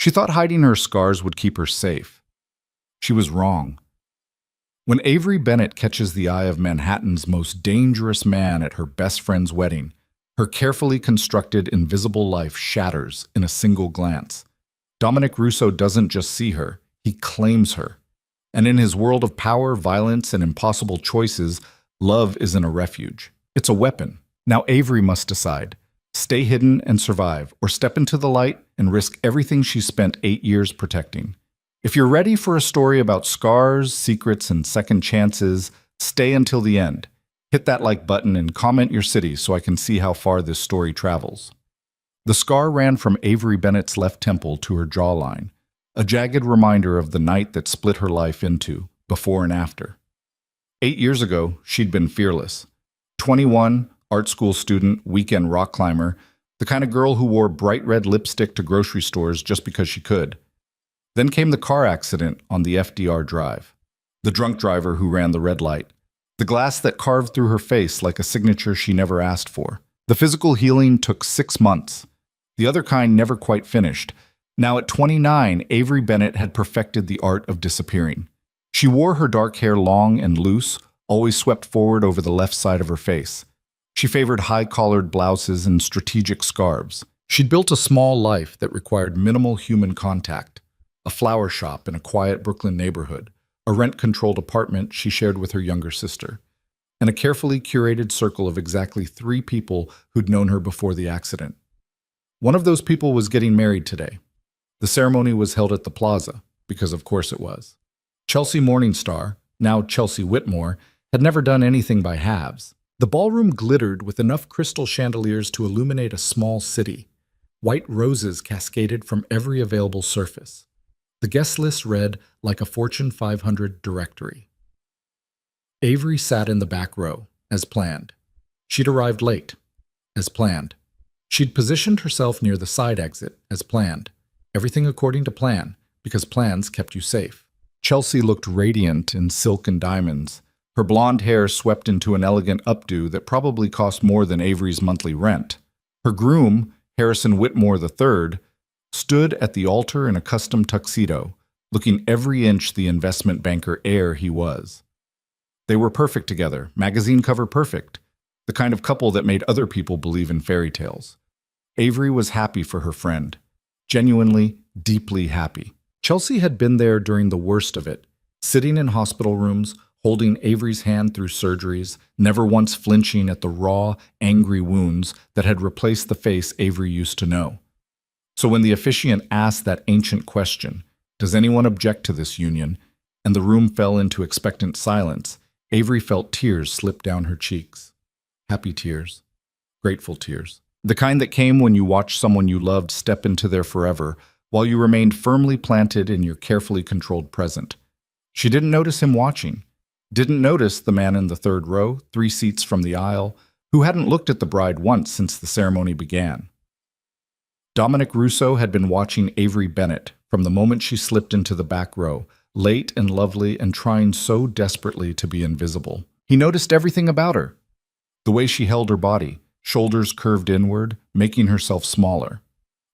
She thought hiding her scars would keep her safe. She was wrong. When Avery Bennett catches the eye of Manhattan's most dangerous man at her best friend's wedding, her carefully constructed invisible life shatters in a single glance. Dominic Russo doesn't just see her, he claims her. And in his world of power, violence, and impossible choices, love isn't a refuge. It's a weapon. Now Avery must decide. Stay hidden and survive, or step into the light and risk everything she spent 8 years protecting. If you're ready for a story about scars, secrets, and second chances, stay until the end. Hit that like button and comment your city so I can see how far this story travels. The scar ran from Avery Bennett's left temple to her jawline, a jagged reminder of the night that split her life into, before and after. 8 years ago, she'd been fearless. 21, art school student, weekend rock climber, the kind of girl who wore bright red lipstick to grocery stores just because she could. Then came the car accident on the FDR Drive. The drunk driver who ran the red light. The glass that carved through her face like a signature she never asked for. The physical healing took 6 months. The other kind never quite finished. Now at 29, Avery Bennett had perfected the art of disappearing. She wore her dark hair long and loose, always swept forward over the left side of her face. She favored high-collared blouses and strategic scarves. She'd built a small life that required minimal human contact. A flower shop in a quiet Brooklyn neighborhood, a rent-controlled apartment she shared with her younger sister, and a carefully curated circle of exactly 3 people who'd known her before the accident. One of those people was getting married today. The ceremony was held at the plaza, because of course it was. Chelsea Morningstar, now Chelsea Whitmore, had never done anything by halves. The ballroom glittered with enough crystal chandeliers to illuminate a small city. White roses cascaded from every available surface. The guest list read like a Fortune 500 directory. Avery sat in the back row, as planned. She'd arrived late, as planned. She'd positioned herself near the side exit, as planned. Everything according to plan, because plans kept you safe. Chelsea looked radiant in silk and diamonds, her blonde hair swept into an elegant updo that probably cost more than Avery's monthly rent. Her groom, Harrison Whitmore III, stood at the altar in a custom tuxedo, looking every inch the investment banker heir he was. They were perfect together, magazine cover perfect, the kind of couple that made other people believe in fairy tales. Avery was happy for her friend, genuinely, deeply happy. Chelsea had been there during the worst of it, sitting in hospital rooms, holding Avery's hand through surgeries, never once flinching at the raw, angry wounds that had replaced the face Avery used to know. So when the officiant asked that ancient question, "Does anyone object to this union?" and the room fell into expectant silence, Avery felt tears slip down her cheeks. Happy tears. Grateful tears. The kind that came when you watched someone you loved step into their forever, while you remained firmly planted in your carefully controlled present. She didn't notice him watching. Didn't notice the man in the third row, 3 seats from the aisle, who hadn't looked at the bride once since the ceremony began. Dominic Russo had been watching Avery Bennett from the moment she slipped into the back row, late and lovely and trying so desperately to be invisible. He noticed everything about her. The way she held her body, shoulders curved inward, making herself smaller.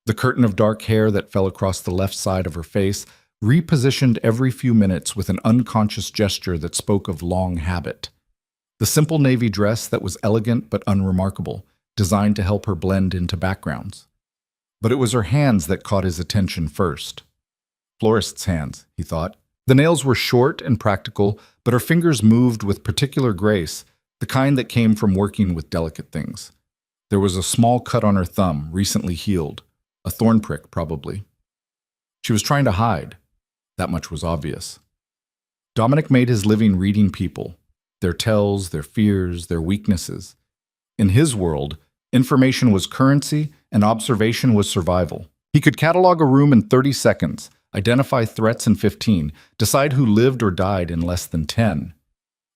The curtain of dark hair that fell across the left side of her face, repositioned every few minutes with an unconscious gesture that spoke of long habit. The simple navy dress that was elegant but unremarkable, designed to help her blend into backgrounds. But it was her hands that caught his attention first. Florist's hands, he thought. The nails were short and practical, but her fingers moved with particular grace, the kind that came from working with delicate things. There was a small cut on her thumb, recently healed. A thorn prick, probably. She was trying to hide. That much was obvious. Dominic made his living reading people, their tells, their fears, their weaknesses. In his world, information was currency and observation was survival. He could catalog a room in 30 seconds, identify threats in 15, decide who lived or died in less than 10.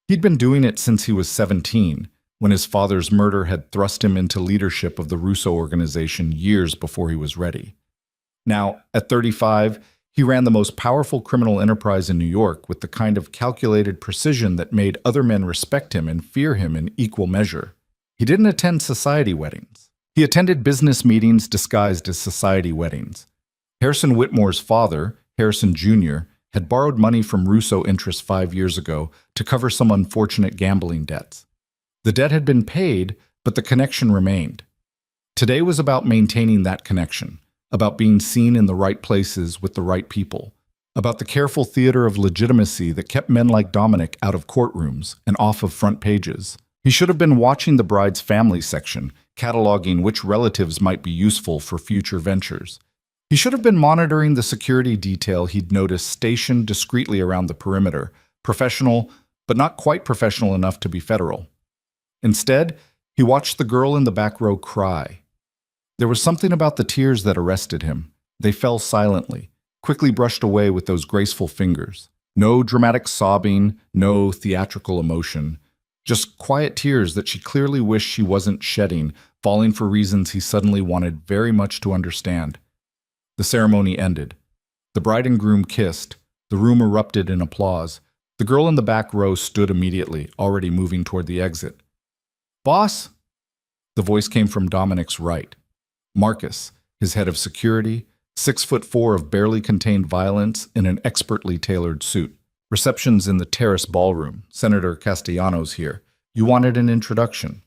He'd been doing it since he was 17, when his father's murder had thrust him into leadership of the Russo organization years before he was ready. Now, at 35, he ran the most powerful criminal enterprise in New York with the kind of calculated precision that made other men respect him and fear him in equal measure. He didn't attend society weddings. He attended business meetings disguised as society weddings. Harrison Whitmore's father, Harrison Jr., had borrowed money from Russo Interest 5 years ago to cover some unfortunate gambling debts. The debt had been paid, but the connection remained. Today was about maintaining that connection, about being seen in the right places with the right people, about the careful theater of legitimacy that kept men like Dominic out of courtrooms and off of front pages. He should have been watching the bride's family section, cataloging which relatives might be useful for future ventures. He should have been monitoring the security detail he'd noticed stationed discreetly around the perimeter, professional, but not quite professional enough to be federal. Instead, he watched the girl in the back row cry. There was something about the tears that arrested him. They fell silently, quickly brushed away with those graceful fingers. No dramatic sobbing, no theatrical emotion. Just quiet tears that she clearly wished she wasn't shedding, falling for reasons he suddenly wanted very much to understand. The ceremony ended. The bride and groom kissed. The room erupted in applause. The girl in the back row stood immediately, already moving toward the exit. "Boss?" The voice came from Dominic's right. Marcus, his head of security, 6'4" of barely contained violence in an expertly tailored suit. "Reception's in the terrace ballroom. Senator Castellanos here. You wanted an introduction."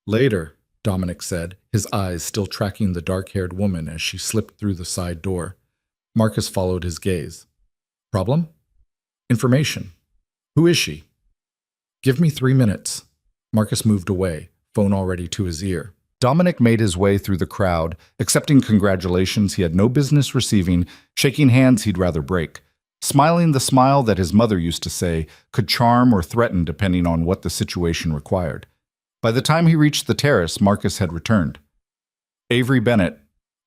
"Later," Dominic said, his eyes still tracking the dark-haired woman as she slipped through the side door. Marcus followed his gaze. "Problem?" "Information. Who is she?" "Give me 3 minutes." Marcus moved away, phone already to his ear. Dominic made his way through the crowd, accepting congratulations he had no business receiving, shaking hands he'd rather break, smiling the smile that his mother used to say could charm or threaten depending on what the situation required. By the time he reached the terrace, Marcus had returned. "Avery Bennett,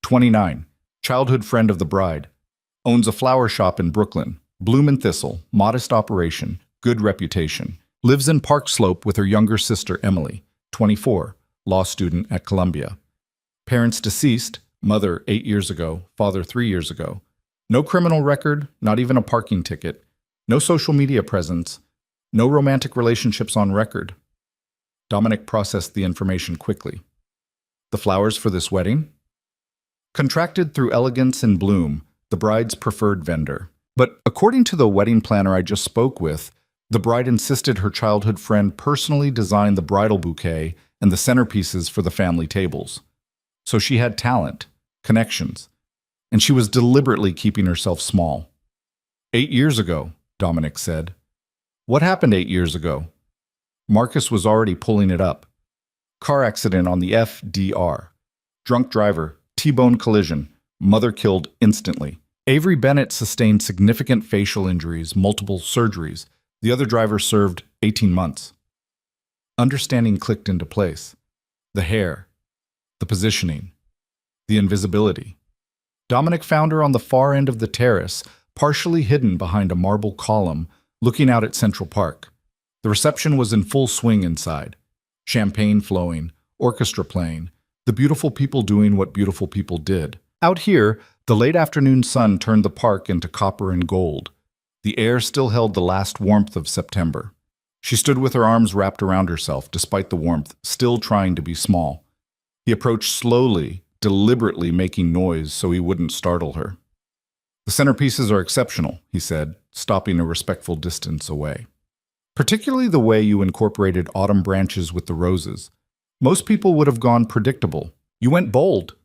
29, childhood friend of the bride. Owns a flower shop in Brooklyn. Bloom and Thistle, modest operation, good reputation. Lives in Park Slope with her younger sister Emily, 24, law student at Columbia. Parents deceased, mother 8 years ago, father 3 years ago. No criminal record, not even a parking ticket. No social media presence. No romantic relationships on record." Dominic processed the information quickly. "The flowers for this wedding?" "Contracted through Elegance and Bloom, the bride's preferred vendor. But according to the wedding planner I just spoke with, the bride insisted her childhood friend personally design the bridal bouquet and the centerpieces for the family tables. So she had talent, connections, and she was deliberately keeping herself small." 8 years ago, Dominic said. "What happened 8 years ago?" Marcus was already pulling it up. "Car accident on the FDR. Drunk driver, T-bone collision, mother killed instantly. Avery Bennett sustained significant facial injuries, multiple surgeries. The other driver served 18 months. Understanding clicked into place. The hair, the positioning, the invisibility. Dominic found her on the far end of the terrace, partially hidden behind a marble column, looking out at Central Park. The reception was in full swing inside. Champagne flowing, orchestra playing, the beautiful people doing what beautiful people did. Out here, the late afternoon sun turned the park into copper and gold. The air still held the last warmth of September. She stood with her arms wrapped around herself, despite the warmth, still trying to be small. He approached slowly, deliberately making noise so he wouldn't startle her. "The centerpieces are exceptional," he said, stopping a respectful distance away. "Particularly the way you incorporated autumn branches with the roses. Most people would have gone predictable. You went bold."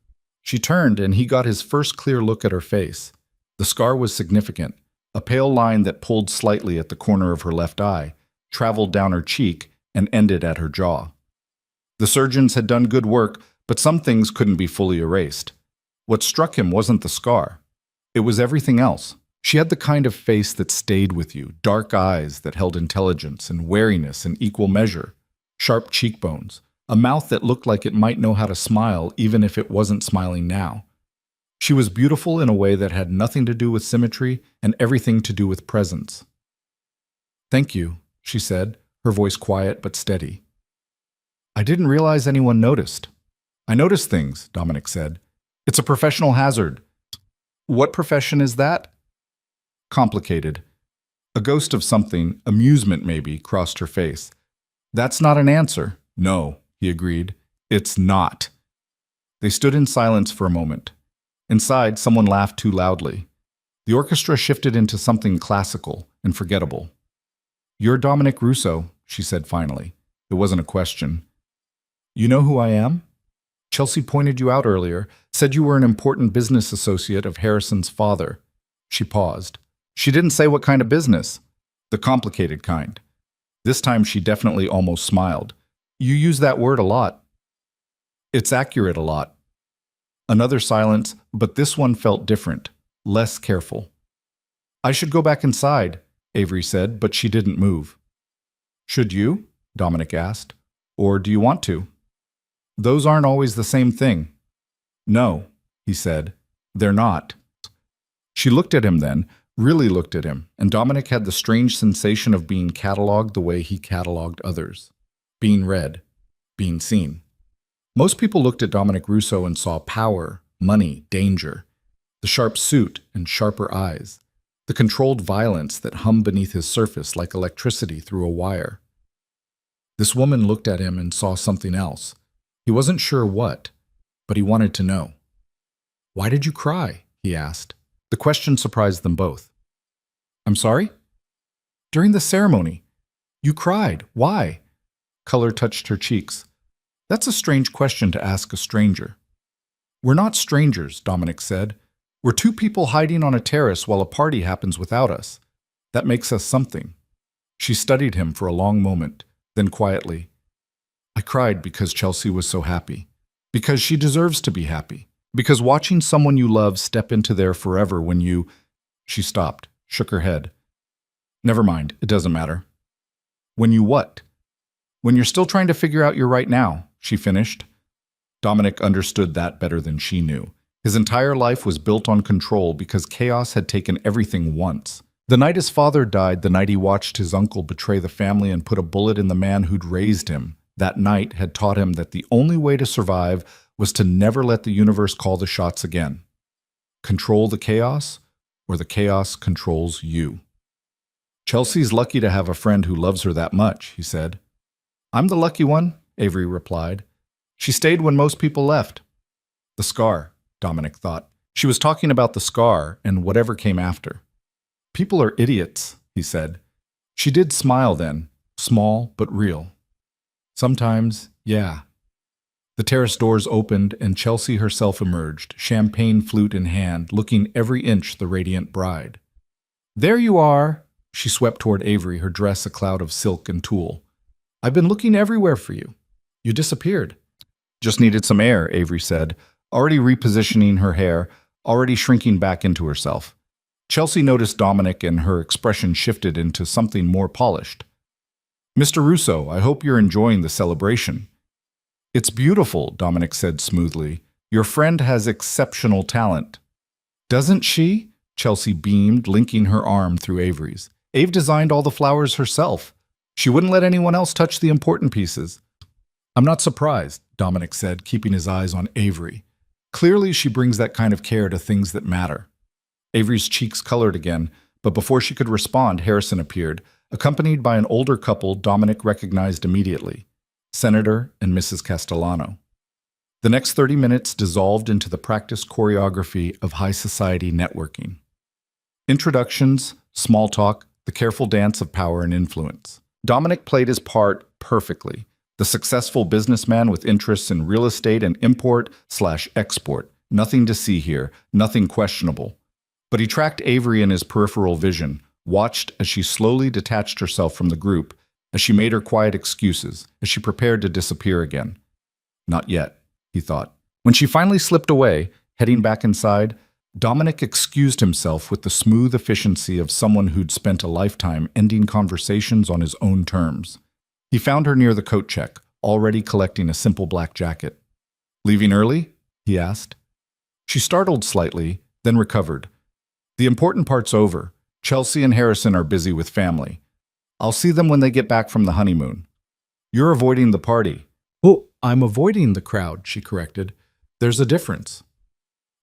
She turned, and he got his first clear look at her face. The scar was significant, a pale line that pulled slightly at the corner of her left eye, traveled down her cheek, and ended at her jaw. The surgeons had done good work, but some things couldn't be fully erased. What struck him wasn't the scar. It was everything else. She had the kind of face that stayed with you, dark eyes that held intelligence and wariness in equal measure, sharp cheekbones, a mouth that looked like it might know how to smile even if it wasn't smiling now. She was beautiful in a way that had nothing to do with symmetry and everything to do with presence. "Thank you," she said, her voice quiet but steady. "I didn't realize anyone noticed." "I noticed things," Dominic said. "It's a professional hazard." "What profession is that?" "Complicated." A ghost of something, amusement maybe, crossed her face. "That's not an answer." "No," he agreed. "It's not." They stood in silence for a moment. Inside, someone laughed too loudly. The orchestra shifted into something classical and forgettable. "You're Dominic Russo," she said finally. It wasn't a question. "You know who I am? Chelsea pointed you out earlier, said you were an important business associate of Harrison's father." She paused. She didn't say what kind of business. The complicated kind. This time she definitely almost smiled. "You use that word a lot." "It's accurate a lot." Another silence, but this one felt different, less careful. "I should go back inside," Avery said, but she didn't move. "Should you?" Dominic asked. "Or do you want to?" "Those aren't always the same thing." "No," he said. "They're not." She looked at him then, really looked at him, and Dominic had the strange sensation of being catalogued the way he catalogued others. Being read, being seen. Most people looked at Dominic Russo and saw power, money, danger, the sharp suit and sharper eyes, the controlled violence that hummed beneath his surface like electricity through a wire. This woman looked at him and saw something else. He wasn't sure what, but he wanted to know. "Why did you cry?" he asked. The question surprised them both. "I'm sorry?" "During the ceremony. You cried. Why?" Color touched her cheeks. "That's a strange question to ask a stranger." "We're not strangers," Dominic said. "We're two people hiding on a terrace while a party happens without us. That makes us something." She studied him for a long moment, then quietly, "I cried because Chelsea was so happy. Because she deserves to be happy. Because watching someone you love step into their forever when you—" She stopped, shook her head. "Never mind, it doesn't matter." "When you what?" "When you're still trying to figure out your right now," she finished. Dominic understood that better than she knew. His entire life was built on control because chaos had taken everything once. The night his father died, the night he watched his uncle betray the family and put a bullet in the man who'd raised him, that night had taught him that the only way to survive was to never let the universe call the shots again. Control the chaos, or the chaos controls you. "Chelsea's lucky to have a friend who loves her that much," he said. "I'm the lucky one," Avery replied. "She stayed when most people left." The scar, Dominic thought. She was talking about the scar and whatever came after. "People are idiots," he said. She did smile then, small but real. "Sometimes, yeah." The terrace doors opened and Chelsea herself emerged, champagne flute in hand, looking every inch the radiant bride. "There you are!" She swept toward Avery, her dress a cloud of silk and tulle. "I've been looking everywhere for you. You disappeared." "Just needed some air," Avery said, already repositioning her hair, already shrinking back into herself. Chelsea noticed Dominic and her expression shifted into something more polished. "Mr. Russo, I hope you're enjoying the celebration." "It's beautiful," Dominic said smoothly. "Your friend has exceptional talent." "Doesn't she?" Chelsea beamed, linking her arm through Avery's. "Ave designed all the flowers herself. She wouldn't let anyone else touch the important pieces." "I'm not surprised," Dominic said, keeping his eyes on Avery. "Clearly she brings that kind of care to things that matter." Avery's cheeks colored again, but before she could respond, Harrison appeared, accompanied by an older couple Dominic recognized immediately, Senator and Mrs. Castellano. The next 30 minutes dissolved into the practiced choreography of high society networking. Introductions, small talk, the careful dance of power and influence. Dominic played his part perfectly. The successful businessman with interests in real estate and import/export. Nothing to see here, nothing questionable. But he tracked Avery in his peripheral vision, watched as she slowly detached herself from the group, as she made her quiet excuses, as she prepared to disappear again. Not yet, he thought. When she finally slipped away, heading back inside, Dominic excused himself with the smooth efficiency of someone who'd spent a lifetime ending conversations on his own terms. He found her near the coat check, already collecting a simple black jacket. "Leaving early?" he asked. She startled slightly, then recovered. "The important part's over. Chelsea and Harrison are busy with family. I'll see them when they get back from the honeymoon." "You're avoiding the party." "Oh, I'm avoiding the crowd," she corrected. "There's a difference."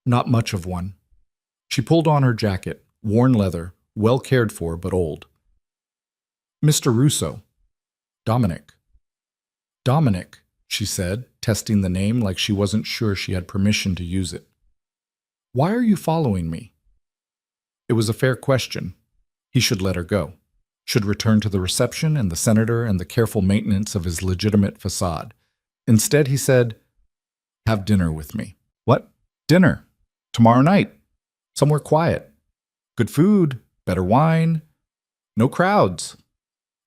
"Not much of one." She pulled on her jacket, worn leather, well cared for but old. "Mr. Russo." "Dominic." "Dominic," she said, testing the name like she wasn't sure she had permission to use it. Why are you following me? It was a fair question. He should let her go, should return to the reception and the senator and the careful maintenance of his legitimate facade. Instead, he said, "Have dinner with me." "What? Dinner? Tomorrow night? Somewhere quiet? Good food? Better wine? No crowds?"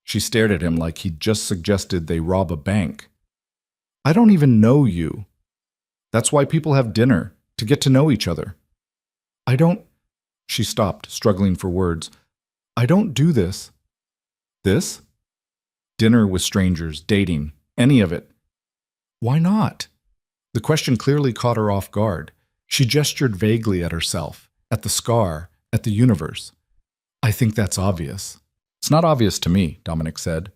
She stared at him like he'd just suggested they rob a bank. "I don't even know you. That's why people have dinner, to get to know each other." "I don't—" She stopped, struggling for words. "I don't do this." "This? Dinner with strangers, dating, any of it." "Why not?" The question clearly caught her off guard. She gestured vaguely at herself, at the scar, at the universe. "I think that's obvious." "It's not obvious to me," Dominic said.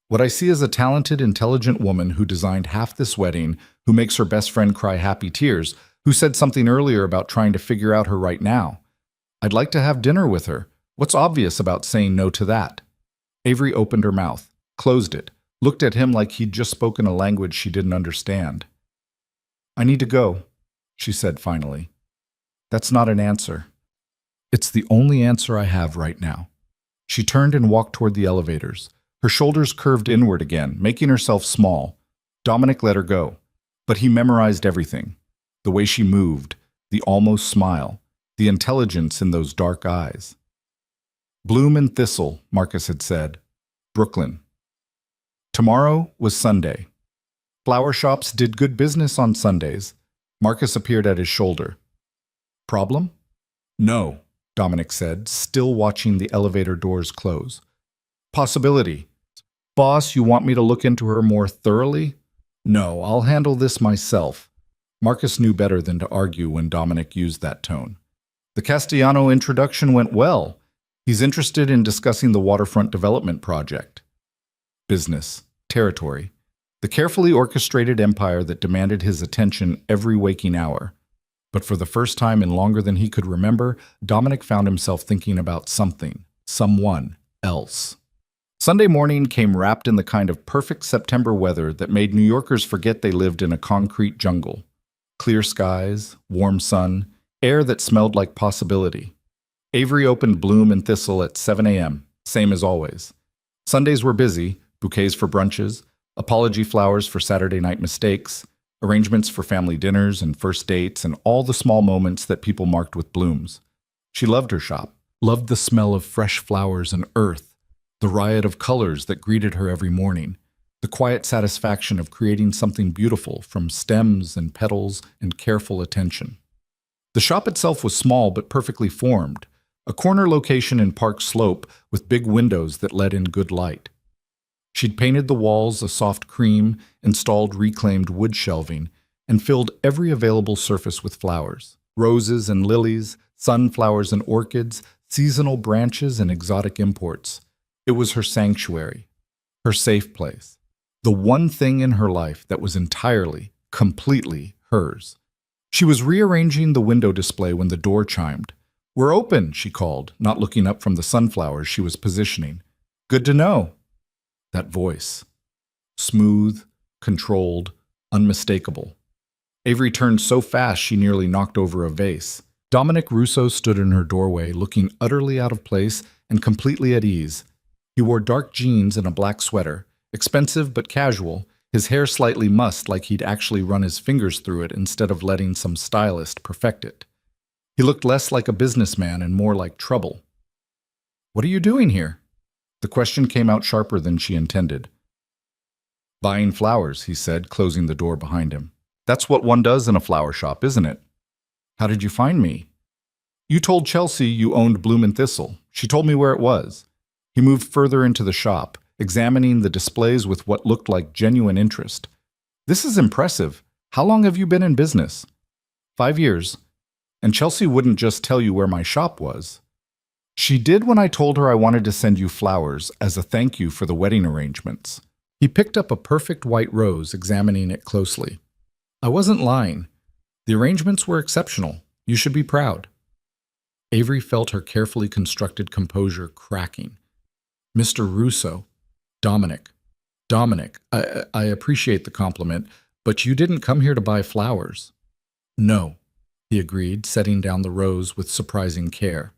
"What I see is a talented, intelligent woman who designed half this wedding, who makes her best friend cry happy tears, who said something earlier about trying to figure out her right now. I'd like to have dinner with her. What's obvious about saying no to that?" Avery opened her mouth, closed it, looked at him like he'd just spoken a language she didn't understand. "I need to go," she said finally. "That's not an answer." "It's the only answer I have right now." She turned and walked toward the elevators. Her shoulders curved inward again, making herself small. Dominic let her go, but he memorized everything. The way she moved, the almost smile, the intelligence in those dark eyes. "Bloom and Thistle," Marcus had said. Brooklyn. Tomorrow was Sunday. Flower shops did good business on Sundays. Marcus appeared at his shoulder. "Problem?" "No," Dominic said, still watching the elevator doors close. "Possibility. Boss, you want me to look into her more thoroughly?" "No, I'll handle this myself." Marcus knew better than to argue when Dominic used that tone. The Castellano introduction went well. He's interested in discussing the waterfront development project. Business, territory, the carefully orchestrated empire that demanded his attention every waking hour. But for the first time in longer than he could remember, Dominic found himself thinking about something, someone else. Sunday morning came wrapped in the kind of perfect September weather that made New Yorkers forget they lived in a concrete jungle. Clear skies, warm sun, air that smelled like possibility. Avery opened Bloom and Thistle at 7 a.m., same as always. Sundays were busy, bouquets for brunches, apology flowers for Saturday night mistakes, arrangements for family dinners and first dates, and all the small moments that people marked with blooms. She loved her shop, loved the smell of fresh flowers and earth, the riot of colors that greeted her every morning, the quiet satisfaction of creating something beautiful from stems and petals and careful attention. The shop itself was small but perfectly formed, a corner location in Park Slope with big windows that let in good light. She'd painted the walls a soft cream, installed reclaimed wood shelving, and filled every available surface with flowers. Roses and lilies, sunflowers and orchids, seasonal branches and exotic imports. It was her sanctuary, her safe place. The one thing in her life that was entirely, completely hers. She was rearranging the window display when the door chimed. "We're open," she called, not looking up from the sunflowers she was positioning. "Good to know." That voice. Smooth, controlled, unmistakable. Avery turned so fast she nearly knocked over a vase. Dominic Russo stood in her doorway, looking utterly out of place and completely at ease. He wore dark jeans and a black sweater, expensive but casual, his hair slightly mussed like he'd actually run his fingers through it instead of letting some stylist perfect it. He looked less like a businessman and more like trouble. "What are you doing here?" The question came out sharper than she intended. "Buying flowers," he said, closing the door behind him. "That's what one does in a flower shop, isn't it?" "How did you find me?" "You told Chelsea you owned Bloom and Thistle. She told me where it was." He moved further into the shop, examining the displays with what looked like genuine interest. "This is impressive. How long have you been in business?" 5 years. And Chelsea wouldn't just tell you where my shop was. She did when I told her I wanted to send you flowers as a thank you for the wedding arrangements." He picked up a perfect white rose, examining it closely. "I wasn't lying. The arrangements were exceptional. You should be proud." Avery felt her carefully constructed composure cracking. "Mr. Russo, Dominic, I appreciate the compliment, but you didn't come here to buy flowers." "No." he agreed, setting down the rose with surprising care.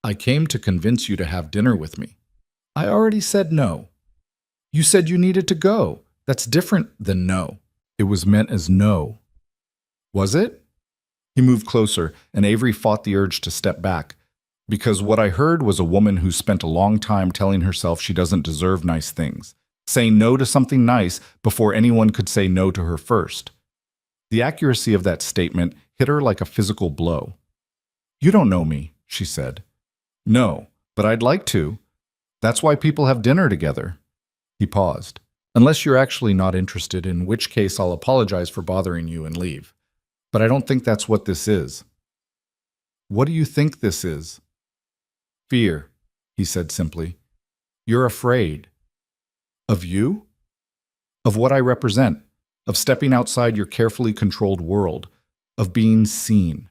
I came to convince you to have dinner with me. I already said no. You said you needed to go. That's different than no. It was meant as no. Was it? He moved closer, and Avery fought the urge to step back, because what I heard was a woman who spent a long time telling herself she doesn't deserve nice things, saying no to something nice before anyone could say no to her first. The accuracy of that statement hit her like a physical blow. You don't know me, she said. No, but I'd like to. That's why people have dinner together. He paused. Unless you're actually not interested, in which case I'll apologize for bothering you and leave. But I don't think that's what this is. What do you think this is? Fear, he said simply. You're afraid. Of you? Of what I represent. Of stepping outside your carefully controlled world. Of being seen.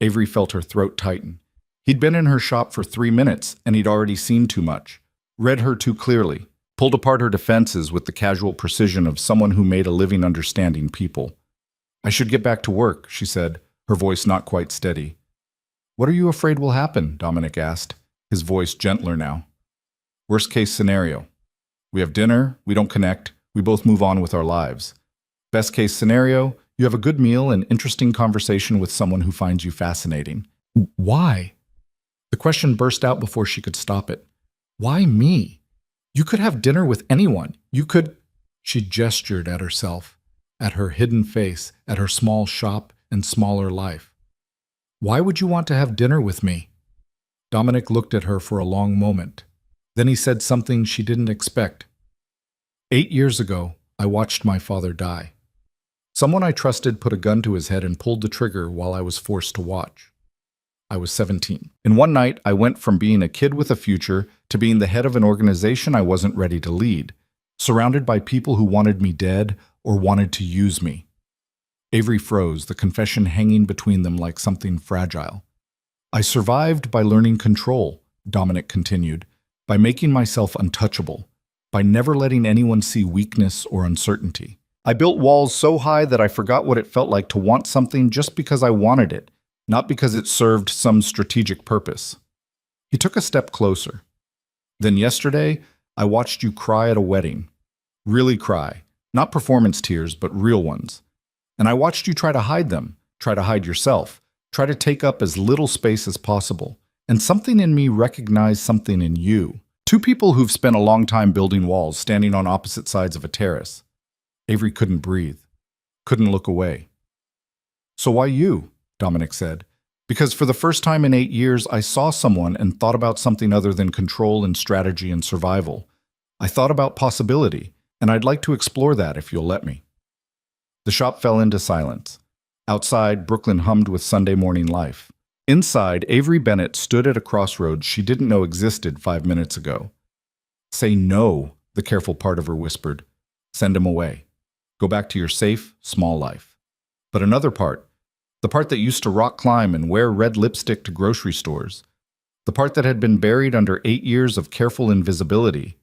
Avery felt her throat tighten. He'd been in her shop for 3 minutes, and he'd already seen too much. Read her too clearly. Pulled apart her defenses with the casual precision of someone who made a living understanding people. I should get back to work, she said, her voice not quite steady. What are you afraid will happen? Dominic asked, his voice gentler now. Worst case scenario. We have dinner, we don't connect, we both move on with our lives. Best case scenario, you have a good meal and interesting conversation with someone who finds you fascinating. Why? The question burst out before she could stop it. Why me? You could have dinner with anyone. You could... She gestured at herself, at her hidden face, at her small shop and smaller life. Why would you want to have dinner with me? Dominic looked at her for a long moment. Then he said something she didn't expect. 8 years ago, I watched my father die. Someone I trusted put a gun to his head and pulled the trigger while I was forced to watch. I was 17. In one night, I went from being a kid with a future to being the head of an organization I wasn't ready to lead, surrounded by people who wanted me dead or wanted to use me. Avery froze, the confession hanging between them like something fragile. I survived by learning control, Dominic continued, by making myself untouchable, by never letting anyone see weakness or uncertainty. I built walls so high that I forgot what it felt like to want something just because I wanted it, not because it served some strategic purpose. He took a step closer. Then yesterday, I watched you cry at a wedding. Really cry. Not performance tears, but real ones. And I watched you try to hide them, try to hide yourself, try to take up as little space as possible. And something in me recognized something in you. Two people who've spent a long time building walls, standing on opposite sides of a terrace. Avery couldn't breathe, couldn't look away. So why you? Dominic said. Because for the first time in 8 years, I saw someone and thought about something other than control and strategy and survival. I thought about possibility, and I'd like to explore that if you'll let me. The shop fell into silence. Outside, Brooklyn hummed with Sunday morning life. Inside, Avery Bennett stood at a crossroads she didn't know existed 5 minutes ago. Say no, the careful part of her whispered. Send him away. Go back to your safe, small life. But another part, the part that used to rock climb and wear red lipstick to grocery stores, the part that had been buried under 8 years of careful invisibility,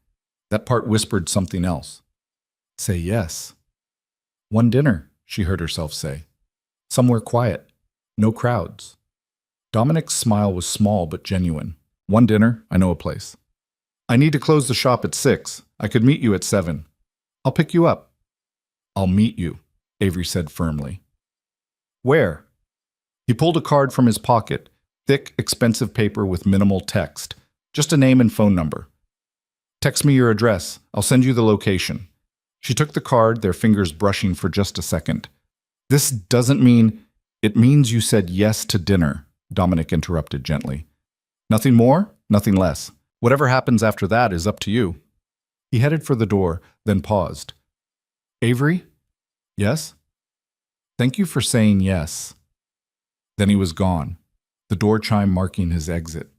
that part whispered something else. Say yes. One dinner, she heard herself say. Somewhere quiet. No crowds. Dominic's smile was small but genuine. One dinner, I know a place. I need to close the shop at 6. I could meet you at 7. I'll pick you up. I'll meet you, Avery said firmly. Where? He pulled a card from his pocket, thick, expensive paper with minimal text, just a name and phone number. Text me your address. I'll send you the location. She took the card, their fingers brushing for just a second. This doesn't mean... It means you said yes to dinner, Dominic interrupted gently. Nothing more, nothing less. Whatever happens after that is up to you. He headed for the door, then paused. Avery? Yes? Thank you for saying yes. Then he was gone, the door chime marking his exit.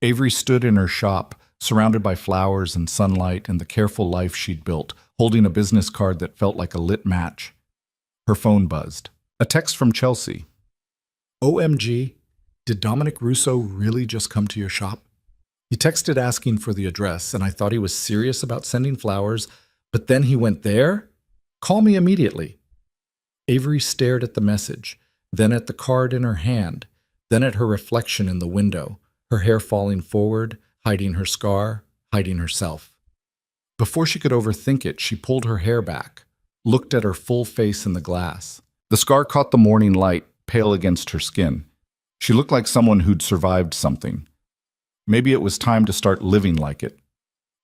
Avery stood in her shop, surrounded by flowers and sunlight and the careful life she'd built, holding a business card that felt like a lit match. Her phone buzzed. A text from Chelsea. OMG, did Dominic Russo really just come to your shop? He texted asking for the address, and I thought he was serious about sending flowers, but then he went there? Call me immediately. Avery stared at the message, then at the card in her hand, then at her reflection in the window, her hair falling forward, hiding her scar, hiding herself. Before she could overthink it, she pulled her hair back, looked at her full face in the glass. The scar caught the morning light, pale against her skin. She looked like someone who'd survived something. Maybe it was time to start living like it.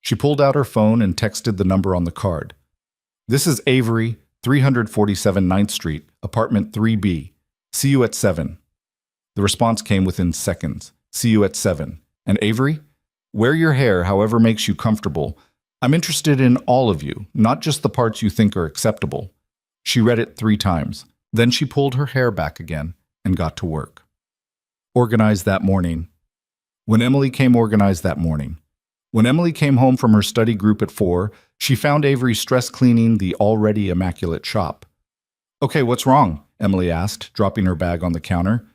She pulled out her phone and texted the number on the card. "This is Avery, 347 9th Street, apartment 3B. See you at 7. The response came within seconds. "See you at 7. And Avery, wear your hair however makes you comfortable. I'm interested in all of you, not just the parts you think are acceptable." She read it 3 times. Then she pulled her hair back again and got to work. Organized that morning. When Emily came home from her study group at 4, she found Avery stress cleaning the already immaculate shop. "Okay, what's wrong?" Emily asked, dropping her bag on the counter.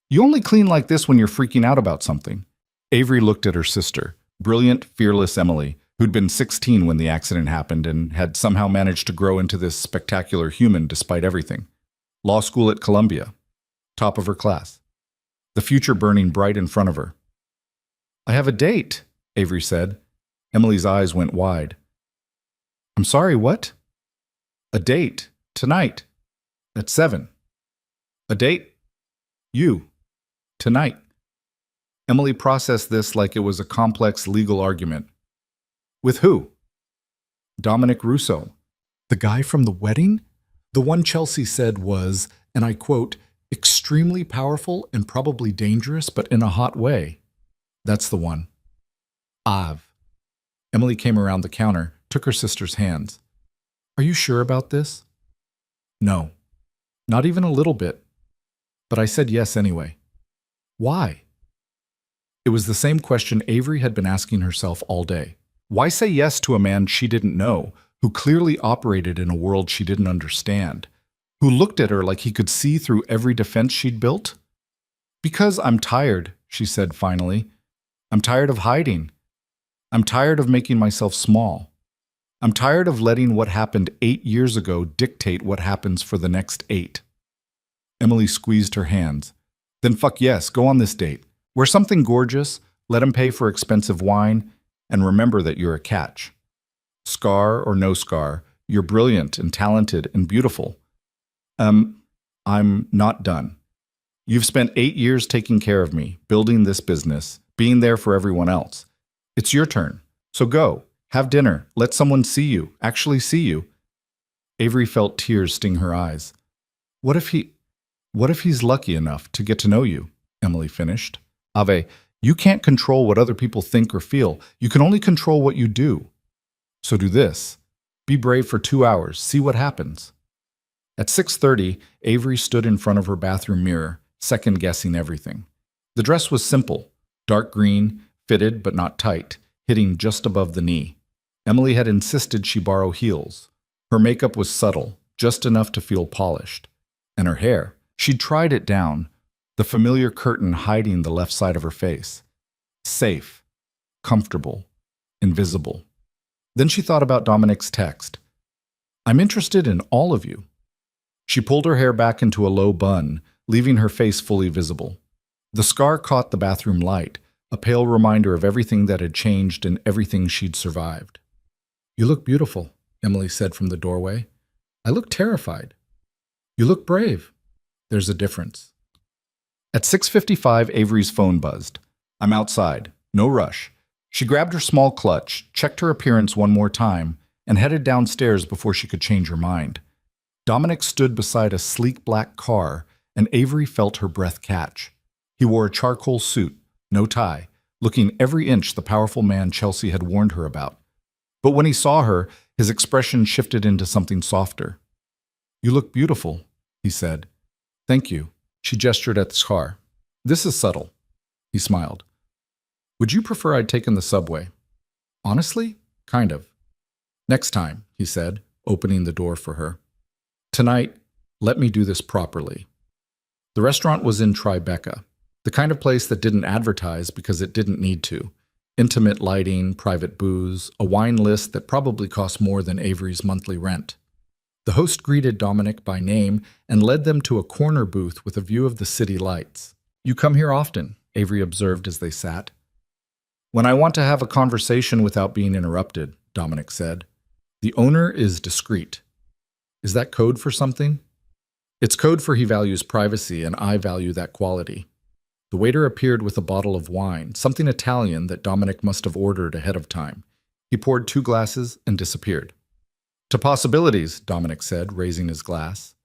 "You only clean like this when you're freaking out about something." Avery looked at her sister, brilliant, fearless Emily, who'd been 16 when the accident happened and had somehow managed to grow into this spectacular human despite everything. Law school at Columbia. Top of her class. The future burning bright in front of her. "I have a date," Avery said. Emily's eyes went wide. "I'm sorry, what?" "A date. Tonight. At 7. "A date? You. Tonight." Emily processed this like it was a complex legal argument. "With who?" "Dominic Russo." "The guy from the wedding?" The one Chelsea said was, and I quote, "extremely powerful and probably dangerous, but in a hot way." "That's the one." "Av." Emily came around the counter, took her sister's hands. "Are you sure about this?" "No. Not even a little bit. But I said yes anyway." "Why?" It was the same question Avery had been asking herself all day. Why say yes to a man she didn't know, who clearly operated in a world she didn't understand, who looked at her like he could see through every defense she'd built? "Because I'm tired," she said finally. "I'm tired of hiding. I'm tired of making myself small. I'm tired of letting what happened 8 years ago dictate what happens for the next 8. Emily squeezed her hands. "Then fuck yes, go on this date. Wear something gorgeous, let him pay for expensive wine, and remember that you're a catch. Scar or no scar, you're brilliant and talented and beautiful. I'm not done. You've spent 8 years taking care of me, building this business, being there for everyone else. It's your turn. So go, have dinner, let someone see you, actually see you." Avery felt tears sting her eyes. What if he's lucky enough to get to know you?" Emily finished. "Ave, you can't control what other people think or feel. You can only control what you do. So do this. Be brave for 2 hours. See what happens." At 6:30, Avery stood in front of her bathroom mirror, second-guessing everything. The dress was simple, dark green, fitted but not tight, hitting just above the knee. Emily had insisted she borrow heels. Her makeup was subtle, just enough to feel polished. And her hair, she'd tried it down, the familiar curtain hiding the left side of her face. Safe, comfortable, invisible. Then she thought about Dominic's text. "I'm interested in all of you." She pulled her hair back into a low bun, leaving her face fully visible. The scar caught the bathroom light, a pale reminder of everything that had changed and everything she'd survived. "You look beautiful," Emily said from the doorway. "I look terrified." "You look brave." "There's a difference." At 6:55, Avery's phone buzzed. "I'm outside. No rush." She grabbed her small clutch, checked her appearance one more time, and headed downstairs before she could change her mind. Dominic stood beside a sleek black car, and Avery felt her breath catch. He wore a charcoal suit, no tie, looking every inch the powerful man Chelsea had warned her about. But when he saw her, his expression shifted into something softer. "You look beautiful," he said. "Thank you." She gestured at the car. "This is subtle." He smiled. "Would you prefer I'd taken the subway?" "Honestly, kind of." "Next time," he said, opening the door for her. "Tonight, let me do this properly." The restaurant was in Tribeca, the kind of place that didn't advertise because it didn't need to. Intimate lighting, private booze, a wine list that probably cost more than Avery's monthly rent. The host greeted Dominic by name and led them to a corner booth with a view of the city lights. "You come here often," Avery observed as they sat. "When I want to have a conversation without being interrupted," Dominic said. "The owner is discreet." "Is that code for something?" "It's code for he values privacy, and I value that quality." The waiter appeared with a bottle of wine, something Italian that Dominic must have ordered ahead of time. He poured 2 glasses and disappeared. "To possibilities," Dominic said, raising his glass.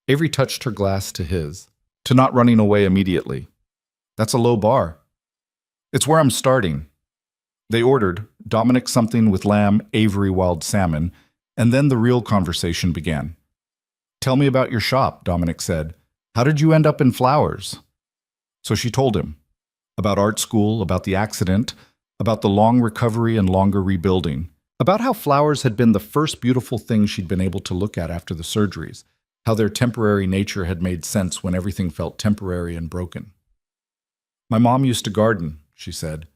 Avery touched her glass to his. "To not running away immediately." "That's a low bar." "It's where I'm starting." They ordered, Dominic something with lamb, Avery wild salmon, and then the real conversation began. "Tell me about your shop," Dominic said. "How did you end up in flowers?" So she told him. About art school, about the accident, about the long recovery and longer rebuilding, about how flowers had been the first beautiful thing she'd been able to look at after the surgeries, how their temporary nature had made sense when everything felt temporary and broken. "My mom used to garden," she said.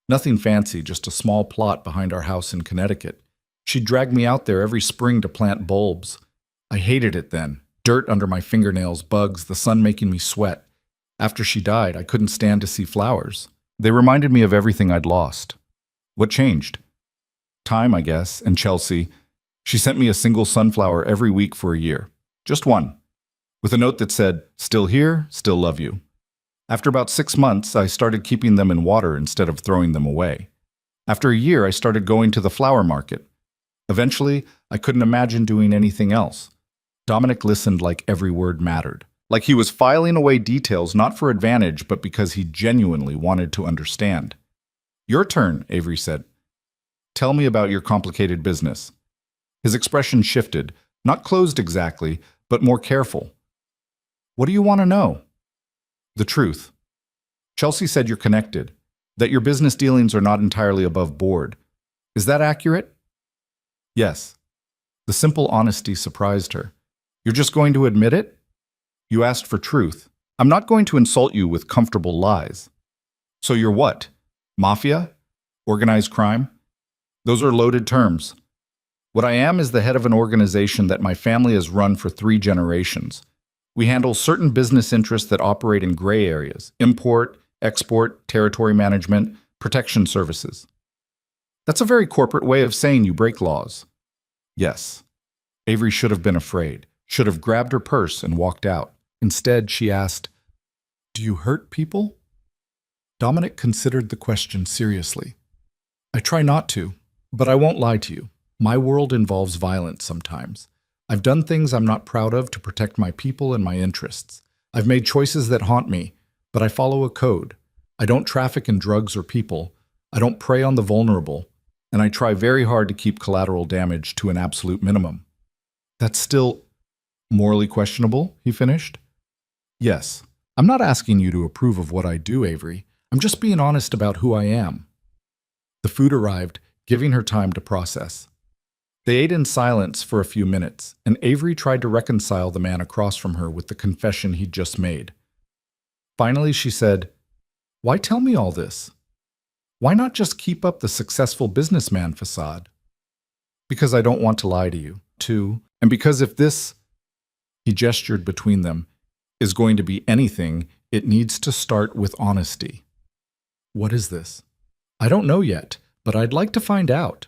"Nothing fancy, just a small plot behind our house in Connecticut. She'd drag me out there every spring to plant bulbs. I hated it then. Dirt under my fingernails, bugs, the sun making me sweat. After she died, I couldn't stand to see flowers. They reminded me of everything I'd lost." "What changed?" "Time, I guess, and Chelsea. She sent me a single sunflower every week for a year. Just one. With a note that said, 'Still here, still love you.' After about 6 months, I started keeping them in water instead of throwing them away. After a year, I started going to the flower market. Eventually, I couldn't imagine doing anything else." Dominic listened like every word mattered. Like he was filing away details not for advantage, but because he genuinely wanted to understand. "Your turn," Avery said. "Tell me about your complicated business." His expression shifted, not closed exactly, but more careful. "What do you want to know?" "The truth. Chelsea said you're connected, that your business dealings are not entirely above board. Is that accurate?" "Yes." The simple honesty surprised her. "You're just going to admit it?" "You asked for truth. I'm not going to insult you with comfortable lies." "So you're what? Mafia? Organized crime?" "Those are loaded terms. What I am is the head of an organization that my family has run for 3 generations. We handle certain business interests that operate in gray areas: import, export, territory management, protection services." "That's a very corporate way of saying you break laws." "Yes." Avery should have been afraid, should have grabbed her purse and walked out. Instead, she asked, "Do you hurt people?" Dominic considered the question seriously. "I try not to, but I won't lie to you. My world involves violence sometimes. I've done things I'm not proud of to protect my people and my interests. I've made choices that haunt me, but I follow a code. I don't traffic in drugs or people. I don't prey on the vulnerable, and I try very hard to keep collateral damage to an absolute minimum." "That's still morally questionable," he finished. "Yes. I'm not asking you to approve of what I do, Avery. I'm just being honest about who I am." The food arrived, giving her time to process. They ate in silence for a few minutes, and Avery tried to reconcile the man across from her with the confession he'd just made. Finally, she said, "Why tell me all this? Why not just keep up the successful businessman facade?" "Because I don't want to lie to you, too, and because if this," he gestured between them, "is going to be anything, it needs to start with honesty." "What is this?" "I don't know yet, but I'd like to find out."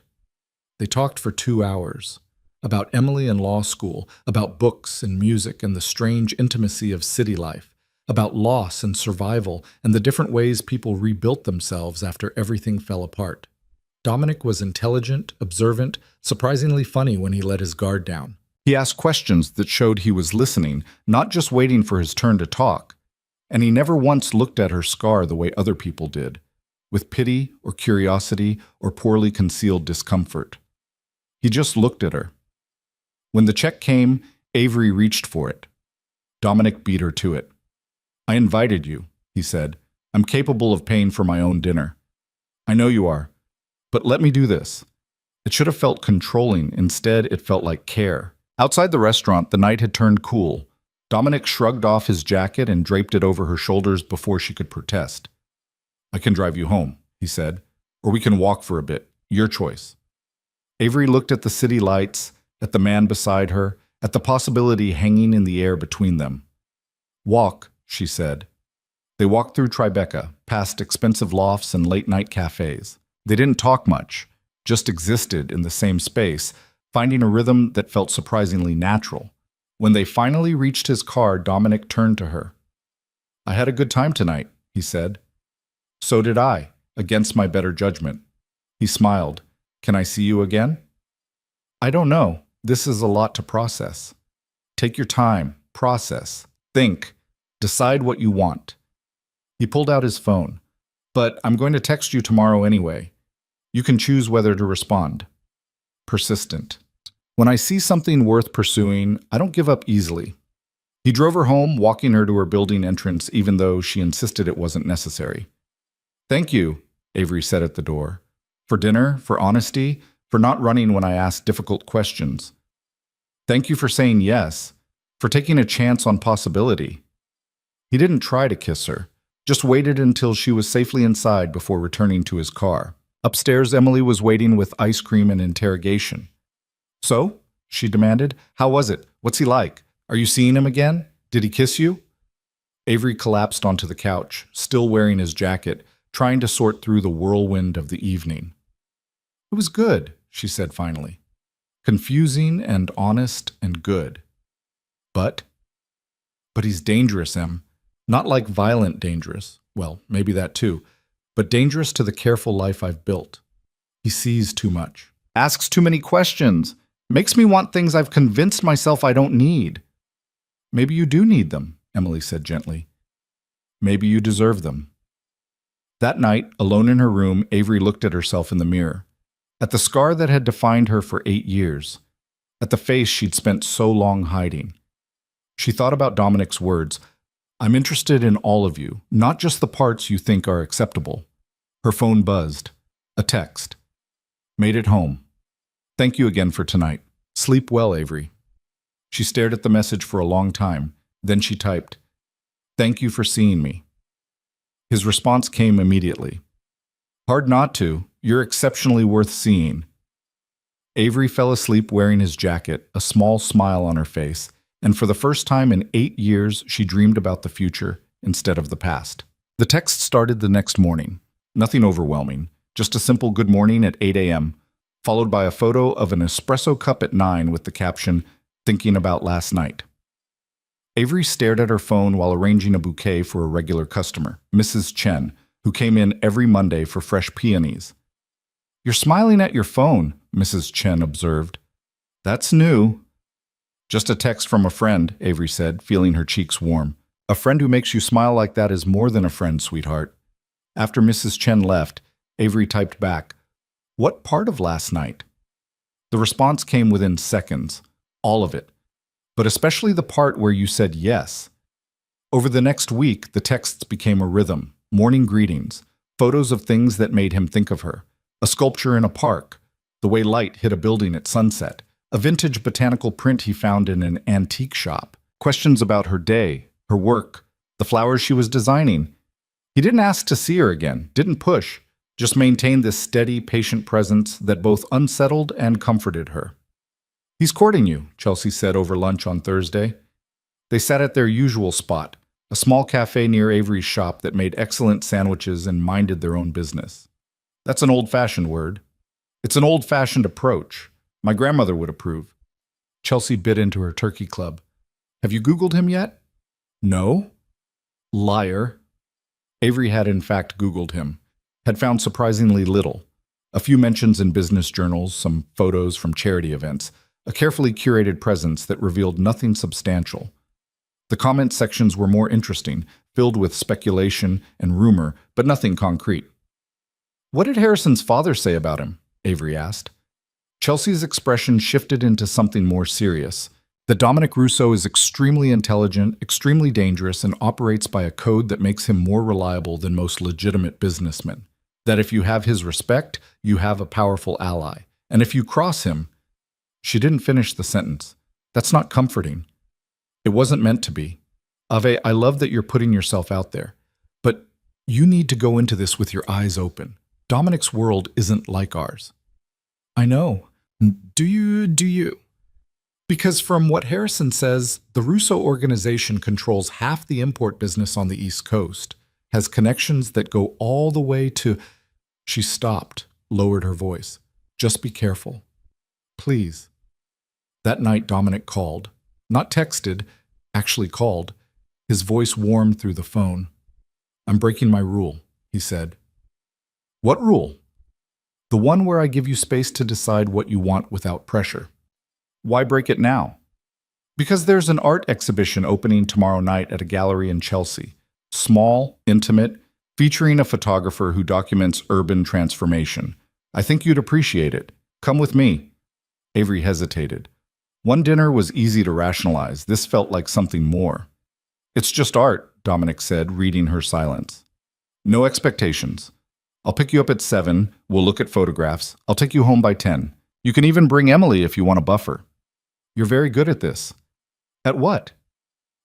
They talked for 2 hours. About Emily and law school, about books and music and the strange intimacy of city life, about loss and survival and the different ways people rebuilt themselves after everything fell apart. Dominic was intelligent, observant, surprisingly funny when he let his guard down. He asked questions that showed he was listening, not just waiting for his turn to talk. And he never once looked at her scar the way other people did, with pity or curiosity or poorly concealed discomfort. He just looked at her. When the check came, Avery reached for it. Dominic beat her to it. "I invited you," he said. "I'm capable of paying for my own dinner." "I know you are. But let me do this." It should have felt controlling. Instead, it felt like care. Outside the restaurant, the night had turned cool. Dominic shrugged off his jacket and draped it over her shoulders before she could protest. "I can drive you home," he said, "or we can walk for a bit. Your choice." Avery looked at the city lights, at the man beside her, at the possibility hanging in the air between them. "Walk," she said. They walked through Tribeca, past expensive lofts and late-night cafes. They didn't talk much, just existed in the same space, finding a rhythm that felt surprisingly natural. When they finally reached his car, Dominic turned to her. "I had a good time tonight," he said. "So did I, against my better judgment." He smiled. "Can I see you again?" "I don't know. This is a lot to process." "Take your time, process, think, decide what you want." He pulled out his phone. "But I'm going to text you tomorrow anyway. You can choose whether to respond." Persistent. "When I see something worth pursuing, I don't give up easily." He drove her home, walking her to her building entrance even though she insisted it wasn't necessary. "Thank you," Avery said at the door. "For dinner, for honesty, for not running when I asked difficult questions. Thank you for saying yes, for taking a chance on possibility." He didn't try to kiss her, just waited until she was safely inside before returning to his car. Upstairs, Emily was waiting with ice cream and interrogation. "So?" she demanded. "How was it? What's he like? Are you seeing him again? Did he kiss you?" Avery collapsed onto the couch, still wearing his jacket, trying to sort through the whirlwind of the evening. "It was good," she said finally. "Confusing and honest and good. But he's dangerous, Em. Not like violent dangerous. Well, maybe that too. But dangerous to the careful life I've built. He sees too much. Asks too many questions. Makes me want things I've convinced myself I don't need." "Maybe you do need them," Emily said gently. "Maybe you deserve them." That night, alone in her room, Avery looked at herself in the mirror. At the scar that had defined her for 8 years. At the face she'd spent so long hiding. She thought about Dominic's words. "I'm interested in all of you, not just the parts you think are acceptable." Her phone buzzed. A text. "Made it home. Thank you again for tonight. Sleep well, Avery." She stared at the message for a long time. Then she typed, "Thank you for seeing me." His response came immediately. "Hard not to. You're exceptionally worth seeing." Avery fell asleep wearing his jacket, a small smile on her face, and for the first time in 8 years, she dreamed about the future instead of the past. The text started the next morning. Nothing overwhelming, just a simple good morning at 8 a.m., followed by a photo of an espresso cup at 9 with the caption, "Thinking about last night." Avery stared at her phone while arranging a bouquet for a regular customer, Mrs. Chen, who came in every Monday for fresh peonies. "You're smiling at your phone," Mrs. Chen observed. "That's new." "Just a text from a friend," Avery said, feeling her cheeks warm. "A friend who makes you smile like that is more than a friend, sweetheart." After Mrs. Chen left, Avery typed back, "What part of last night?" The response came within seconds, all of it, but especially the part where you said yes. Over the next week, the texts became a rhythm, morning greetings, photos of things that made him think of her, a sculpture in a park, the way light hit a building at sunset, a vintage botanical print he found in an antique shop, questions about her day, her work, the flowers she was designing. He didn't ask to see her again, didn't push, just maintained this steady, patient presence that both unsettled and comforted her. "He's courting you," Chelsea said over lunch on Thursday. They sat at their usual spot, a small cafe near Avery's shop that made excellent sandwiches and minded their own business. "That's an old-fashioned word." "It's an old-fashioned approach. My grandmother would approve." Chelsea bit into her turkey club. "Have you Googled him yet?" "No." "Liar." Avery had in fact Googled him, had found surprisingly little. A few mentions in business journals, some photos from charity events, a carefully curated presence that revealed nothing substantial. The comment sections were more interesting, filled with speculation and rumor, but nothing concrete. "What did Harrison's father say about him?" Avery asked. Chelsea's expression shifted into something more serious. That Dominic Russo is extremely intelligent, extremely dangerous, and operates by a code that makes him more reliable than most legitimate businessmen. That if you have his respect, you have a powerful ally. And if you cross him... She didn't finish the sentence. That's not comforting. It wasn't meant to be. Ave, I love that you're putting yourself out there. But you need to go into this with your eyes open. Dominic's world isn't like ours. I know. Do you? Because from what Harrison says, the Russo organization controls half the import business on the East Coast, has connections that go all the way to... She stopped, lowered her voice. Just be careful. Please. That night, Dominic called. Not texted, actually called. His voice warmed through the phone. I'm breaking my rule, he said. What rule? The one where I give you space to decide what you want without pressure. Why break it now? Because there's an art exhibition opening tomorrow night at a gallery in Chelsea. Small, intimate, featuring a photographer who documents urban transformation. I think you'd appreciate it. Come with me. Avery hesitated. One dinner was easy to rationalize. This felt like something more. It's just art, Dominic said, reading her silence. No expectations. I'll pick you up at 7. We'll look at photographs. I'll take you home by 10. You can even bring Emily if you want a buffer. You're very good at this. At what?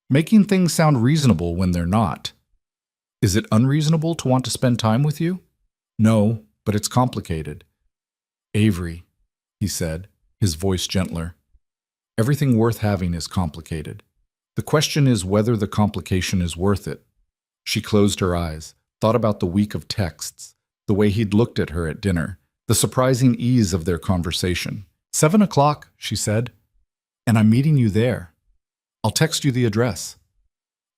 Making things sound reasonable when they're not. Is it unreasonable to want to spend time with you? No, but it's complicated. Avery, he said, his voice gentler. Everything worth having is complicated. The question is whether the complication is worth it. She closed her eyes, thought about the week of texts, the way he'd looked at her at dinner, the surprising ease of their conversation. 7 o'clock, she said, and I'm meeting you there. I'll text you the address.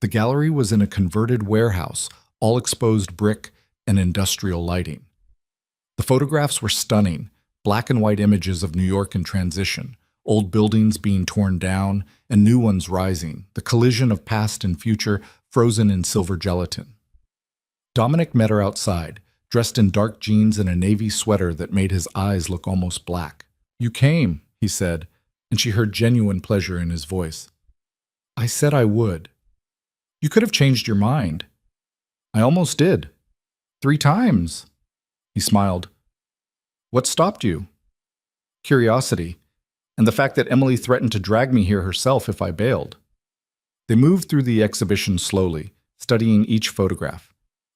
The gallery was in a converted warehouse, all exposed brick and industrial lighting. The photographs were stunning, black and white images of New York in transition, old buildings being torn down and new ones rising, the collision of past and future frozen in silver gelatin. Dominic met her outside, dressed in dark jeans and a navy sweater that made his eyes look almost black. You came, he said, and she heard genuine pleasure in his voice. I said I would. You could have changed your mind. I almost did. 3 times. He smiled. What stopped you? Curiosity, and the fact that Emily threatened to drag me here herself if I bailed. They moved through the exhibition slowly, studying each photograph.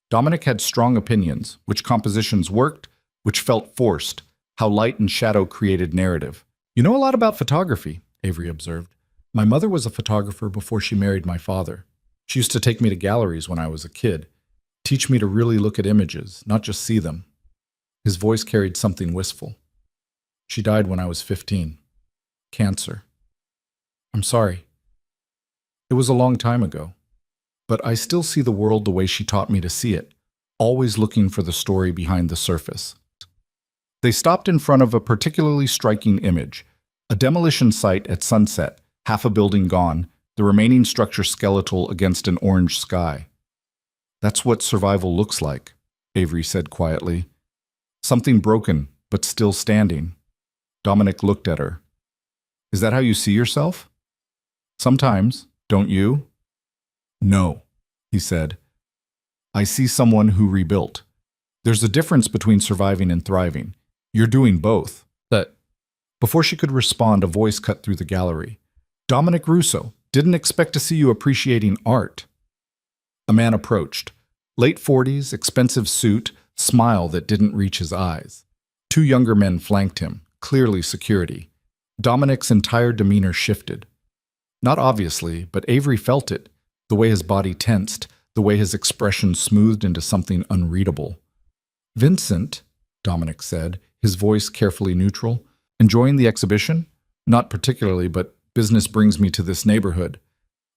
Dominic had strong opinions, which compositions worked, which felt forced, how light and shadow created narrative. You know a lot about photography, Avery observed. My mother was a photographer before she married my father. She used to take me to galleries when I was a kid, teach me to really look at images, not just see them. His voice carried something wistful. She died when I was 15. Cancer. I'm sorry. It was a long time ago. But I still see the world the way she taught me to see it, always looking for the story behind the surface. They stopped in front of a particularly striking image, a demolition site at sunset, half a building gone, the remaining structure skeletal against an orange sky. That's what survival looks like, Avery said quietly. Something broken, but still standing. Dominic looked at her. Is that how you see yourself? Sometimes, don't you? No, he said. I see someone who rebuilt. There's a difference between surviving and thriving. You're doing both. But before she could respond, a voice cut through the gallery. Dominic Russo, didn't expect to see you appreciating art. A man approached. Late 40s, expensive suit, smile that didn't reach his eyes. 2 younger men flanked him, clearly security. Dominic's entire demeanor shifted. Not obviously, but Avery felt it. The way his body tensed, the way his expression smoothed into something unreadable. Vincent, Dominic said, his voice carefully neutral, enjoying the exhibition? Not particularly, but business brings me to this neighborhood.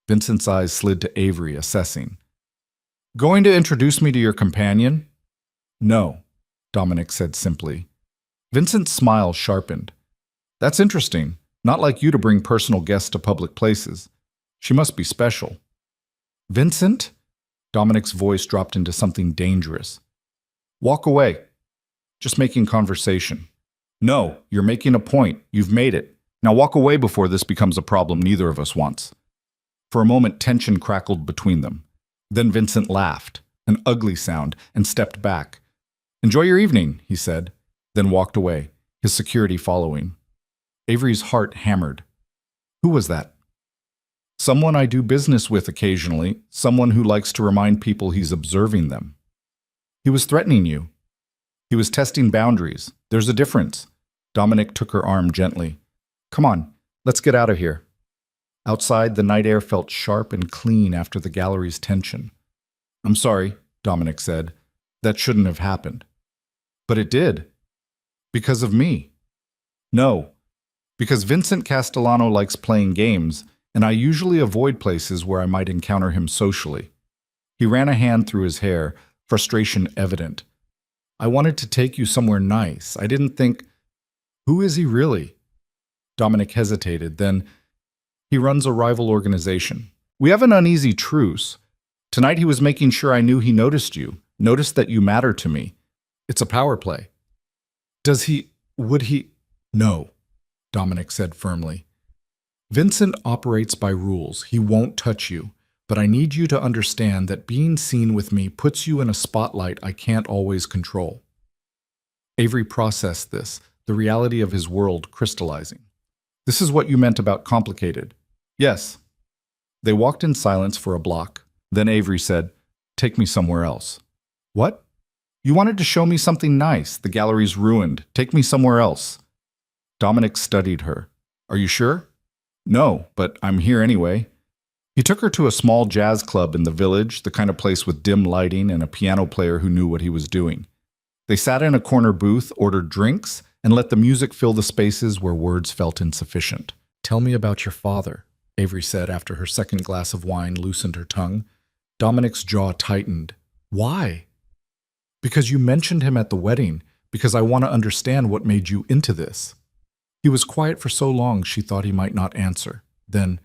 Vincent's eyes slid to Avery, assessing. Going to introduce me to your companion? No, Dominic said simply. Vincent's smile sharpened. That's interesting. Not like you to bring personal guests to public places. She must be special. Vincent? Dominic's voice dropped into something dangerous. Walk away. Just making conversation. No, you're making a point. You've made it. Now walk away before this becomes a problem neither of us wants. For a moment, tension crackled between them. Then Vincent laughed, an ugly sound, and stepped back. Enjoy your evening, he said, then walked away, his security following. Avery's heart hammered. Who was that? Someone I do business with occasionally, someone who likes to remind people he's observing them. He was threatening you. He was testing boundaries. There's a difference. Dominic took her arm gently. Come on, Let's get out of here. Outside, the night air felt sharp and clean after the gallery's tension. I'm sorry, Dominic said. That shouldn't have happened. But it did. Because of me. No, because Vincent Castellano likes playing games, and I usually avoid places where I might encounter him socially. He ran a hand through his hair, frustration evident. I wanted to take you somewhere nice. I didn't think, who is he really? Dominic hesitated, then, he runs a rival organization. We have an uneasy truce. Tonight he was making sure I knew he noticed you, noticed that you matter to me. It's a power play. Would he? No, Dominic said firmly. Vincent operates by rules. He won't touch you. But I need you to understand that being seen with me puts you in a spotlight I can't always control. Avery processed this, the reality of his world crystallizing. This is what you meant about complicated. Yes. They walked in silence for a block. Then Avery said, Take me somewhere else. What? You wanted to show me something nice. The gallery's ruined. Take me somewhere else. Dominic studied her. Are you sure? No, but I'm here anyway. He took her to a small jazz club in the village, the kind of place with dim lighting and a piano player who knew what he was doing. They sat in a corner booth, ordered drinks, and let the music fill the spaces where words felt insufficient. Tell me about your father, Avery said after her second glass of wine loosened her tongue. Dominic's jaw tightened. Why? Because you mentioned him at the wedding, because I want to understand what made you into this. He was quiet for so long she thought he might not answer. Then,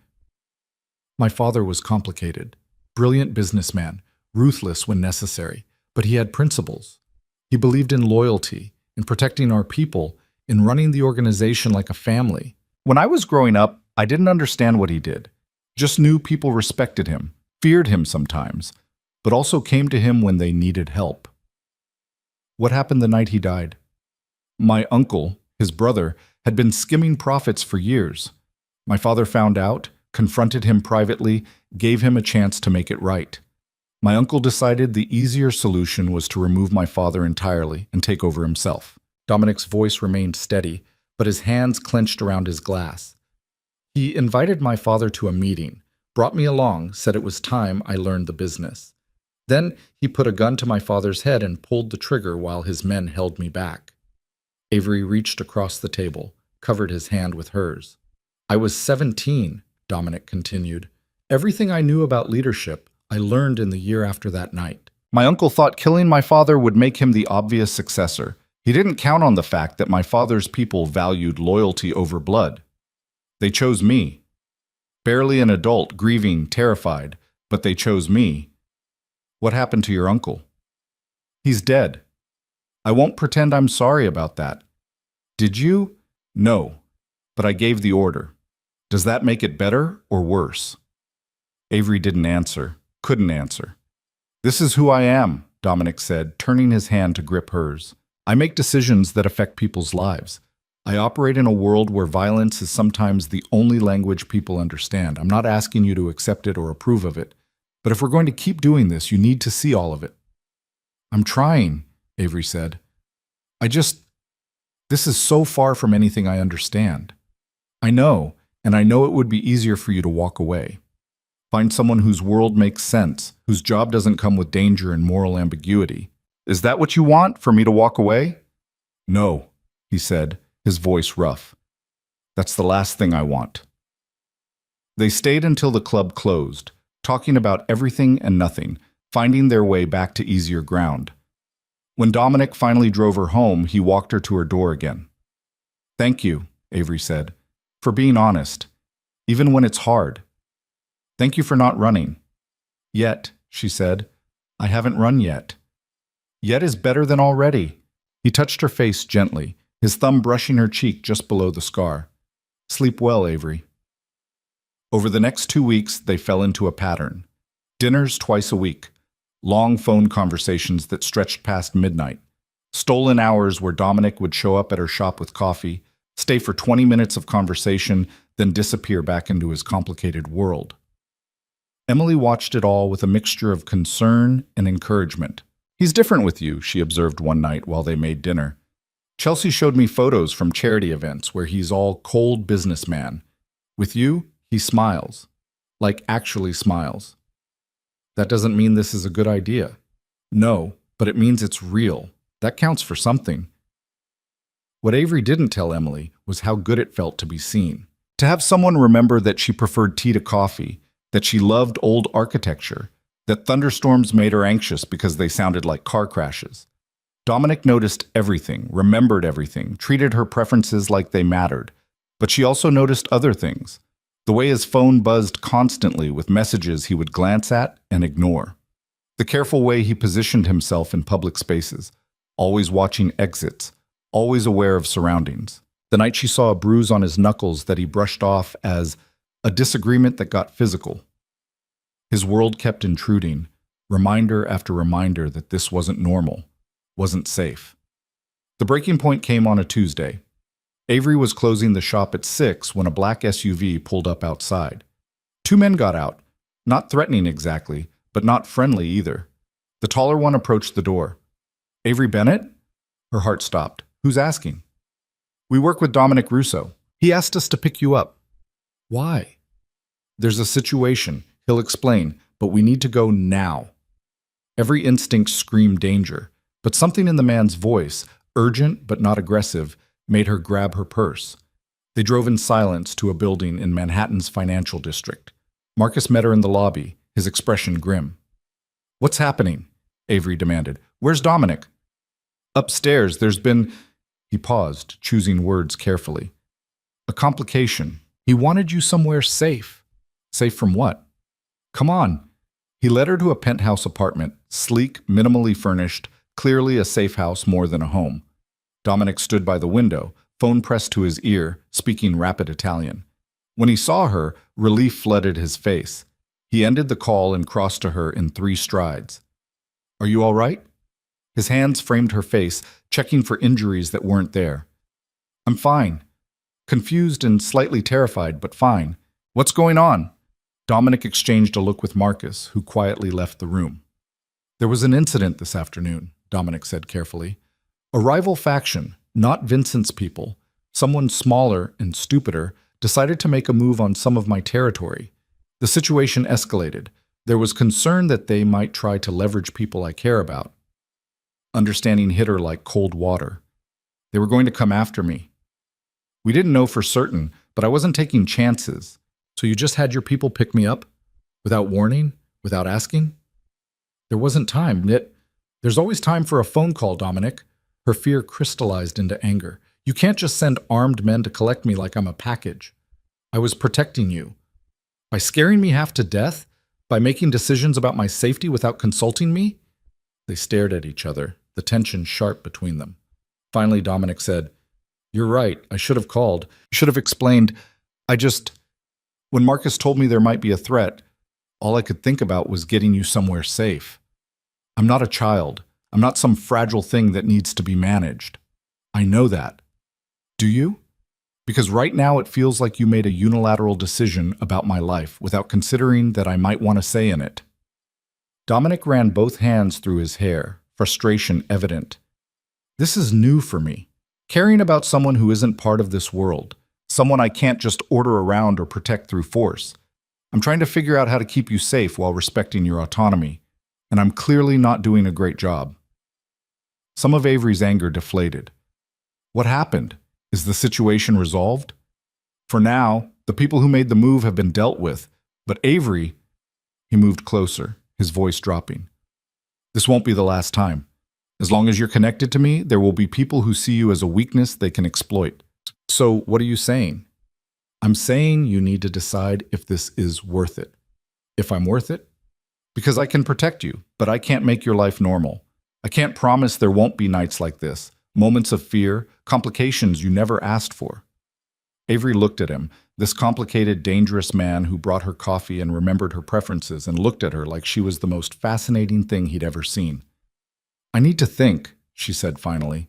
my father was complicated, brilliant businessman, ruthless when necessary, but he had principles. He believed in loyalty, in protecting our people, in running the organization like a family. When I was growing up, I didn't understand what he did. Just knew people respected him, feared him sometimes, but also came to him when they needed help. What happened the night he died? My uncle, his brother, had been skimming profits for years. My father found out, confronted him privately, gave him a chance to make it right. My uncle decided the easier solution was to remove my father entirely and take over himself. Dominic's voice remained steady, but his hands clenched around his glass. He invited my father to a meeting, brought me along, said it was time I learned the business. Then he put a gun to my father's head and pulled the trigger while his men held me back. Avery reached across the table, covered his hand with hers. I was 17, Dominic continued. Everything I knew about leadership, I learned in the year after that night. My uncle thought killing my father would make him the obvious successor. He didn't count on the fact that my father's people valued loyalty over blood. They chose me. Barely an adult, grieving, terrified, but they chose me. What happened to your uncle? He's dead. I won't pretend I'm sorry about that. Did you? No, but I gave the order. Does that make it better or worse? Avery didn't answer, couldn't answer. This is who I am, Dominic said, turning his hand to grip hers. I make decisions that affect people's lives. I operate in a world where violence is sometimes the only language people understand. I'm not asking you to accept it or approve of it. But if we're going to keep doing this, you need to see all of it. I'm trying, Avery said. This is so far from anything I understand. I know, and I know it would be easier for you to walk away. Find someone whose world makes sense, whose job doesn't come with danger and moral ambiguity. Is that what you want, for me to walk away? No, he said, his voice rough. That's the last thing I want. They stayed until the club closed, talking about everything and nothing, finding their way back to easier ground. When Dominic finally drove her home, he walked her to her door again. Thank you, Avery said, for being honest, even when it's hard. Thank you for not running. Yet, she said, I haven't run yet. Yet is better than already. He touched her face gently, his thumb brushing her cheek just below the scar. Sleep well, Avery. Over the next 2 weeks, they fell into a pattern. Dinners twice a week. Long phone conversations that stretched past midnight. Stolen hours where Dominic would show up at her shop with coffee, stay for 20 minutes of conversation, then disappear back into his complicated world. Emily watched it all with a mixture of concern and encouragement. He's different with you, she observed one night while they made dinner. Chelsea showed me photos from charity events where he's all cold businessman. With you, he smiles. Like actually smiles. That doesn't mean this is a good idea. No, but it means it's real. That counts for something. What Avery didn't tell Emily was how good it felt to be seen. To have someone remember that she preferred tea to coffee, that she loved old architecture, that thunderstorms made her anxious because they sounded like car crashes. Dominic noticed everything, remembered everything, treated her preferences like they mattered. But she also noticed other things. The way his phone buzzed constantly with messages he would glance at and ignore. The careful way he positioned himself in public spaces, always watching exits, always aware of surroundings. The night she saw a bruise on his knuckles that he brushed off as a disagreement that got physical. His world kept intruding, reminder after reminder that this wasn't normal, wasn't safe. The breaking point came on a Tuesday. Avery was closing the shop at 6 when a black SUV pulled up outside. Two men got out, not threatening exactly, but not friendly either. The taller one approached the door. "Avery Bennett?" Her heart stopped. "Who's asking?" "We work with Dominic Russo. He asked us to pick you up." "Why?" "There's a situation. He'll explain, but we need to go now." Every instinct screamed danger, but something in the man's voice, urgent but not aggressive, made her grab her purse. They drove in silence to a building in Manhattan's financial district. Marcus met her in the lobby, his expression grim. "What's happening?" Avery demanded. "Where's Dominic?" "Upstairs, there's been—" He paused, choosing words carefully. "A complication. He wanted you somewhere safe." "Safe from what?" "Come on." He led her to a penthouse apartment, sleek, minimally furnished, clearly a safe house more than a home. Dominic stood by the window, phone pressed to his ear, speaking rapid Italian. When he saw her, relief flooded his face. He ended the call and crossed to her in 3 strides. "Are you all right?" His hands framed her face, checking for injuries that weren't there. "I'm fine." Confused and slightly terrified, but fine. "What's going on?" Dominic exchanged a look with Marcus, who quietly left the room. "There was an incident this afternoon," Dominic said carefully. "A rival faction, not Vincent's people, someone smaller and stupider, decided to make a move on some of my territory. The situation escalated. There was concern that they might try to leverage people I care about. Understanding hit her like cold water. They were going to come after me. We didn't know for certain, but I wasn't taking chances. So you just had your people pick me up? Without warning? Without asking?" "There wasn't time, There's always time for a phone call, Dominic." Her fear crystallized into anger. "You can't just send armed men to collect me like I'm a package. I was protecting you. By scaring me half to death? By making decisions about my safety without consulting me?" They stared at each other, the tension sharp between them. Finally, Dominic said, "You're right. I should have called. Should have explained. When Marcus told me there might be a threat, all I could think about was getting you somewhere safe. I'm not a child. I'm not some fragile thing that needs to be managed. I know that. Do you? Because right now it feels like you made a unilateral decision about my life without considering that I might want a say in it." Dominic ran both hands through his hair, frustration evident. "This is new for me. Caring about someone who isn't part of this world. Someone I can't just order around or protect through force. I'm trying to figure out how to keep you safe while respecting your autonomy. And I'm clearly not doing a great job." Some of Avery's anger deflated. "What happened? Is the situation resolved?" "For now, the people who made the move have been dealt with. But Avery—" He moved closer, his voice dropping. "This won't be the last time. As long as you're connected to me, there will be people who see you as a weakness they can exploit. So what are you saying?" "I'm saying you need to decide if this is worth it." "If I'm worth it?" "Because I can protect you, but I can't make your life normal. I can't promise there won't be nights like this, moments of fear, complications you never asked for." Avery looked at him, this complicated, dangerous man who brought her coffee and remembered her preferences and looked at her like she was the most fascinating thing he'd ever seen. "I need to think," she said finally.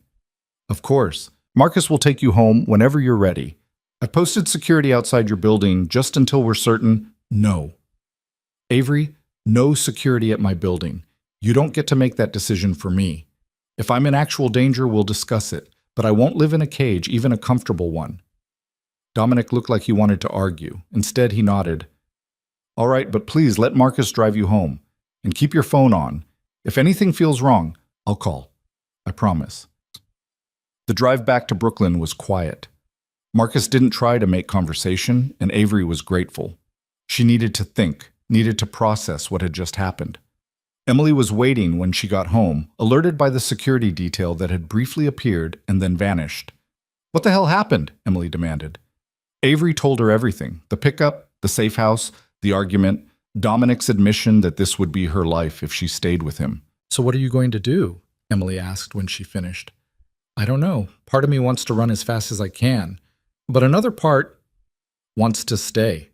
"Of course. Marcus will take you home whenever you're ready. I've posted security outside your building just until we're certain—" "No." "Avery, no security at my building. You don't get to make that decision for me. If I'm in actual danger, we'll discuss it, but I won't live in a cage, even a comfortable one." Dominic looked like he wanted to argue. Instead, he nodded. All right, but please let Marcus drive you home. And keep your phone on. If anything feels wrong, I'll call. I promise. The drive back to Brooklyn was quiet. Marcus didn't try to make conversation, and Avery was grateful. She needed to think, needed to process what had just happened. Emily was waiting when she got home, alerted by the security detail that had briefly appeared and then vanished. What the hell happened? Emily demanded. Avery told her everything. The pickup, the safe house, the argument, Dominic's admission that this would be her life if she stayed with him. So what are you going to do? Emily asked when she finished. I don't know. Part of me wants to run as fast as I can, but another part wants to stay.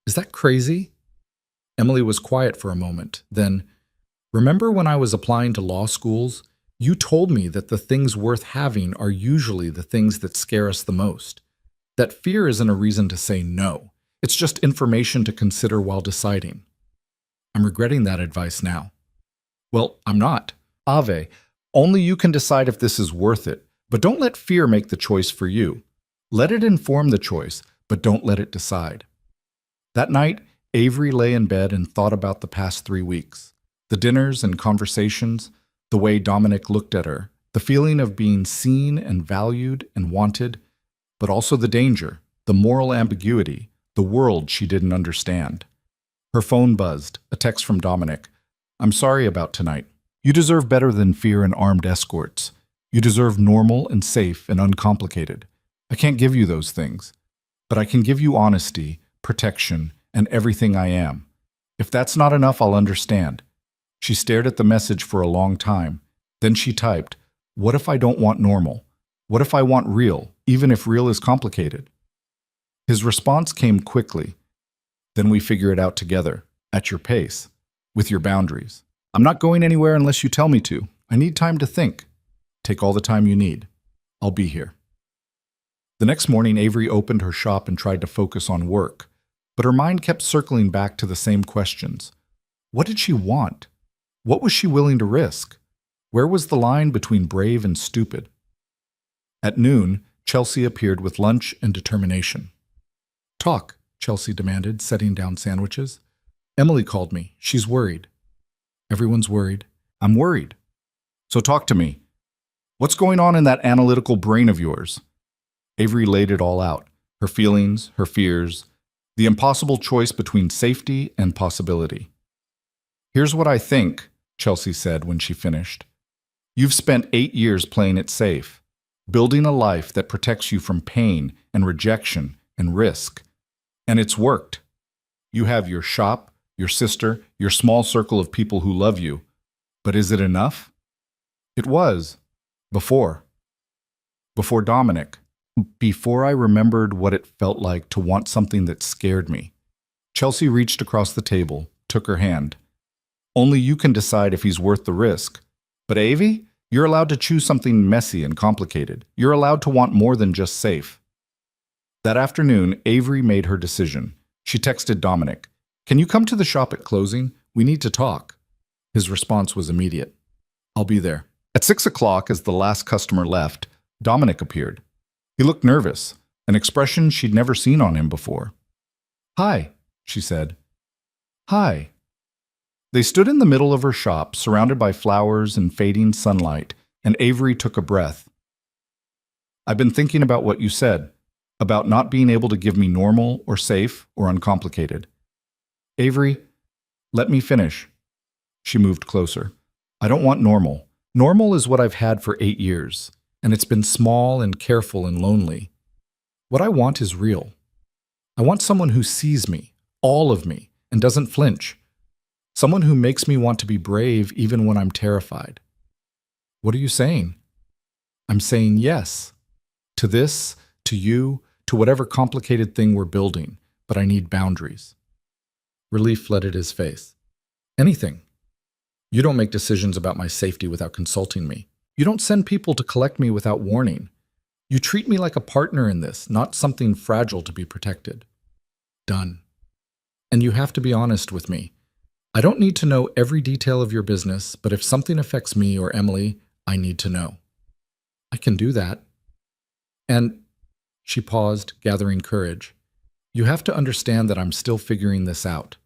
Is that crazy? Emily was quiet for a moment. Then, remember when I was applying to law schools? You told me that the things worth having are usually the things that scare us the most. That fear isn't a reason to say no. It's just information to consider while deciding. I'm regretting that advice now. Well, I'm not. Ave, only you can decide if this is worth it, but don't let fear make the choice for you. Let it inform the choice, but don't let it decide. That night, Avery lay in bed and thought about the past 3 weeks. The dinners and conversations, the way Dominic looked at her, the feeling of being seen and valued and wanted, but also the danger, the moral ambiguity, the world she didn't understand. Her phone buzzed, a text from Dominic. I'm sorry about tonight. You deserve better than fear and armed escorts. You deserve normal and safe and uncomplicated. I can't give you those things, but I can give you honesty, protection, and everything I am. If that's not enough, I'll understand. She stared at the message for a long time. Then she typed, what if I don't want normal? What if I want real, even if real is complicated? His response came quickly. Then we figure it out together, at your pace, with your boundaries. I'm not going anywhere unless you tell me to. I need time to think. Take all the time you need. I'll be here. The next morning, Avery opened her shop and tried to focus on work, but her mind kept circling back to the same questions. What did she want? What was she willing to risk? Where was the line between brave and stupid? At noon, Chelsea appeared with lunch and determination. Talk, Chelsea demanded, setting down sandwiches. Emily called me. She's worried. Everyone's worried. I'm worried. So talk to me. What's going on in that analytical brain of yours? Avery laid it all out. Her feelings, her fears, the impossible choice between safety and possibility. Here's what I think, Chelsea said when she finished. You've spent 8 years playing it safe, building a life that protects you from pain and rejection and risk. And it's worked. You have your shop, your sister, your small circle of people who love you. But is it enough? It was. Before Dominic. Before I remembered what it felt like to want something that scared me. Chelsea reached across the table, took her hand. Only you can decide if he's worth the risk. But Avie, you're allowed to choose something messy and complicated. You're allowed to want more than just safe. That afternoon, Avery made her decision. She texted Dominic, "Can you come to the shop at closing? We need to talk." His response was immediate. "I'll be there." At 6 o'clock, as the last customer left, Dominic appeared. He looked nervous, an expression she'd never seen on him before. "Hi," she said. "Hi." They stood in the middle of her shop, surrounded by flowers and fading sunlight, and Avery took a breath. "I've been thinking about what you said, about not being able to give me normal or safe or uncomplicated." "Avery, let me finish." She moved closer. "I don't want normal. Normal is what I've had for 8 years, and it's been small and careful and lonely. What I want is real. I want someone who sees me, all of me, and doesn't flinch. Someone who makes me want to be brave even when I'm terrified." "What are you saying?" "I'm saying yes. To this, to you, to whatever complicated thing we're building, but I need boundaries." Relief flooded his face. "Anything. You don't make decisions about my safety without consulting me. You don't send people to collect me without warning. You treat me like a partner in this, not something fragile to be protected." "Done. And you have to be honest with me. I don't need to know every detail of your business, but if something affects me or Emily, I need to know." "I can do that." "And She paused, gathering courage. You have to understand that I'm still figuring this out.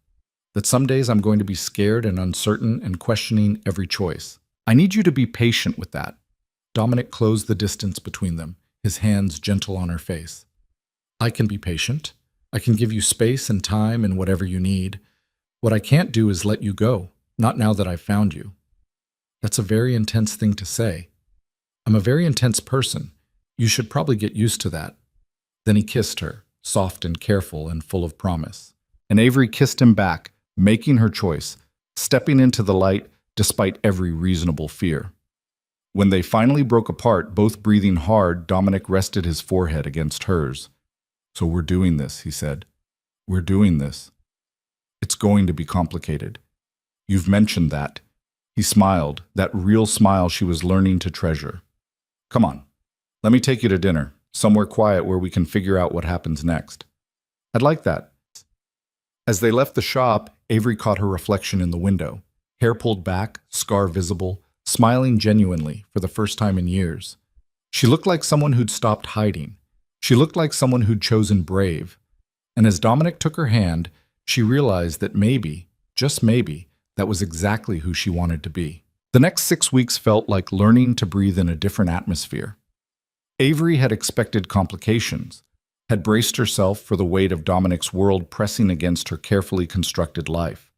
That some days I'm going to be scared and uncertain and questioning every choice. I need you to be patient with that. Dominic closed the distance between them, his hands gentle on her face. I can be patient. I can give you space and time and whatever you need. What I can't do is let you go, not now that I've found you. That's a very intense thing to say. I'm a very intense person. You should probably get used to that. Then he kissed her, soft and careful and full of promise. And Avery kissed him back, making her choice, stepping into the light despite every reasonable fear. When they finally broke apart, both breathing hard, Dominic rested his forehead against hers. So we're doing this, he said. We're doing this. It's going to be complicated. You've mentioned that. He smiled, that real smile she was learning to treasure. Come on, let me take you to dinner, somewhere quiet where we can figure out what happens next. I'd like that. As they left the shop, Avery caught her reflection in the window, hair pulled back, scar visible, smiling genuinely for the first time in years. She looked like someone who'd stopped hiding. She looked like someone who'd chosen brave. And as Dominic took her hand, she realized that maybe, just maybe, that was exactly who she wanted to be. The next 6 weeks felt like learning to breathe in a different atmosphere. Avery had expected complications, had braced herself for the weight of Dominic's world pressing against her carefully constructed life.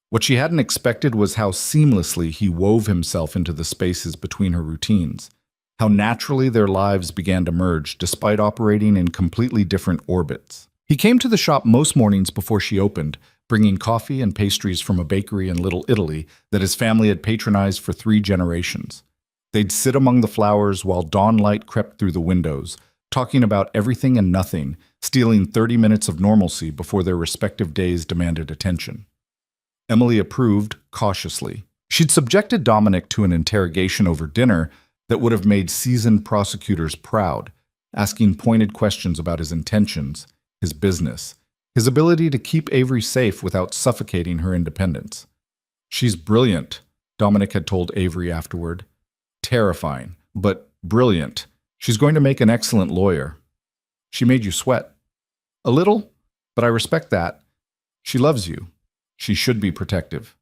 What she hadn't expected was how seamlessly he wove himself into the spaces between her routines, how naturally their lives began to merge despite operating in completely different orbits. He came to the shop most mornings before she opened, bringing coffee and pastries from a bakery in Little Italy that his family had patronized for 3 generations. They'd sit among the flowers while dawn light crept through the windows, talking about everything and nothing, stealing 30 minutes of normalcy before their respective days demanded attention. Emily approved, cautiously. She'd subjected Dominic to an interrogation over dinner that would have made seasoned prosecutors proud, asking pointed questions about his intentions, his business, his ability to keep Avery safe without suffocating her independence. She's brilliant, Dominic had told Avery afterward. Terrifying, but brilliant. She's going to make an excellent lawyer. She made you sweat. A little, but I respect that. She loves you. She should be protective.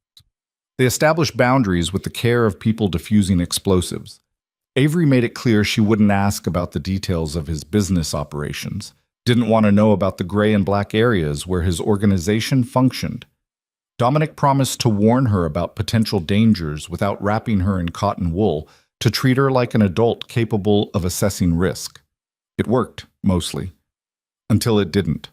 They established boundaries with the care of people diffusing explosives. Avery made it clear she wouldn't ask about the details of his business operations, didn't want to know about the gray and black areas where his organization functioned. Dominic promised to warn her about potential dangers without wrapping her in cotton wool, to treat her like an adult capable of assessing risk. It worked, mostly, until it didn't.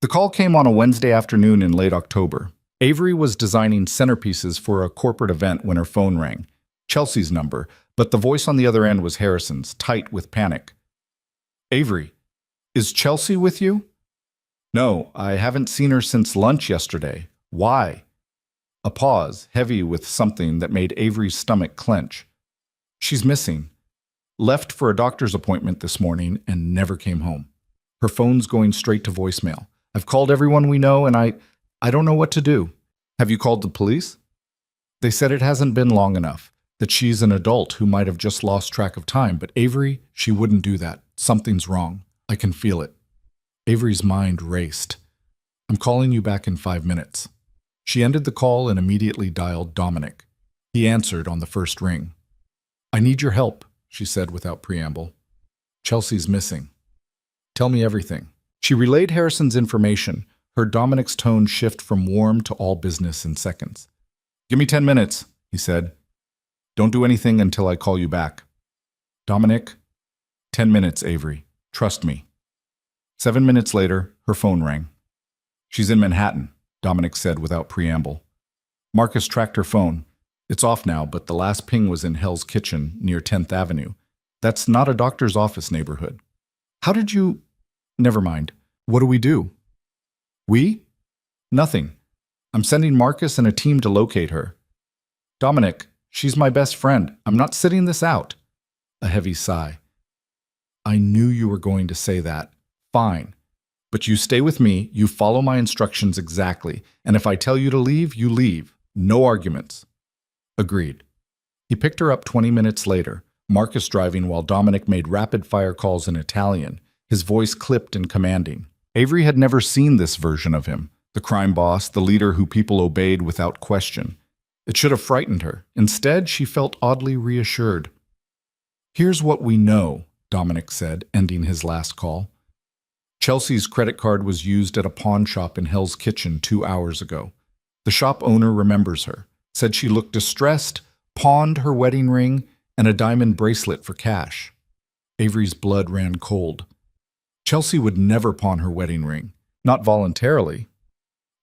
The call came on a Wednesday afternoon in late October. Avery was designing centerpieces for a corporate event when her phone rang. Chelsea's number, but the voice on the other end was Harrison's, tight with panic. Avery, is Chelsea with you? No, I haven't seen her since lunch yesterday. Why? A pause, heavy with something that made Avery's stomach clench. She's missing. Left for a doctor's appointment this morning and never came home. Her phone's going straight to voicemail. I've called everyone we know and I don't know what to do. Have you called the police? They said it hasn't been long enough, that she's an adult who might have just lost track of time, but Avery, she wouldn't do that. Something's wrong. I can feel it. Avery's mind raced. I'm calling you back in 5 minutes. She ended the call and immediately dialed Dominic. He answered on the first ring. I need your help, she said without preamble. Chelsea's missing. Tell me everything. She relayed Harrison's information, heard Dominic's tone shift from warm to all business in seconds. Give me 10 minutes, he said. Don't do anything until I call you back. Dominic, 10 minutes, Avery. Trust me. 7 minutes later, her phone rang. She's in Manhattan, Dominic said without preamble. Marcus tracked her phone. It's off now, but the last ping was in Hell's Kitchen near 10th Avenue. That's not a doctor's office neighborhood. How did you... Never mind. What do we do? We? Nothing. I'm sending Marcus and a team to locate her. Dominic, she's my best friend. I'm not sitting this out. A heavy sigh. I knew you were going to say that. Fine. But you stay with me, you follow my instructions exactly, and if I tell you to leave, you leave. No arguments. Agreed. He picked her up 20 minutes later, Marcus driving while Dominic made rapid-fire calls in Italian, his voice clipped and commanding. Avery had never seen this version of him, the crime boss, the leader who people obeyed without question. It should have frightened her. Instead, she felt oddly reassured. "Here's what we know," Dominic said, ending his last call. "Chelsea's credit card was used at a pawn shop in Hell's Kitchen 2 hours ago. The shop owner remembers her, said she looked distressed, pawned her wedding ring and a diamond bracelet for cash." Avery's blood ran cold. Chelsea would never pawn her wedding ring, not voluntarily.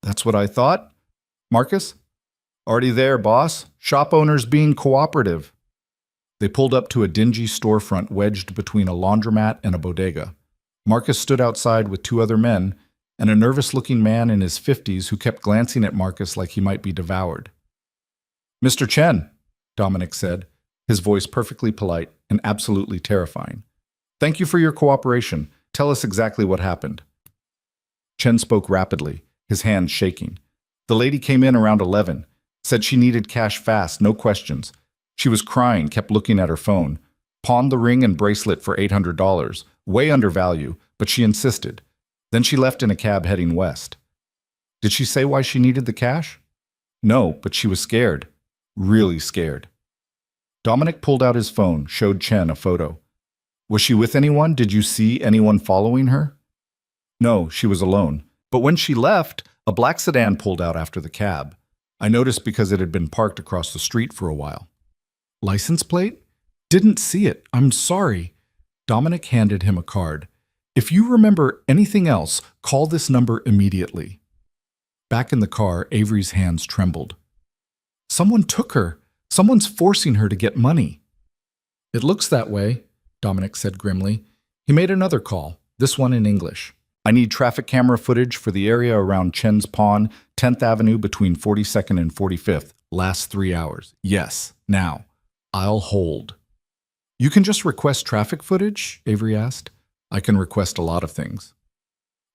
"That's what I thought. Marcus?" "Already there, boss. Shop owner's being cooperative." They pulled up to a dingy storefront wedged between a laundromat and a bodega. Marcus stood outside with 2 other men and a nervous-looking man in his 50s who kept glancing at Marcus like he might be devoured. "Mr. Chen," Dominic said, his voice perfectly polite and absolutely terrifying. "Thank you for your cooperation. Tell us exactly what happened." Chen spoke rapidly, his hands shaking. "The lady came in around 11, said she needed cash fast, no questions. She was crying, kept looking at her phone, pawned the ring and bracelet for $800, way under value, but she insisted. Then she left in a cab heading west." "Did she say why she needed the cash?" "No, but she was scared. Really scared." Dominic pulled out his phone, showed Chen a photo. "Was she with anyone? Did you see anyone following her?" "No, she was alone. But when she left, a black sedan pulled out after the cab. I noticed because it had been parked across the street for a while." "License plate? Didn't see it. I'm sorry." Dominic handed him a card. "If you remember anything else, call this number immediately." Back in the car, Avery's hands trembled. "Someone took her. Someone's forcing her to get money." "It looks that way," Dominic said grimly. He made another call, this one in English. "I need traffic camera footage for the area around Chen's Pawn, 10th Avenue between 42nd and 45th, last 3 hours. Yes, now. I'll hold." "You can just request traffic footage?" Avery asked. "I can request a lot of things."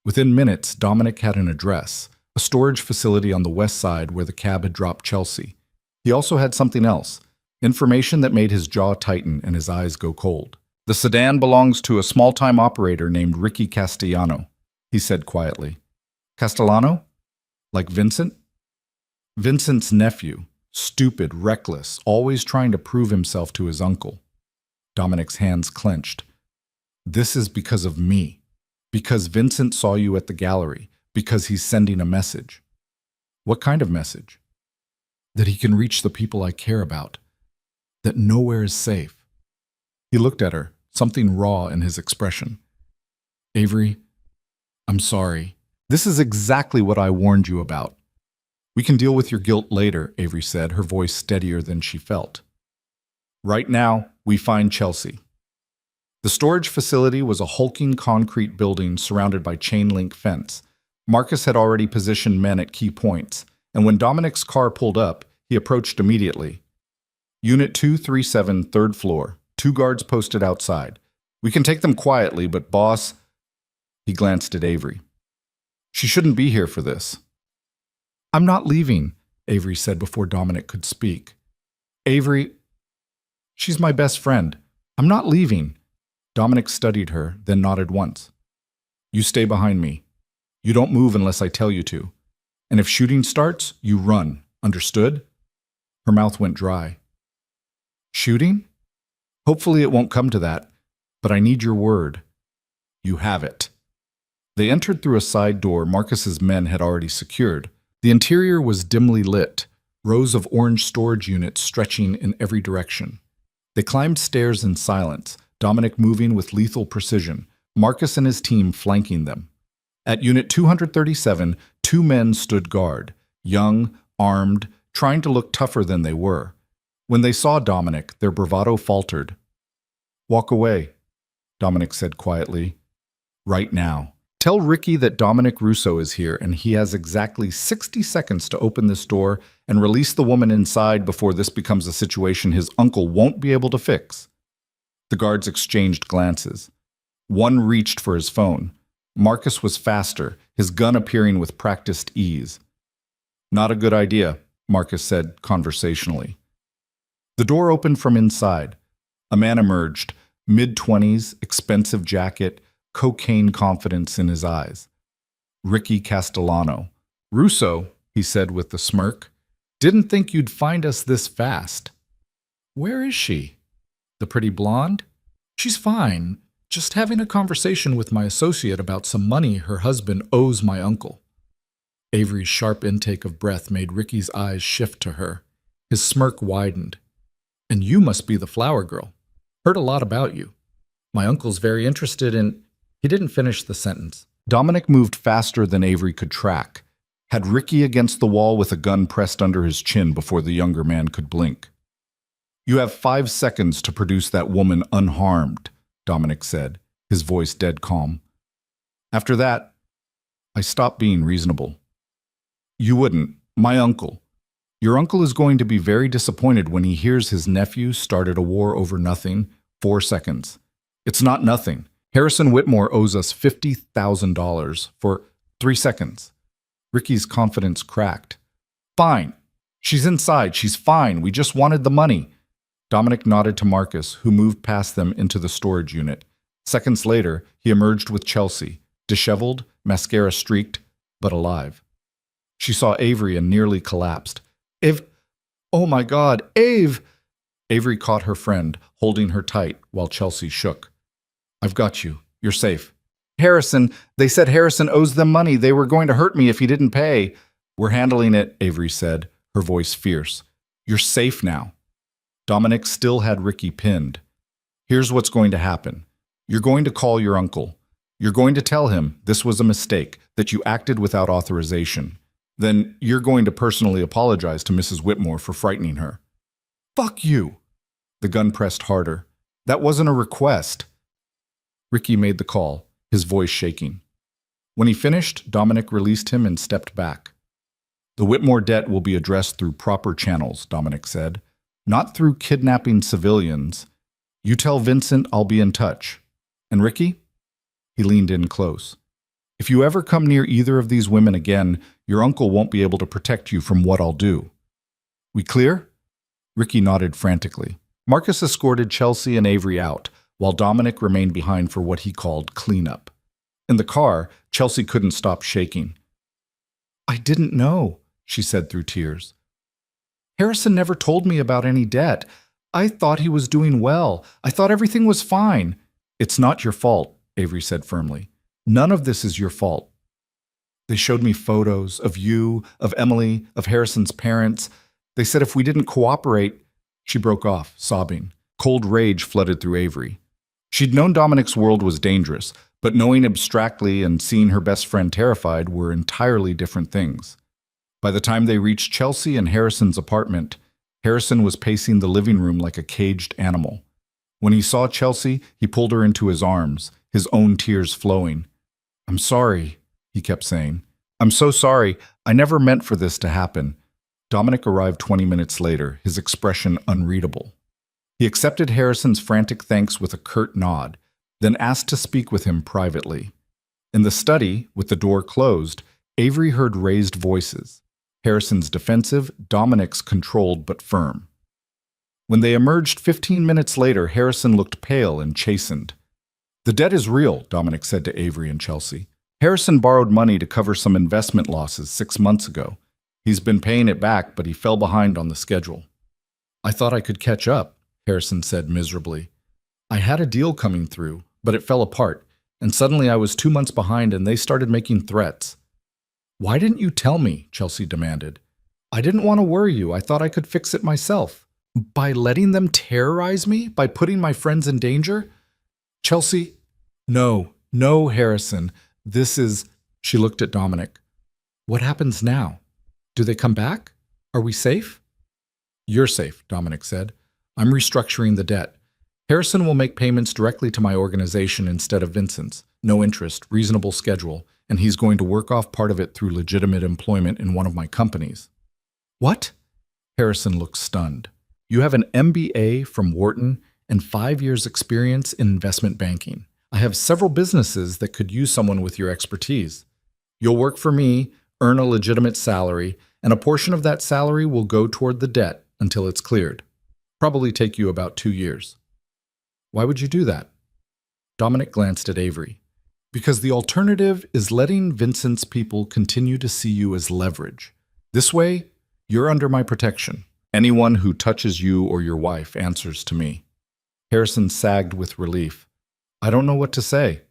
Within minutes, Dominic had an address, a storage facility on the west side where the cab had dropped Chelsea. He also had something else, information that made his jaw tighten and his eyes go cold. "The sedan belongs to a small-time operator named Ricky Castellano," he said quietly. "Castellano? Like Vincent?" "Vincent's nephew. Stupid, reckless, always trying to prove himself to his uncle." Dominic's hands clenched. "This is because of me. Because Vincent saw you at the gallery. Because he's sending a message." "What kind of message?" "That he can reach the people I care about. That nowhere is safe." He looked at her, something raw in his expression. "Avery, I'm sorry. This is exactly what I warned you about." "We can deal with your guilt later," Avery said, her voice steadier than she felt. "Right now, we find Chelsea." The storage facility was a hulking concrete building surrounded by chain-link fence. Marcus had already positioned men at key points, and when Dominic's car pulled up, he approached immediately. "Unit 237, 3rd floor. 2 guards posted outside. We can take them quietly, but boss..." He glanced at Avery. "She shouldn't be here for this." "I'm not leaving," Avery said before Dominic could speak. "Avery, she's my best friend. I'm not leaving." Dominic studied her, then nodded once. "You stay behind me. You don't move unless I tell you to. And if shooting starts, you run. Understood?" Her mouth went dry. "Shooting? Hopefully it won't come to that, but I need your word." "You have it." They entered through a side door Marcus's men had already secured. The interior was dimly lit, rows of orange storage units stretching in every direction. They climbed stairs in silence, Dominic moving with lethal precision, Marcus and his team flanking them. At Unit 237, 2 men stood guard, young, armed, trying to look tougher than they were. When they saw Dominic, their bravado faltered. "Walk away," Dominic said quietly. "Right now. Tell Ricky that Dominic Russo is here and he has exactly 60 seconds to open this door and release the woman inside before this becomes a situation his uncle won't be able to fix." The guards exchanged glances. One reached for his phone. Marcus was faster, his gun appearing with practiced ease. "Not a good idea," Marcus said conversationally. The door opened from inside. A man emerged, mid-20s, expensive jacket, cocaine confidence in his eyes. Ricky Castellano. "Russo," he said with a smirk. "Didn't think you'd find us this fast." "Where is she?" "The pretty blonde?" "She's fine. Just having a conversation with my associate about some money her husband owes my uncle." Avery's sharp intake of breath made Ricky's eyes shift to her. His smirk widened. "And you must be the flower girl. Heard a lot about you. My uncle's very interested in—" He didn't finish the sentence. Dominic moved faster than Avery could track, had Ricky against the wall with a gun pressed under his chin before the younger man could blink. "You have 5 seconds to produce that woman unharmed," Dominic said, his voice dead calm. "After that, I stop being reasonable." "You wouldn't. My uncle. Your uncle is going to be very disappointed when he hears his nephew started a war over nothing. 4 seconds. It's not nothing. Harrison Whitmore owes us $50,000 for 3 seconds. Ricky's confidence cracked. "Fine. She's inside. She's fine. We just wanted the money." Dominic nodded to Marcus, who moved past them into the storage unit. Seconds later, he emerged with Chelsea, disheveled, mascara streaked, but alive. She saw Avery and nearly collapsed. Oh my God, Ave!" Avery caught her friend, holding her tight while Chelsea shook. "I've got you. You're safe." "Harrison, they said Harrison owes them money. They were going to hurt me if he didn't pay." "We're handling it," Avery said, her voice fierce. "You're safe now." Dominic still had Ricky pinned. "Here's what's going to happen. You're going to call your uncle. You're going to tell him this was a mistake, that you acted without authorization. Then you're going to personally apologize to Mrs. Whitmore for frightening her." "Fuck you!" The gun pressed harder. "That wasn't a request." Ricky made the call, his voice shaking. When he finished, Dominic released him and stepped back. "The Whitmore debt will be addressed through proper channels," Dominic said. "Not through kidnapping civilians. You tell Vincent I'll be in touch. And Ricky?" He leaned in close. "If you ever come near either of these women again, your uncle won't be able to protect you from what I'll do. We clear?" Ricky nodded frantically. Marcus escorted Chelsea and Avery out, while Dominic remained behind for what he called cleanup. In the car, Chelsea couldn't stop shaking. "I didn't know," she said through tears. "Harrison never told me about any debt. I thought he was doing well. I thought everything was fine." "It's not your fault," Avery said firmly. "None of this is your fault. They showed me photos of you, of Emily, of Harrison's parents. They said if we didn't cooperate—" She broke off, sobbing. Cold rage flooded through Avery. She'd known Dominic's world was dangerous, but knowing abstractly and seeing her best friend terrified were entirely different things. By the time they reached Chelsea and Harrison's apartment, Harrison was pacing the living room like a caged animal. When he saw Chelsea, he pulled her into his arms, his own tears flowing. "I'm sorry," he kept saying. "I'm so sorry. I never meant for this to happen." Dominic arrived 20 minutes later, his expression unreadable. He accepted Harrison's frantic thanks with a curt nod, then asked to speak with him privately. In the study, with the door closed, Avery heard raised voices. Harrison's defensive, Dominic's controlled but firm. When they emerged 15 minutes later, Harrison looked pale and chastened. "The debt is real," Dominic said to Avery and Chelsea. "Harrison borrowed money to cover some investment losses 6 months ago. He's been paying it back, but he fell behind on the schedule." "I thought I could catch up," Harrison said miserably. "I had a deal coming through, but it fell apart, and suddenly I was 2 months behind and they started making threats." "Why didn't you tell me?" Chelsea demanded. "I didn't want to worry you. I thought I could fix it myself." "By letting them terrorize me? By putting my friends in danger?" "Chelsea, no, Harrison. This is—" She looked at Dominic. "What happens now? Do they come back? Are we safe?" "You're safe," Dominic said. "I'm restructuring the debt. Harrison will make payments directly to my organization instead of Vincent's. No interest, reasonable schedule, and he's going to work off part of it through legitimate employment in one of my companies." "What?" Harrison looked stunned. "You have an MBA from Wharton and 5 years' experience in investment banking. I have several businesses that could use someone with your expertise. You'll work for me, earn a legitimate salary, and a portion of that salary will go toward the debt until it's cleared. Probably take you about 2 years." Why would you do that? Dominic glanced at Avery. Because the alternative is letting Vincent's people continue to see you as leverage. This way, you're under my protection. Anyone who touches you or your wife answers to me. Harrison sagged with relief. I don't know what to say.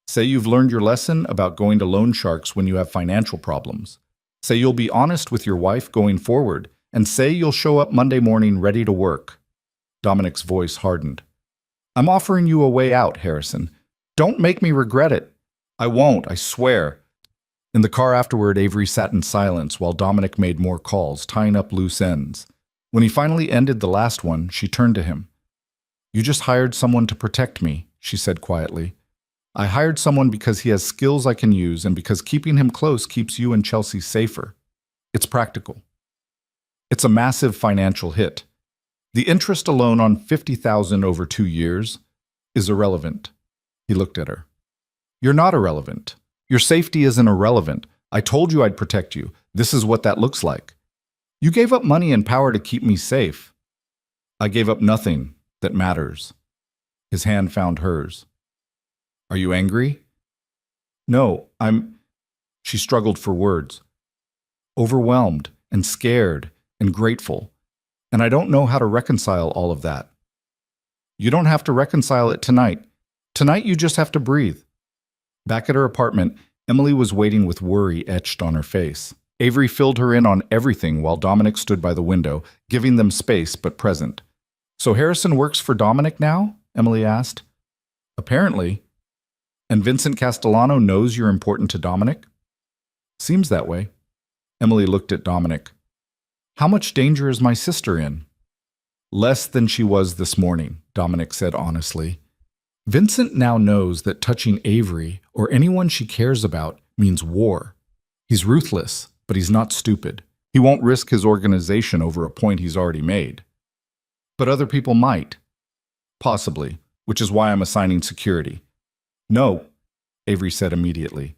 Say you've learned your lesson about going to loan sharks when you have financial problems. Say you'll be honest with your wife going forward, and say you'll show up Monday morning ready to work. Dominic's voice hardened. I'm offering you a way out, Harrison. Don't make me regret it. I won't, I swear. In the car afterward, Avery sat in silence while Dominic made more calls, tying up loose ends. When he finally ended the last one, she turned to him. You just hired someone to protect me, she said quietly. I hired someone because he has skills I can use and because keeping him close keeps you and Chelsea safer. It's practical. It's a massive financial hit. The interest alone on $50,000 over 2 years is irrelevant. He looked at her. You're not irrelevant. Your safety isn't irrelevant. I told you I'd protect you. This is what that looks like. You gave up money and power to keep me safe. I gave up nothing that matters. His hand found hers. Are you angry? No, She struggled for words. Overwhelmed and scared and grateful. And I don't know how to reconcile all of that. You don't have to reconcile it tonight. Tonight you just have to breathe. Back at her apartment, Emily was waiting with worry etched on her face. Avery filled her in on everything while Dominic stood by the window, giving them space but present. So Harrison works for Dominic now? Emily asked. Apparently. And Vincent Castellano knows you're important to Dominic? Seems that way. Emily looked at Dominic. How much danger is my sister in? Less than she was this morning, Dominic said honestly. Vincent now knows that touching Avery or anyone she cares about means war. He's ruthless, but he's not stupid. He won't risk his organization over a point he's already made. But other people might. Possibly, which is why I'm assigning security. No, Avery said immediately.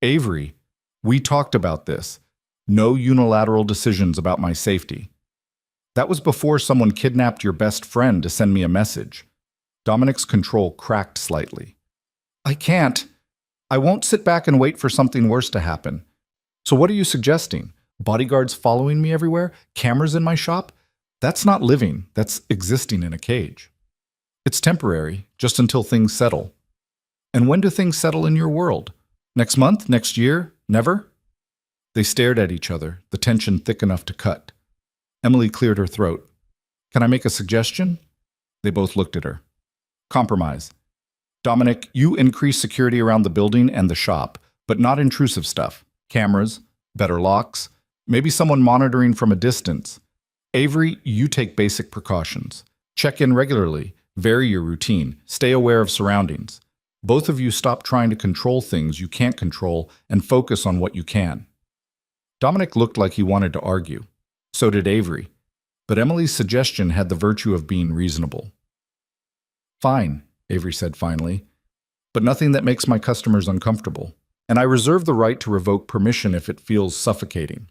Avery, we talked about this. No unilateral decisions about my safety. That was before someone kidnapped your best friend to send me a message. Dominic's control cracked slightly. I can't. I won't sit back and wait for something worse to happen. So what are you suggesting? Bodyguards following me everywhere? Cameras in my shop? That's not living. That's existing in a cage. It's temporary, just until things settle. And when do things settle in your world? Next month? Next year? Never? They stared at each other, the tension thick enough to cut. Emily cleared her throat. Can I make a suggestion? They both looked at her. Compromise. Dominic, you increase security around the building and the shop, but not intrusive stuff. Cameras, better locks, maybe someone monitoring from a distance. Avery, you take basic precautions. Check in regularly, vary your routine, stay aware of surroundings. Both of you stop trying to control things you can't control and focus on what you can. Dominic looked like he wanted to argue. So did Avery. But Emily's suggestion had the virtue of being reasonable. Fine, Avery said finally, but nothing that makes my customers uncomfortable. And I reserve the right to revoke permission if it feels suffocating.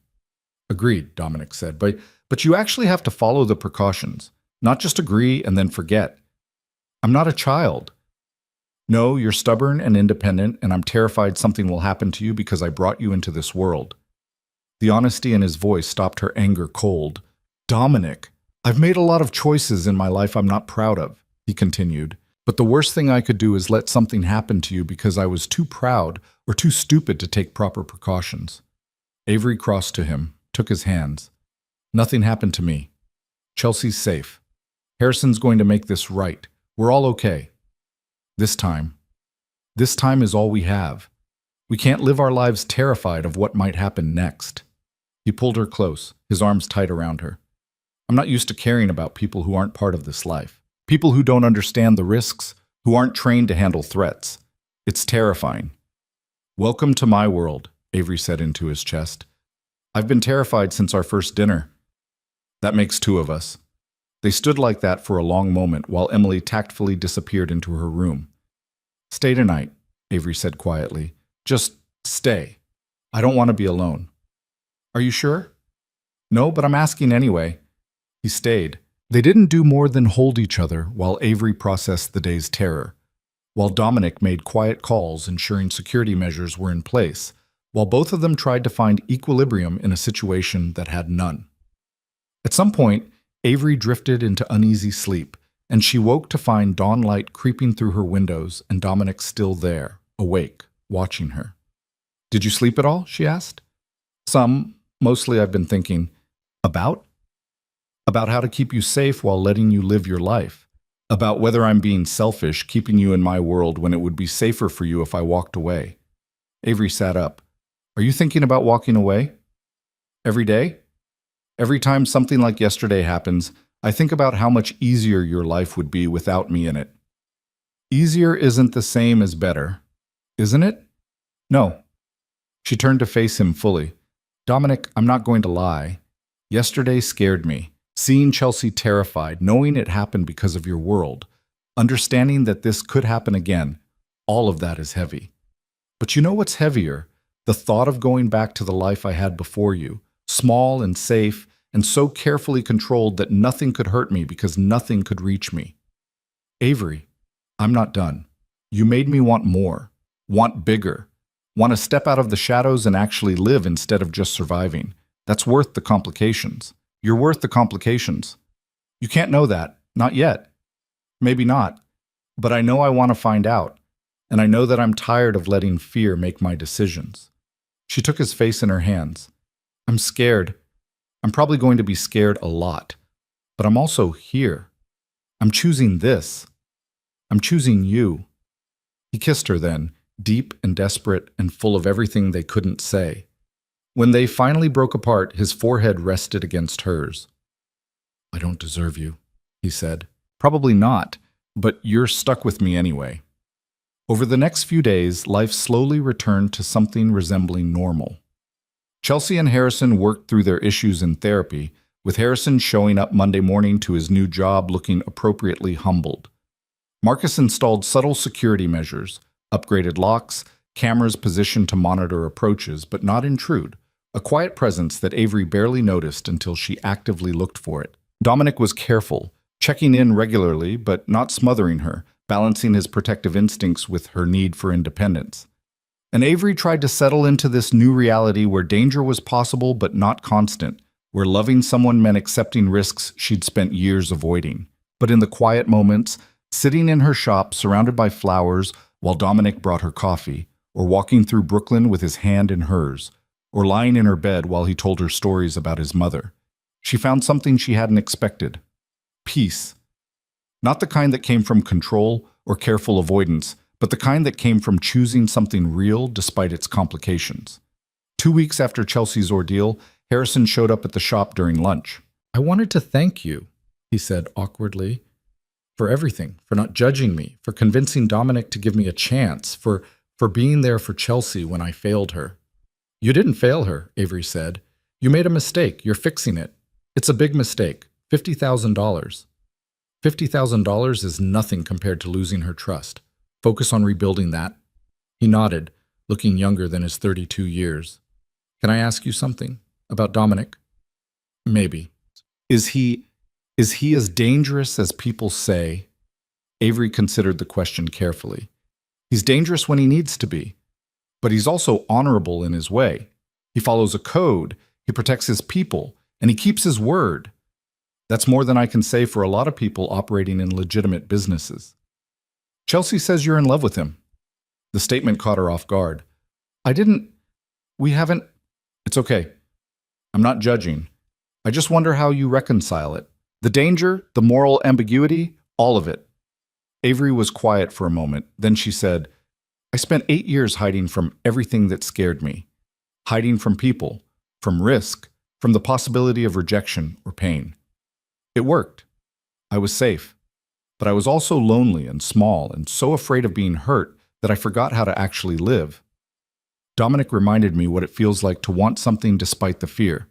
Agreed, Dominic said, but you actually have to follow the precautions, not just agree and then forget. I'm not a child. No, you're stubborn and independent, and I'm terrified something will happen to you because I brought you into this world. The honesty in his voice stopped her anger cold. Dominic, I've made a lot of choices in my life I'm not proud of, he continued, but the worst thing I could do is let something happen to you because I was too proud or too stupid to take proper precautions. Avery crossed to him, took his hands. Nothing happened to me. Chelsea's safe. Harrison's going to make this right. We're all okay. This time is all we have. We can't live our lives terrified of what might happen next. He pulled her close, his arms tight around her. I'm not used to caring about people who aren't part of this life. People who don't understand the risks, who aren't trained to handle threats. It's terrifying. Welcome to my world, Avery said into his chest. I've been terrified since our first dinner. That makes two of us. They stood like that for a long moment while Emily tactfully disappeared into her room. Stay tonight, Avery said quietly. Just stay. I don't want to be alone. Are you sure? No, but I'm asking anyway. He stayed, They didn't do more than hold each other while Avery processed the day's terror, while Dominic made quiet calls ensuring security measures were in place, while both of them tried to find equilibrium in a situation that had none. At some point, Avery drifted into uneasy sleep, and she woke to find dawn light creeping through her windows and Dominic still there, awake, watching her. "Did you sleep at all?" she asked. "Some. Mostly I've been thinking." "About?" "About how to keep you safe while letting you live your life. About whether I'm being selfish, keeping you in my world when it would be safer for you if I walked away." Avery sat up. "Are you thinking about walking away?" "Every day? Every time something like yesterday happens, I think about how much easier your life would be without me in it." "Easier isn't the same as better, isn't it?" "No." She turned to face him fully. "Dominic, I'm not going to lie. Yesterday scared me. Seeing Chelsea terrified, knowing it happened because of your world, understanding that this could happen again, all of that is heavy. But you know what's heavier? The thought of going back to the life I had before you, small and safe, and so carefully controlled that nothing could hurt me because nothing could reach me. Avery, I'm not done. You made me want more, want bigger, want to step out of the shadows and actually live instead of just surviving. That's worth the complications. You're worth the complications. You can't know that, not yet. Maybe not. But I know I want to find out, and I know that I'm tired of letting fear make my decisions." She took his face in her hands. "I'm scared. I'm probably going to be scared a lot. But I'm also here. I'm choosing this. I'm choosing you." He kissed her then, deep and desperate and full of everything they couldn't say. When they finally broke apart, his forehead rested against hers. "I don't deserve you," he said. "Probably not, but you're stuck with me anyway." Over the next few days, life slowly returned to something resembling normal. Chelsea and Harrison worked through their issues in therapy, with Harrison showing up Monday morning to his new job looking appropriately humbled. Marcus installed subtle security measures, upgraded locks, cameras positioned to monitor approaches but not intrude, a quiet presence that Avery barely noticed until she actively looked for it. Dominic was careful, checking in regularly but not smothering her, balancing his protective instincts with her need for independence. And Avery tried to settle into this new reality where danger was possible but not constant, where loving someone meant accepting risks she'd spent years avoiding. But in the quiet moments, sitting in her shop surrounded by flowers while Dominic brought her coffee, or walking through Brooklyn with his hand in hers, or lying in her bed while he told her stories about his mother, she found something she hadn't expected. Peace. Not the kind that came from control or careful avoidance, but the kind that came from choosing something real despite its complications. 2 weeks after Chelsea's ordeal, Harrison showed up at the shop during lunch. "I wanted to thank you," he said awkwardly, "for everything, for not judging me, for convincing Dominic to give me a chance, for being there for Chelsea when I failed her." "You didn't fail her," Avery said. "You made a mistake. You're fixing it. It's a big mistake. $50,000. $50,000 is nothing compared to losing her trust. Focus on rebuilding that." He nodded, looking younger than his 32 years. "Can I ask you something? About Dominic?" "Maybe. Is he as dangerous as people say?" Avery considered the question carefully. "He's dangerous when he needs to be. But he's also honorable in his way. He follows a code, he protects his people, and he keeps his word. That's more than I can say for a lot of people operating in legitimate businesses." "Chelsea says you're in love with him." The statement caught her off guard. We haven't. It's okay. I'm not judging. I just wonder how you reconcile it. The danger, the moral ambiguity, all of it." Avery was quiet for a moment. Then she said, "I spent 8 years hiding from everything that scared me. Hiding from people, from risk, from the possibility of rejection or pain. It worked. I was safe. But I was also lonely and small and so afraid of being hurt that I forgot how to actually live. Dominic reminded me what it feels like to want something despite the fear.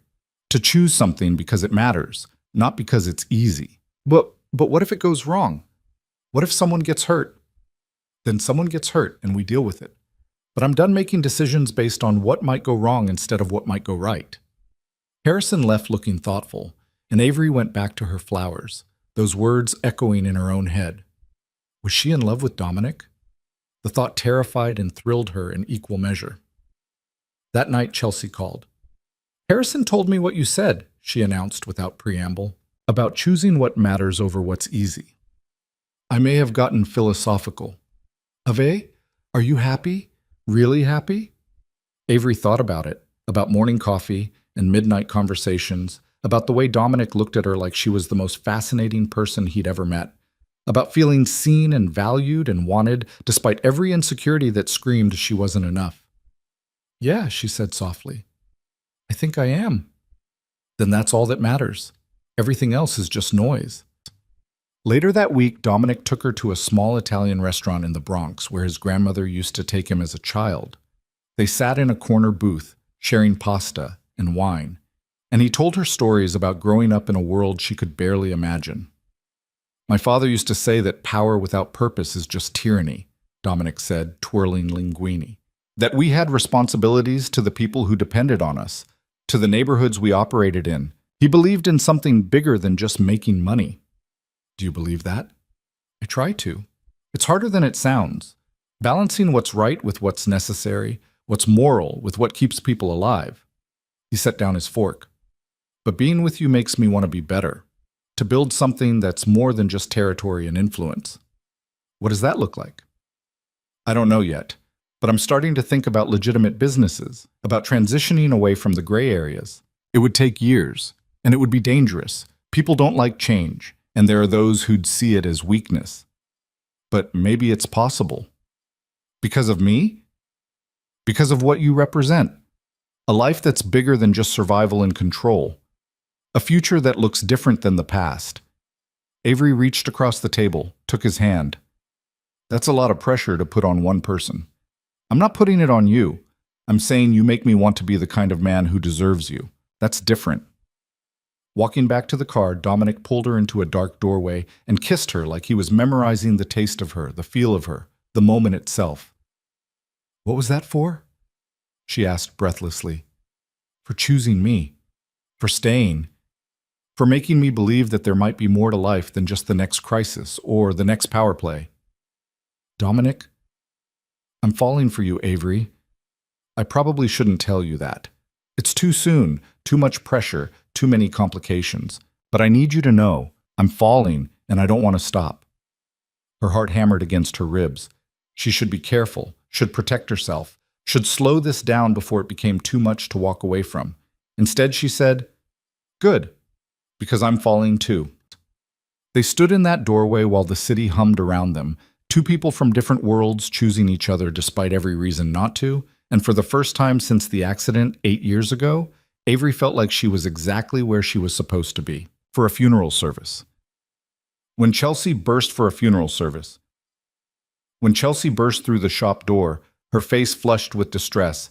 To choose something because it matters, not because it's easy. But what if it goes wrong? What if someone gets hurt? Then someone gets hurt and we deal with it. But I'm done making decisions based on what might go wrong instead of what might go right." Harrison left looking thoughtful. and Avery went back to her flowers, those words echoing in her own head. Was she in love with Dominic? The thought terrified and thrilled her in equal measure. That night, Chelsea called. "Harrison told me what you said," she announced without preamble, "about choosing what matters over what's easy." I may have gotten philosophical. Ave, are you happy? Really happy? Avery thought about it, about morning coffee and midnight conversations, about the way Dominic looked at her like she was the most fascinating person he'd ever met, about feeling seen and valued and wanted despite every insecurity that screamed she wasn't enough. "Yeah," she said softly. "I think I am." "Then that's all that matters. Everything else is just noise." Later that week, Dominic took her to a small Italian restaurant in the Bronx where his grandmother used to take him as a child. They sat in a corner booth, sharing pasta and wine, and he told her stories about growing up in a world she could barely imagine. "My father used to say that power without purpose is just tyranny," Dominic said, twirling linguine. "That we had responsibilities to the people who depended on us, to the neighborhoods we operated in. He believed in something bigger than just making money." "Do you believe that?" "I try to. It's harder than it sounds. Balancing what's right with what's necessary, what's moral with what keeps people alive." He set down his fork. "But being with you makes me want to be better, to build something that's more than just territory and influence." "What does that look like?" "I don't know yet, but I'm starting to think about legitimate businesses, about transitioning away from the gray areas. It would take years, and it would be dangerous. People don't like change, and there are those who'd see it as weakness. But maybe it's possible. Because of me? Because of what you represent. A life that's bigger than just survival and control. A future that looks different than the past." Avery reached across the table, took his hand. "That's a lot of pressure to put on one person. I'm not putting it on you. I'm saying you make me want to be the kind of man who deserves you. That's different." Walking back to the car, Dominic pulled her into a dark doorway and kissed her like he was memorizing the taste of her, the feel of her, the moment itself. "What was that for?" she asked breathlessly. "For choosing me. For staying. For making me believe that there might be more to life than just the next crisis or the next power play." "Dominic, I'm falling for you, Avery. I probably shouldn't tell you that. It's too soon, too much pressure, too many complications. But I need you to know, I'm falling and I don't want to stop." Her heart hammered against her ribs. She should be careful, should protect herself, should slow this down before it became too much to walk away from. Instead, she said, "Good, because I'm falling too." They stood in that doorway while the city hummed around them, two people from different worlds choosing each other despite every reason not to, and for the first time since the accident 8 years ago, Avery felt like she was exactly where she was supposed to be, for a funeral service. When Chelsea burst through the shop door, her face flushed with distress.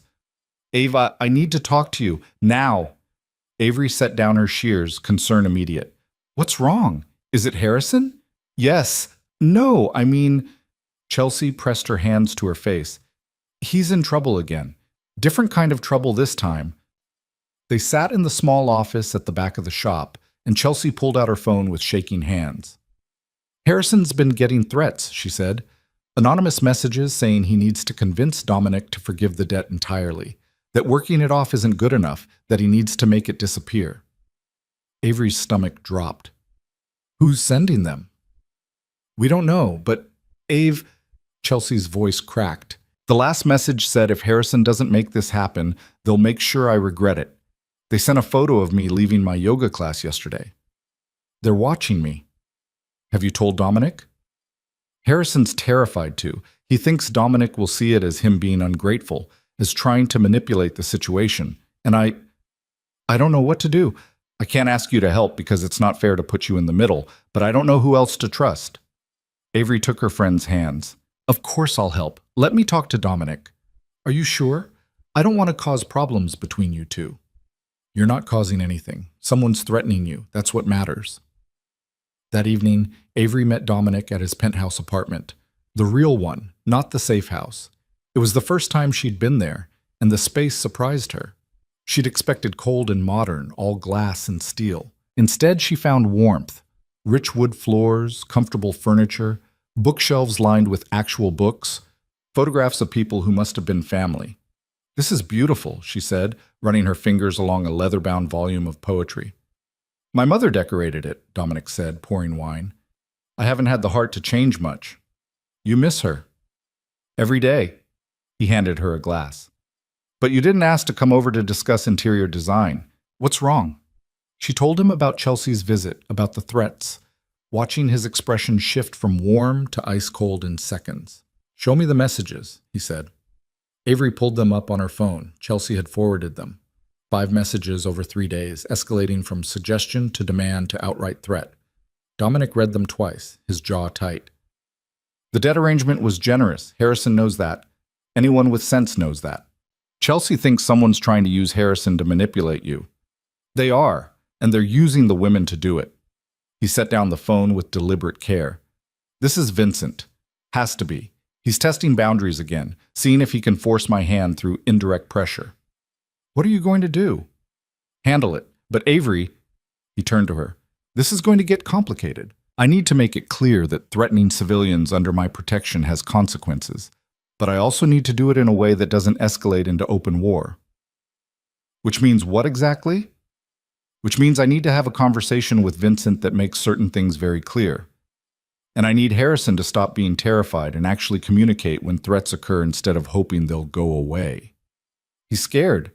"Ava, I need to talk to you, now." Avery set down her shears, concern immediate. "What's wrong? Is it Harrison?" "Yes. No, I mean..." Chelsea pressed her hands to her face. "He's in trouble again. Different kind of trouble this time." They sat in the small office at the back of the shop, and Chelsea pulled out her phone with shaking hands. "Harrison's been getting threats," she said. "Anonymous messages saying he needs to convince Dominic to forgive the debt entirely, that working it off isn't good enough, that he needs to make it disappear." Avery's stomach dropped. "Who's sending them?" "We don't know, but Chelsea's voice cracked. "The last message said if Harrison doesn't make this happen, they'll make sure I regret it. They sent a photo of me leaving my yoga class yesterday. They're watching me." "Have you told Dominic?" "Harrison's terrified to. He thinks Dominic will see it as him being ungrateful, as trying to manipulate the situation. And I don't know what to do. I can't ask you to help because it's not fair to put you in the middle, but I don't know who else to trust." Avery took her friend's hands. "Of course I'll help. Let me talk to Dominic." "Are you sure? I don't want to cause problems between you two." "You're not causing anything. Someone's threatening you. That's what matters." That evening, Avery met Dominic at his penthouse apartment. The real one, not the safe house. It was the first time she'd been there, and the space surprised her. She'd expected cold and modern, all glass and steel. Instead, she found warmth, rich wood floors, comfortable furniture, bookshelves lined with actual books, photographs of people who must have been family. "This is beautiful," she said, running her fingers along a leather-bound volume of poetry. "My mother decorated it," Dominic said, pouring wine. "I haven't had the heart to change much." "You miss her." "Every day." He handed her a glass. "But you didn't ask to come over to discuss interior design. What's wrong?" She told him about Chelsea's visit, about the threats, watching his expression shift from warm to ice-cold in seconds. "Show me the messages," he said. Avery pulled them up on her phone. Chelsea had forwarded them. 5 messages over 3 days, escalating from suggestion to demand to outright threat. Dominic read them twice, his jaw tight. "The debt arrangement was generous. Harrison knows that. Anyone with sense knows that. Chelsea thinks someone's trying to use Harrison to manipulate you. They are, and they're using the women to do it." He set down the phone with deliberate care. "This is Vincent. Has to be. He's testing boundaries again, seeing if he can force my hand through indirect pressure." "What are you going to do?" "Handle it. But Avery," he turned to her, "this is going to get complicated. I need to make it clear that threatening civilians under my protection has consequences, but I also need to do it in a way that doesn't escalate into open war." "Which means what exactly?" "Which means I need to have a conversation with Vincent that makes certain things very clear. And I need Harrison to stop being terrified and actually communicate when threats occur instead of hoping they'll go away." "He's scared.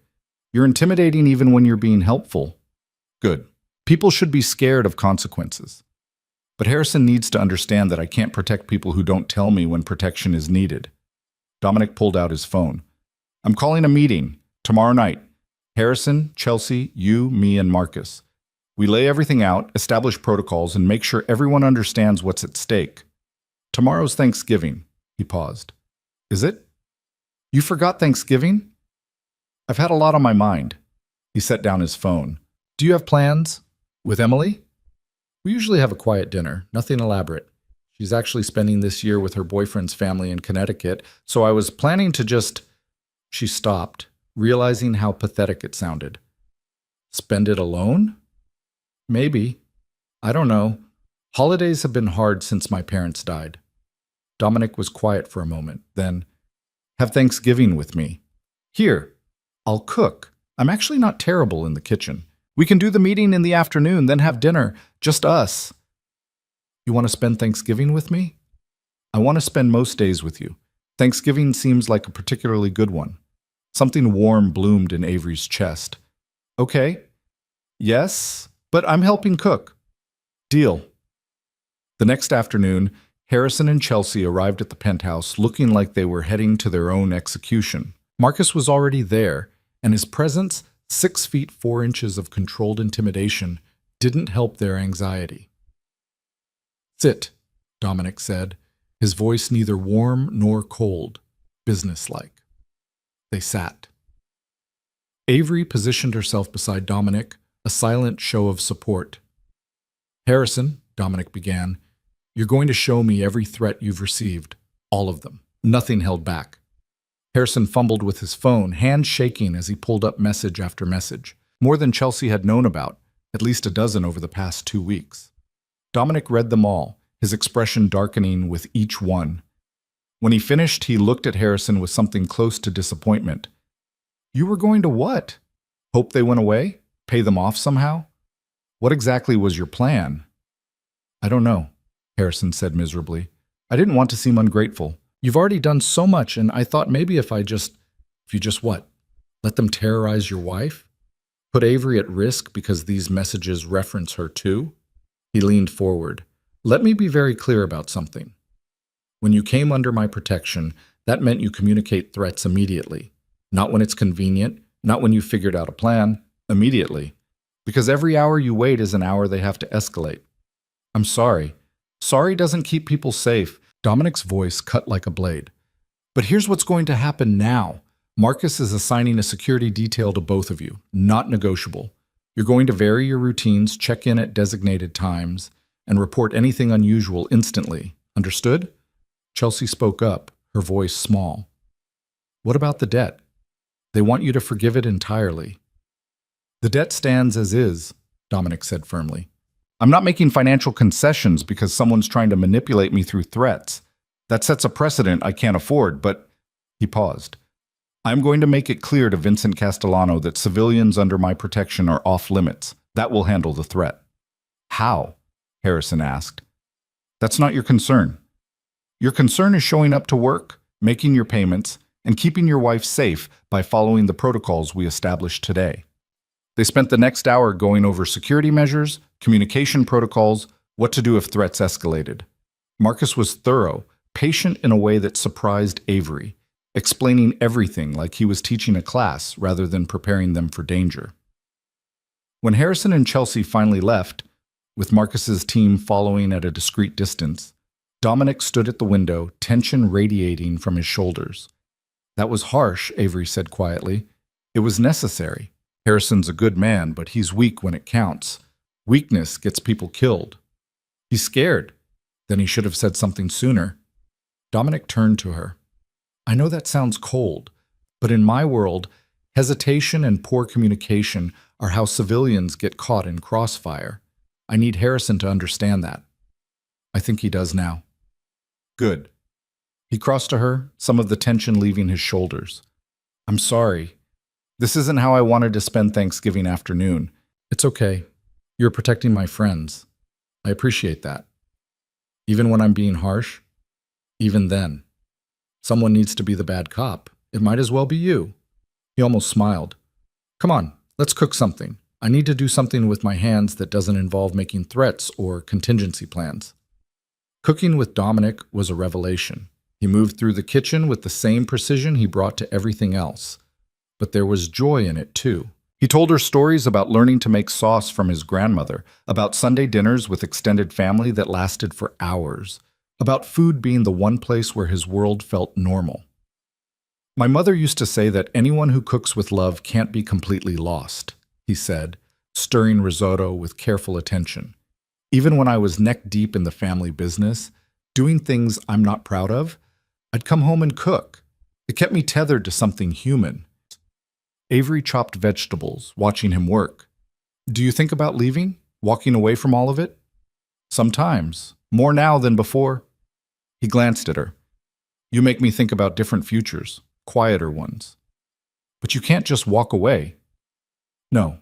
You're intimidating even when you're being helpful." "Good. People should be scared of consequences. But Harrison needs to understand that I can't protect people who don't tell me when protection is needed." Dominic pulled out his phone. "I'm calling a meeting tomorrow night. Harrison, Chelsea, you, me, and Marcus. We lay everything out, establish protocols, and make sure everyone understands what's at stake. Tomorrow's Thanksgiving." He paused. "Is it? You forgot Thanksgiving?" "I've had a lot on my mind." He set down his phone. "Do you have plans? With Emily?" "We usually have a quiet dinner, nothing elaborate. She's actually spending this year with her boyfriend's family in Connecticut, so I was planning to just—" She stopped, realizing how pathetic it sounded. "Spend it alone?" "Maybe. I don't know. Holidays have been hard since my parents died." Dominic was quiet for a moment, then, "Have Thanksgiving with me. Here, I'll cook. I'm actually not terrible in the kitchen. We can do the meeting in the afternoon, then have dinner, just us." "You want to spend Thanksgiving with me?" "I want to spend most days with you. Thanksgiving seems like a particularly good one." Something warm bloomed in Avery's chest. "Okay. Yes, but I'm helping cook." "Deal." The next afternoon, Harrison and Chelsea arrived at the penthouse looking like they were heading to their own execution. Marcus was already there, and his presence, 6 feet 4 inches of controlled intimidation, didn't help their anxiety. "Sit," Dominic said, his voice neither warm nor cold, businesslike. They sat. Avery positioned herself beside Dominic, a silent show of support. "Harrison," Dominic began, "you're going to show me every threat you've received, all of them, nothing held back." Harrison fumbled with his phone, hands shaking as he pulled up message after message, more than Chelsea had known about, at least a dozen over the past 2 weeks. Dominic read them all, his expression darkening with each one. When he finished, he looked at Harrison with something close to disappointment. "You were going to what? Hope they went away? Pay them off somehow? What exactly was your plan?" "I don't know," Harrison said miserably. "I didn't want to seem ungrateful. You've already done so much, and I thought maybe if you just what? Let them terrorize your wife? Put Avery at risk because these messages reference her too?" He leaned forward. "Let me be very clear about something. When you came under my protection, that meant you communicate threats immediately. Not when it's convenient, not when you figured out a plan, immediately. Because every hour you wait is an hour they have to escalate. I'm sorry. Sorry doesn't keep people safe." Dominic's voice cut like a blade. "But here's what's going to happen now. Marcus is assigning a security detail to both of you, not negotiable. You're going to vary your routines, check in at designated times, and report anything unusual instantly. Understood?" Chelsea spoke up, her voice small. "What about the debt? They want you to forgive it entirely." "The debt stands as is. Dominic said firmly. I'm not making financial concessions because someone's trying to manipulate me through threats. That sets a precedent I can't afford, but he paused. I'm going to make it clear to Vincent Castellano that civilians under my protection are off limits. That will handle the threat. How? Harrison asked. That's not your concern. Your concern is showing up to work, making your payments, and keeping your wife safe by following the protocols we established today. They spent the next hour going over security measures, communication protocols, what to do if threats escalated. Marcus was thorough, patient in a way that surprised Avery, explaining everything like he was teaching a class rather than preparing them for danger. When Harrison and Chelsea finally left, with Marcus's team following at a discreet distance, Dominic stood at the window, tension radiating from his shoulders. That was harsh, Avery said quietly. It was necessary. Harrison's a good man, but he's weak when it counts. Weakness gets people killed. He's scared. Then he should have said something sooner. Dominic turned to her. I know that sounds cold, but in my world, hesitation and poor communication are how civilians get caught in crossfire. I need Harrison to understand that. I think he does now. Good. He crossed to her, some of the tension leaving his shoulders. I'm sorry. This isn't how I wanted to spend Thanksgiving afternoon. It's okay. You're protecting my friends. I appreciate that. Even when I'm being harsh? Even then. Someone needs to be the bad cop. It might as well be you. He almost smiled. Come on, let's cook something. I need to do something with my hands that doesn't involve making threats or contingency plans. Cooking with Dominic was a revelation. He moved through the kitchen with the same precision he brought to everything else. But there was joy in it, too. He told her stories about learning to make sauce from his grandmother, about Sunday dinners with extended family that lasted for hours, about food being the one place where his world felt normal. My mother used to say that anyone who cooks with love can't be completely lost, he said, stirring risotto with careful attention. Even when I was neck deep in the family business, doing things I'm not proud of, I'd come home and cook. It kept me tethered to something human. Avery chopped vegetables, watching him work. Do you think about leaving? Walking away from all of it? Sometimes. More now than before. He glanced at her. You make me think about different futures, quieter ones. But you can't just walk away. No.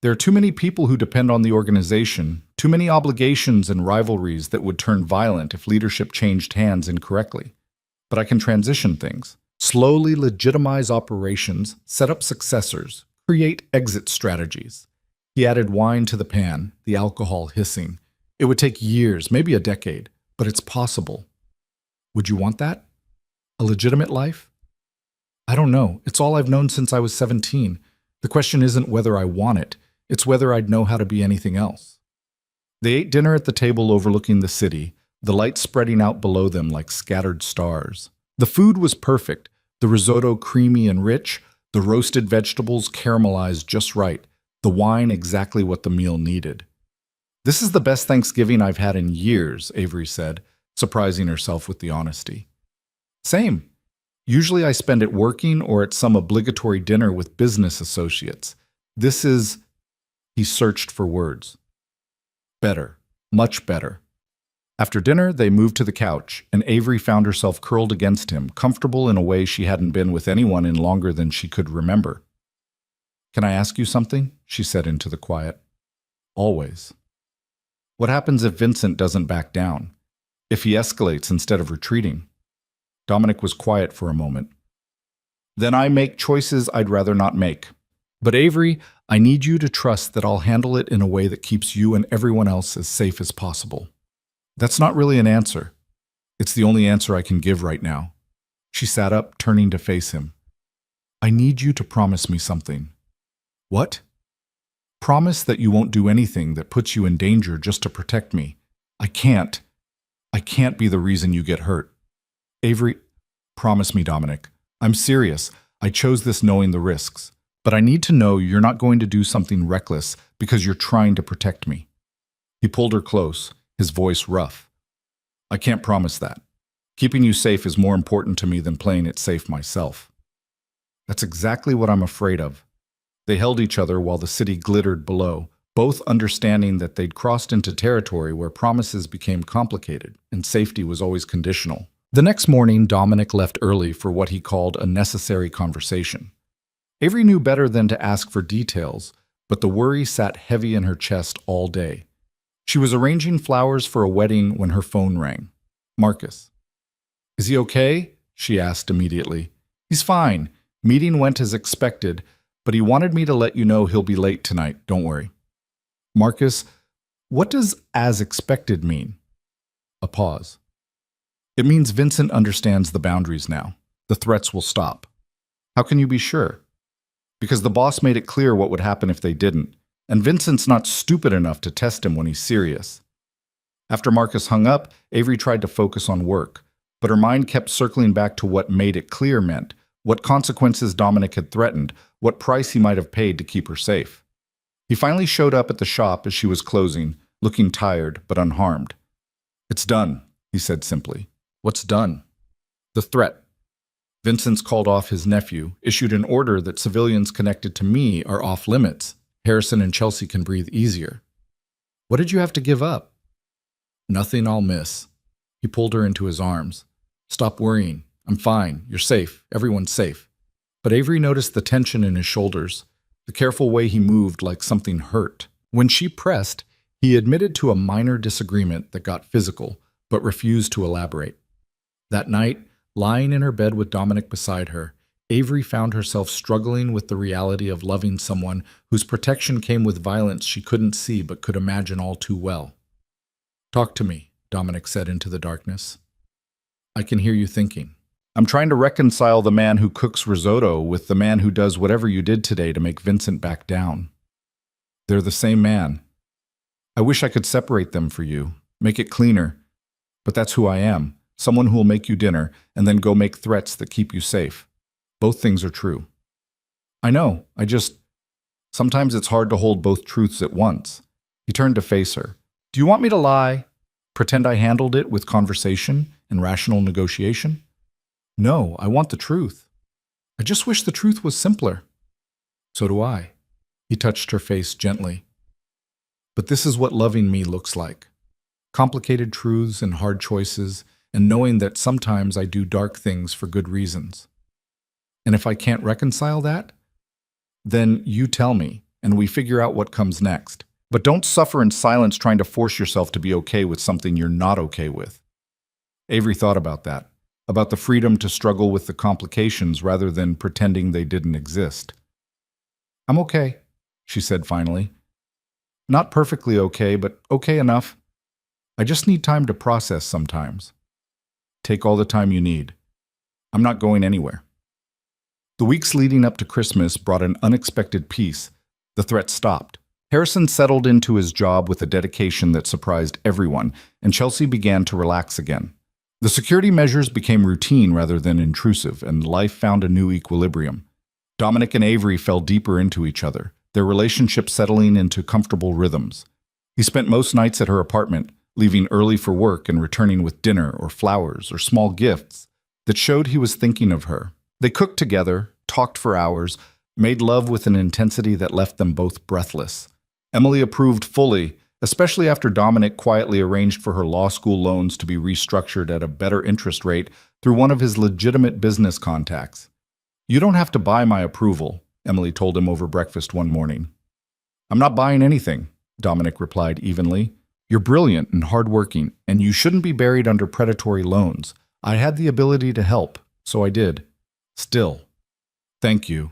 There are too many people who depend on the organization, too many obligations and rivalries that would turn violent if leadership changed hands incorrectly. But I can transition things, slowly legitimize operations, set up successors, create exit strategies. He added wine to the pan, the alcohol hissing. It would take years, maybe a decade, but it's possible. Would you want that? A legitimate life? I don't know. It's all I've known since I was 17. The question isn't whether I want it. It's whether I'd know how to be anything else. They ate dinner at the table overlooking the city, the lights spreading out below them like scattered stars. The food was perfect, the risotto creamy and rich, the roasted vegetables caramelized just right, the wine exactly what the meal needed. This is the best Thanksgiving I've had in years, Avery said, surprising herself with the honesty. Same. Usually I spend it working or at some obligatory dinner with business associates. This is... He searched for words. Better. Much better. After dinner, they moved to the couch, and Avery found herself curled against him, comfortable in a way she hadn't been with anyone in longer than she could remember. Can I ask you something? She said into the quiet. Always. What happens if Vincent doesn't back down? If he escalates instead of retreating? Dominic was quiet for a moment. Then I make choices I'd rather not make. But Avery, I need you to trust that I'll handle it in a way that keeps you and everyone else as safe as possible. That's not really an answer. It's the only answer I can give right now. She sat up, turning to face him. I need you to promise me something. What? Promise that you won't do anything that puts you in danger just to protect me. I can't be the reason you get hurt. Avery, promise me, Dominic. I'm serious. I chose this knowing the risks. But I need to know you're not going to do something reckless because you're trying to protect me. He pulled her close, his voice rough. I can't promise that. Keeping you safe is more important to me than playing it safe myself. That's exactly what I'm afraid of. They held each other while the city glittered below, both understanding that they'd crossed into territory where promises became complicated and safety was always conditional. The next morning, Dominic left early for what he called a necessary conversation. Avery knew better than to ask for details, but the worry sat heavy in her chest all day. She was arranging flowers for a wedding when her phone rang. Marcus. "Is he okay?" she asked immediately. "He's fine. Meeting went as expected, but he wanted me to let you know he'll be late tonight. Don't worry." "Marcus, what does as expected mean?" A pause. "It means Vincent understands the boundaries now. The threats will stop." "How can you be sure?" "Because the boss made it clear what would happen if they didn't, and Vincent's not stupid enough to test him when he's serious." After Marcus hung up, Avery tried to focus on work, but her mind kept circling back to what made it clear meant, what consequences Dominic had threatened, what price he might have paid to keep her safe. He finally showed up at the shop as she was closing, looking tired but unharmed. "It's done," he said simply. "What's done?" "The threat. Vincent's called off his nephew, issued an order that civilians connected to me are off limits. Harrison and Chelsea can breathe easier." "What did you have to give up?" "Nothing I'll miss." He pulled her into his arms. "Stop worrying. I'm fine. You're safe. Everyone's safe." But Avery noticed the tension in his shoulders, the careful way he moved like something hurt. When she pressed, he admitted to a minor disagreement that got physical, but refused to elaborate. That night, lying in her bed with Dominic beside her, Avery found herself struggling with the reality of loving someone whose protection came with violence she couldn't see but could imagine all too well. "Talk to me," Dominic said into the darkness. "I can hear you thinking. I'm trying to reconcile the man who cooks risotto with the man who does whatever you did today to make Vincent back down. They're the same man. I wish I could separate them for you, make it cleaner. But that's who I am, someone who will make you dinner and then go make threats that keep you safe. Both things are true." "I know, sometimes it's hard to hold both truths at once." He turned to face her. "Do you want me to lie? Pretend I handled it with conversation and rational negotiation?" "No, I want the truth. I just wish the truth was simpler." "So do I." He touched her face gently. "But this is what loving me looks like. Complicated truths and hard choices, and knowing that sometimes I do dark things for good reasons. And if I can't reconcile that, then you tell me, and we figure out what comes next. But don't suffer in silence trying to force yourself to be okay with something you're not okay with." Avery thought about that, about the freedom to struggle with the complications rather than pretending they didn't exist. "I'm okay," she said finally. "Not perfectly okay, but okay enough. I just need time to process sometimes." "Take all the time you need. I'm not going anywhere." The weeks leading up to Christmas brought an unexpected peace. The threat stopped. Harrison settled into his job with a dedication that surprised everyone, and Chelsea began to relax again. The security measures became routine rather than intrusive, and life found a new equilibrium. Dominic and Avery fell deeper into each other, their relationship settling into comfortable rhythms. He spent most nights at her apartment, leaving early for work and returning with dinner or flowers or small gifts that showed he was thinking of her. They cooked together, talked for hours, made love with an intensity that left them both breathless. Emily approved fully, especially after Dominic quietly arranged for her law school loans to be restructured at a better interest rate through one of his legitimate business contacts. "You don't have to buy my approval," Emily told him over breakfast one morning. "I'm not buying anything," Dominic replied evenly. "You're brilliant and hardworking, and you shouldn't be buried under predatory loans. I had the ability to help, so I did. Still, thank you.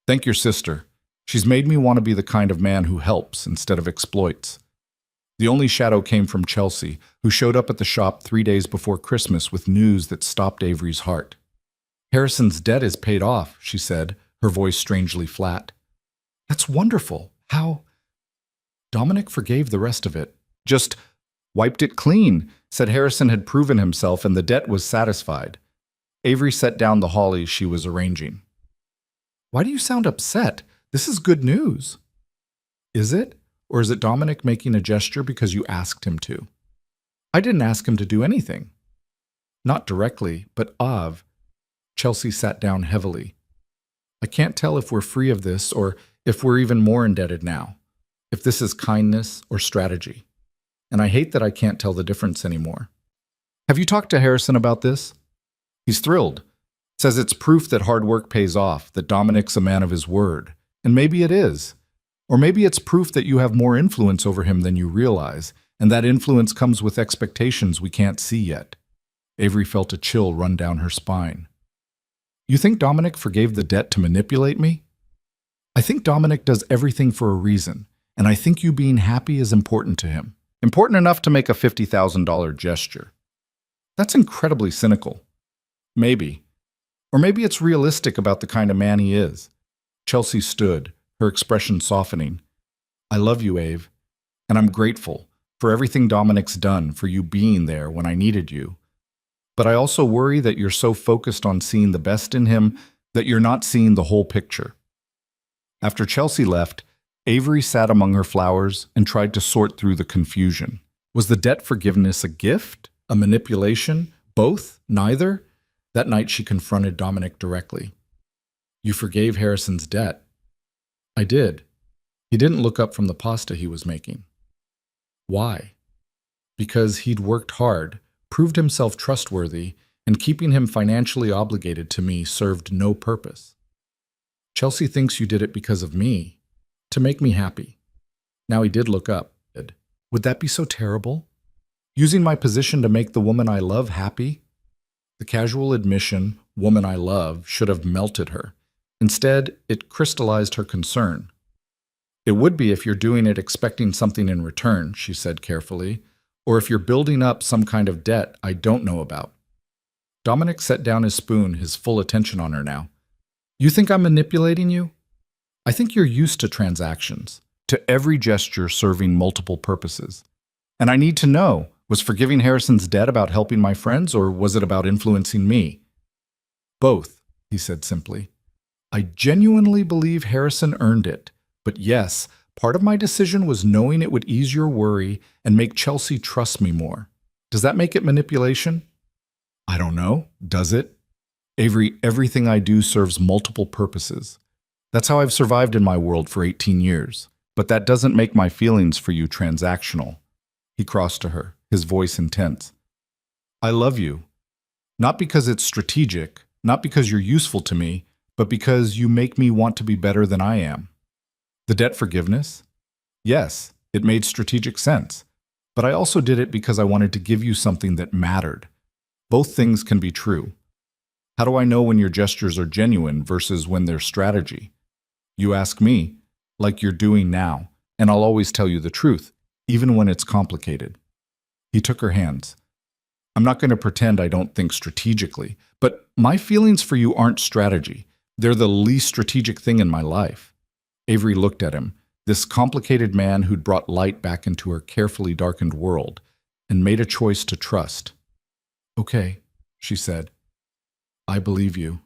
Thank your sister. She's made me want to be the kind of man who helps instead of exploits." The only shadow came from Chelsea, who showed up at the shop 3 days before Christmas with news that stopped Avery's heart. "Harrison's debt is paid off," she said, her voice strangely flat. "That's wonderful. How?" Dominic forgave the rest of it. "Just wiped it clean," said Harrison had proven himself and the debt was satisfied. Avery set down the holly she was arranging. "Why do you sound upset? This is good news." "Is it? Or is it Dominic making a gesture because you asked him to?" "I didn't ask him to do anything." "Not directly, but Av." Chelsea sat down heavily. "I can't tell if we're free of this or if we're even more indebted now. if this is kindness or strategy. And I hate that I can't tell the difference anymore. Have you talked to Harrison about this? He's thrilled. Says it's proof that hard work pays off, that Dominic's a man of his word. And maybe it is. Or maybe it's proof that you have more influence over him than you realize, and that influence comes with expectations we can't see yet. Avery felt a chill run down her spine. You think Dominic forgave the debt to manipulate me? I think Dominic does everything for a reason, and I think you being happy is important to him. Important enough to make a $50,000 gesture. That's incredibly cynical. Maybe. Or maybe it's realistic about the kind of man he is. Chelsea stood, her expression softening. I love you, Ave, and I'm grateful for everything Dominic's done, for you being there when I needed you. But I also worry that you're so focused on seeing the best in him that you're not seeing the whole picture. After Chelsea left, Avery sat among her flowers and tried to sort through the confusion. Was the debt forgiveness a gift? A manipulation? Both? Neither? That night she confronted Dominic directly. You forgave Harrison's debt. I did. He didn't look up from the pasta he was making. Why? Because he'd worked hard, proved himself trustworthy, and keeping him financially obligated to me served no purpose. Chelsea thinks you did it because of me, to make me happy. Now he did look up. Would that be so terrible? Using my position to make the woman I love happy? The casual admission, woman I love, should have melted her. Instead, it crystallized her concern. It would be if you're doing it expecting something in return, she said carefully, or if you're building up some kind of debt I don't know about. Dominic set down his spoon, his full attention on her now. You think I'm manipulating you? I think you're used to transactions, to every gesture serving multiple purposes. And I need to know, was forgiving Harrison's debt about helping my friends, or was it about influencing me? Both, he said simply. I genuinely believe Harrison earned it, but yes, part of my decision was knowing it would ease your worry and make Chelsea trust me more. Does that make it manipulation? I don't know. Does it? Avery, everything I do serves multiple purposes. That's how I've survived in my world for 18 years. But that doesn't make my feelings for you transactional. He crossed to her, his voice intense. I love you. Not because it's strategic, not because you're useful to me, but because you make me want to be better than I am. The debt forgiveness? Yes, it made strategic sense. But I also did it because I wanted to give you something that mattered. Both things can be true. How do I know when your gestures are genuine versus when they're strategy? You ask me, like you're doing now, and I'll always tell you the truth, even when it's complicated. He took her hands. I'm not going to pretend I don't think strategically, but my feelings for you aren't strategy. They're the least strategic thing in my life. Avery looked at him, this complicated man who'd brought light back into her carefully darkened world, and made a choice to trust. Okay, she said. I believe you.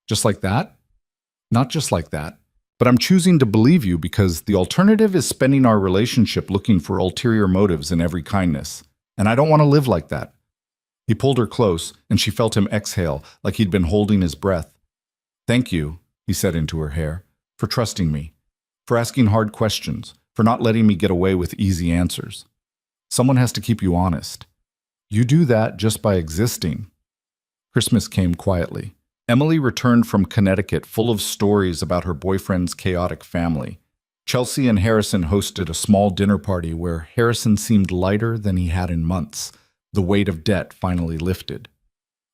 Just like that? Not just like that. But I'm choosing to believe you because the alternative is spending our relationship looking for ulterior motives in every kindness. And I don't want to live like that. He pulled her close, and she felt him exhale like he'd been holding his breath. Thank you, he said into her hair, for trusting me, for asking hard questions, for not letting me get away with easy answers. Someone has to keep you honest. You do that just by existing. Christmas came quietly. Emily returned from Connecticut full of stories about her boyfriend's chaotic family. Chelsea and Harrison hosted a small dinner party where Harrison seemed lighter than he had in months. The weight of debt finally lifted.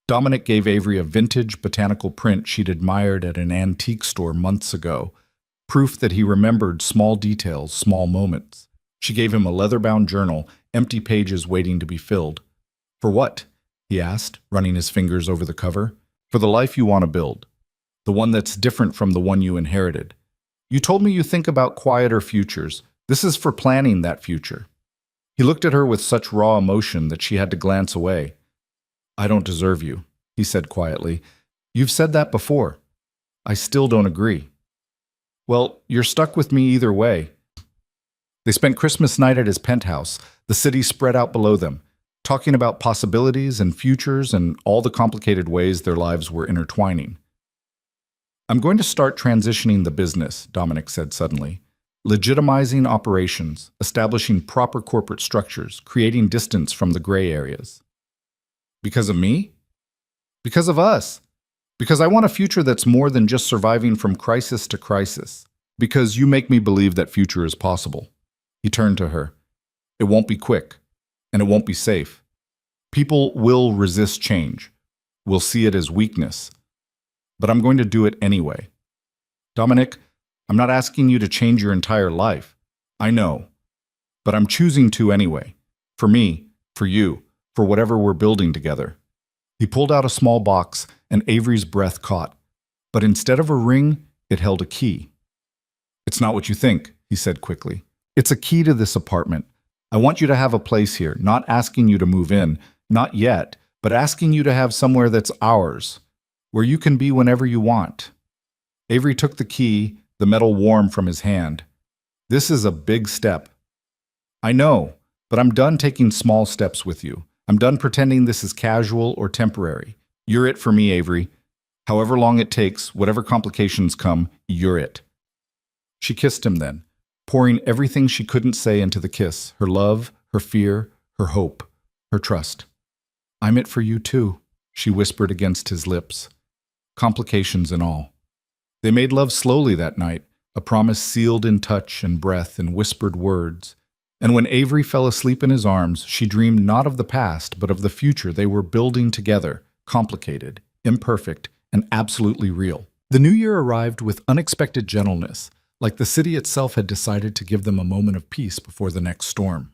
Dominic gave Avery a vintage botanical print she'd admired at an antique store months ago, proof that he remembered small details, small moments. She gave him a leather-bound journal, empty pages waiting to be filled. For what? He asked, running his fingers over the cover. For the life you want to build. The one that's different from the one you inherited. You told me you think about quieter futures. This is for planning that future. He looked at her with such raw emotion that she had to glance away. I don't deserve you, he said quietly. You've said that before. I still don't agree. Well, you're stuck with me either way. They spent Christmas night at his penthouse, the city spread out below them, talking about possibilities and futures and all the complicated ways their lives were intertwining. I'm going to start transitioning the business, Dominic said suddenly. legitimizing operations, establishing proper corporate structures, creating distance from the gray areas. Because of me? Because of us. Because I want a future that's more than just surviving from crisis to crisis. Because you make me believe that future is possible. He turned to her. It won't be quick, and it won't be safe. People will resist change. We'll see it as weakness. But I'm going to do it anyway. Dominic, I'm not asking you to change your entire life. I know. But I'm choosing to anyway. For me, for you, for whatever we're building together. He pulled out a small box, and Avery's breath caught. But instead of a ring, it held a key. It's not what you think, he said quickly. It's a key to this apartment. I want you to have a place here, not asking you to move in, not yet, but asking you to have somewhere that's ours, where you can be whenever you want. Avery took the key, the metal warm from his hand. This is a big step. I know, but I'm done taking small steps with you. I'm done pretending this is casual or temporary. You're it for me, Avery. However long it takes, whatever complications come, you're it. She kissed him then, pouring everything she couldn't say into the kiss, her love, her fear, her hope, her trust. I'm it for you too, she whispered against his lips. Complications and all. They made love slowly that night, a promise sealed in touch and breath and whispered words. And when Avery fell asleep in his arms, she dreamed not of the past, but of the future they were building together, complicated, imperfect, and absolutely real. The new year arrived with unexpected gentleness, like the city itself had decided to give them a moment of peace before the next storm.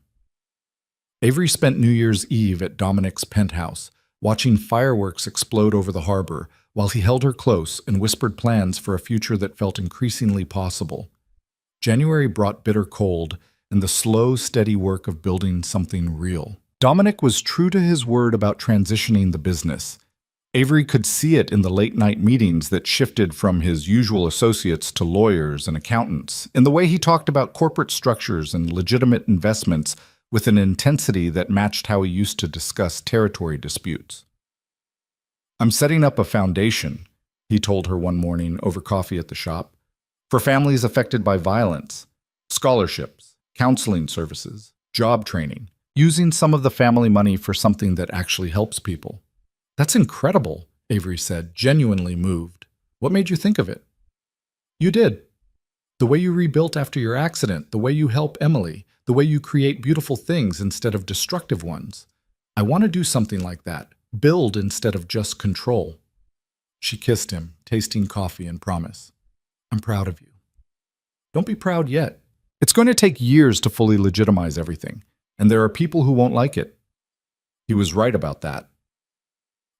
Avery spent New Year's Eve at Dominic's penthouse, watching fireworks explode over the harbor, while he held her close and whispered plans for a future that felt increasingly possible. January brought bitter cold and the slow, steady work of building something real. Dominic was true to his word about transitioning the business. Avery could see it in the late-night meetings that shifted from his usual associates to lawyers and accountants, in the way he talked about corporate structures and legitimate investments with an intensity that matched how he used to discuss territory disputes. I'm setting up a foundation, he told her one morning over coffee at the shop, for families affected by violence, scholarships, counseling services, job training, using some of the family money for something that actually helps people. That's incredible, Avery said, genuinely moved. What made you think of it? You did. The way you rebuilt after your accident, the way you help Emily, the way you create beautiful things instead of destructive ones. I want to do something like that. Build instead of just control. She kissed him, tasting coffee and promise. I'm proud of you. Don't be proud yet. It's going to take years to fully legitimize everything, and there are people who won't like it. He was right about that.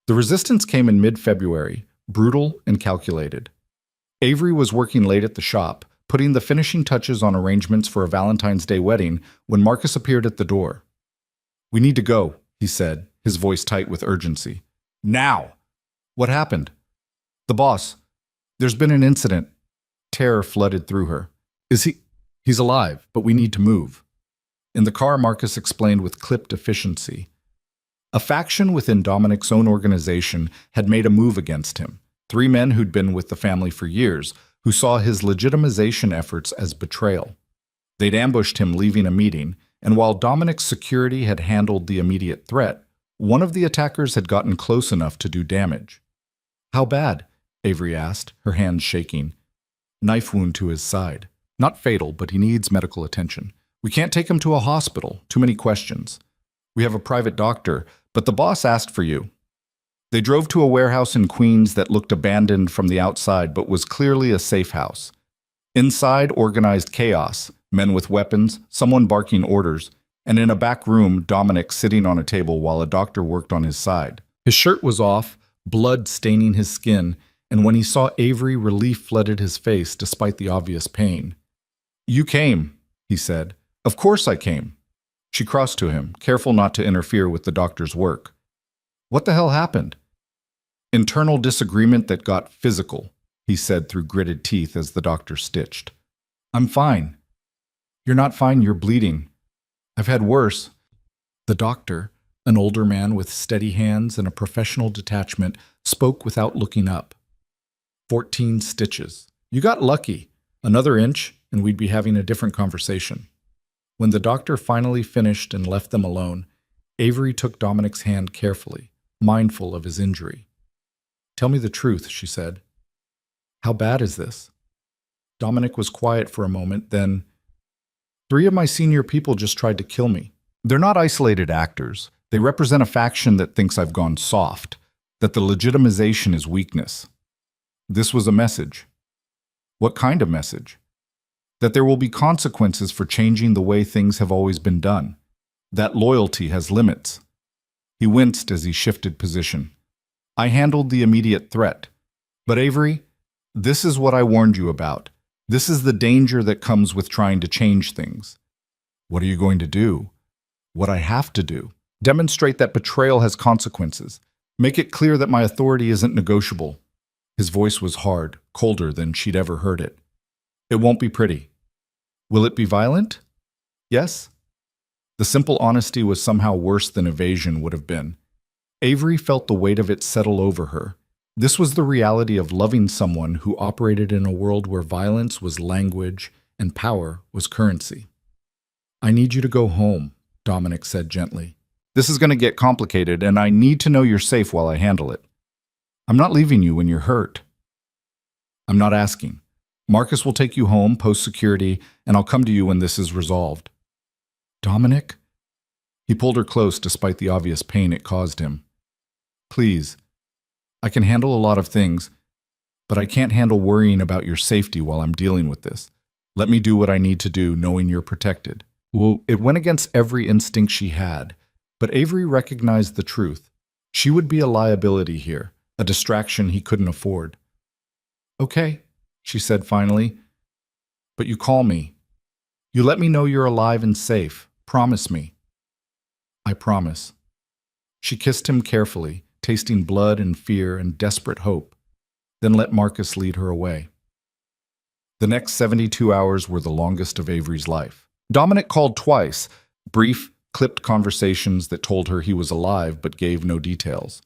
The resistance came in mid-February, brutal and calculated. Avery was working late at the shop, putting the finishing touches on arrangements for a Valentine's Day wedding when Marcus appeared at the door. We need to go, he said, his voice tight with urgency. Now! What happened? The boss. There's been an incident. Terror flooded through her. Is he? He's alive, but we need to move. In the car, Marcus explained with clipped efficiency. A faction within Dominic's own organization had made a move against him. 3 men who'd been with the family for years, who saw his legitimization efforts as betrayal. They'd ambushed him leaving a meeting, and while Dominic's security had handled the immediate threat, one of the attackers had gotten close enough to do damage. How bad? Avery asked, her hands shaking. Knife wound to his side. Not fatal, but he needs medical attention. We can't take him to a hospital. Too many questions. We have a private doctor, but the boss asked for you. They drove to a warehouse in Queens that looked abandoned from the outside but was clearly a safe house. Inside, organized chaos, men with weapons, someone barking orders, and in a back room, Dominic sitting on a table while a doctor worked on his side. His shirt was off, blood staining his skin, and when he saw Avery, relief flooded his face despite the obvious pain. You came, he said. Of course I came. She crossed to him, careful not to interfere with the doctor's work. What the hell happened? Internal disagreement that got physical, he said through gritted teeth as the doctor stitched. I'm fine. You're not fine, you're bleeding. I've had worse. The doctor, an older man with steady hands and a professional detachment, spoke without looking up. 14 stitches. You got lucky. Another inch, and we'd be having a different conversation. When the doctor finally finished and left them alone, Avery took Dominic's hand carefully, mindful of his injury. "Tell me the truth," she said. "How bad is this?" Dominic was quiet for a moment, then, "3 of my senior people just tried to kill me. They're not isolated actors. They represent a faction that thinks I've gone soft, that the legitimization is weakness. This was a message." "What kind of message?" "That there will be consequences for changing the way things have always been done. That loyalty has limits." He winced as he shifted position. "I handled the immediate threat. But Avery, this is what I warned you about. This is the danger that comes with trying to change things." "What are you going to do?" "What I have to do. Demonstrate that betrayal has consequences. Make it clear that my authority isn't negotiable." His voice was hard, colder than she'd ever heard it. "It won't be pretty." "Will it be violent?" "Yes." The simple honesty was somehow worse than evasion would have been. Avery felt the weight of it settle over her. This was the reality of loving someone who operated in a world where violence was language and power was currency. "I need you to go home," Dominic said gently. "This is going to get complicated, and I need to know you're safe while I handle it. I'm not leaving you when you're hurt." "I'm not asking. Marcus will take you home, post-security, and I'll come to you when this is resolved." "Dominic?" He pulled her close despite the obvious pain it caused him. "Please. I can handle a lot of things, but I can't handle worrying about your safety while I'm dealing with this. Let me do what I need to do, knowing you're protected." Well, it went against every instinct she had, but Avery recognized the truth. She would be a liability here, a distraction he couldn't afford. "Okay," she said finally, "but you call me. You let me know you're alive and safe. Promise me." "I promise." She kissed him carefully, tasting blood and fear and desperate hope, then let Marcus lead her away. The next 72 hours were the longest of Avery's life. Dominic called twice, brief, clipped conversations that told her he was alive but gave no details.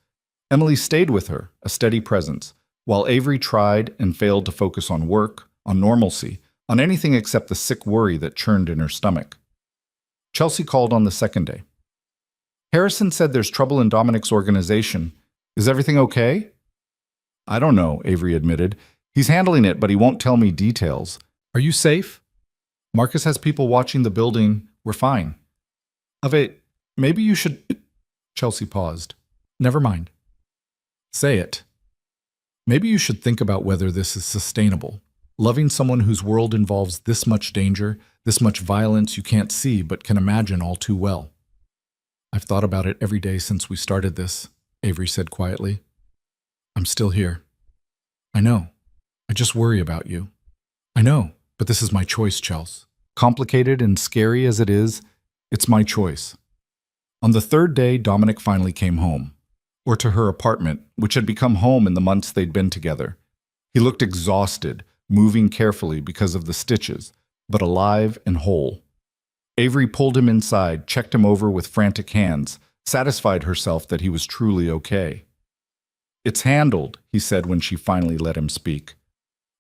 Emily stayed with her, a steady presence, while Avery tried and failed to focus on work, on normalcy, on anything except the sick worry that churned in her stomach. Chelsea called on the second day. "Harrison said there's trouble in Dominic's organization. Is everything okay?" "I don't know," Avery admitted. "He's handling it, but he won't tell me details." "Are you safe?" "Marcus has people watching the building. We're fine." "Ave, maybe you should—" Chelsea paused. "Never mind." "Say it." "Maybe you should think about whether this is sustainable. Loving someone whose world involves this much danger, this much violence you can't see but can imagine all too well." "I've thought about it every day since we started this," Avery said quietly. "I'm still here." "I know. I just worry about you." "I know, but this is my choice, Chels. Complicated and scary as it is, it's my choice." On the third day, Dominic finally came home, or to her apartment, which had become home in the months they'd been together. He looked exhausted, moving carefully because of the stitches, but alive and whole. Avery pulled him inside, checked him over with frantic hands, satisfied herself that he was truly okay. "It's handled," he said when she finally let him speak.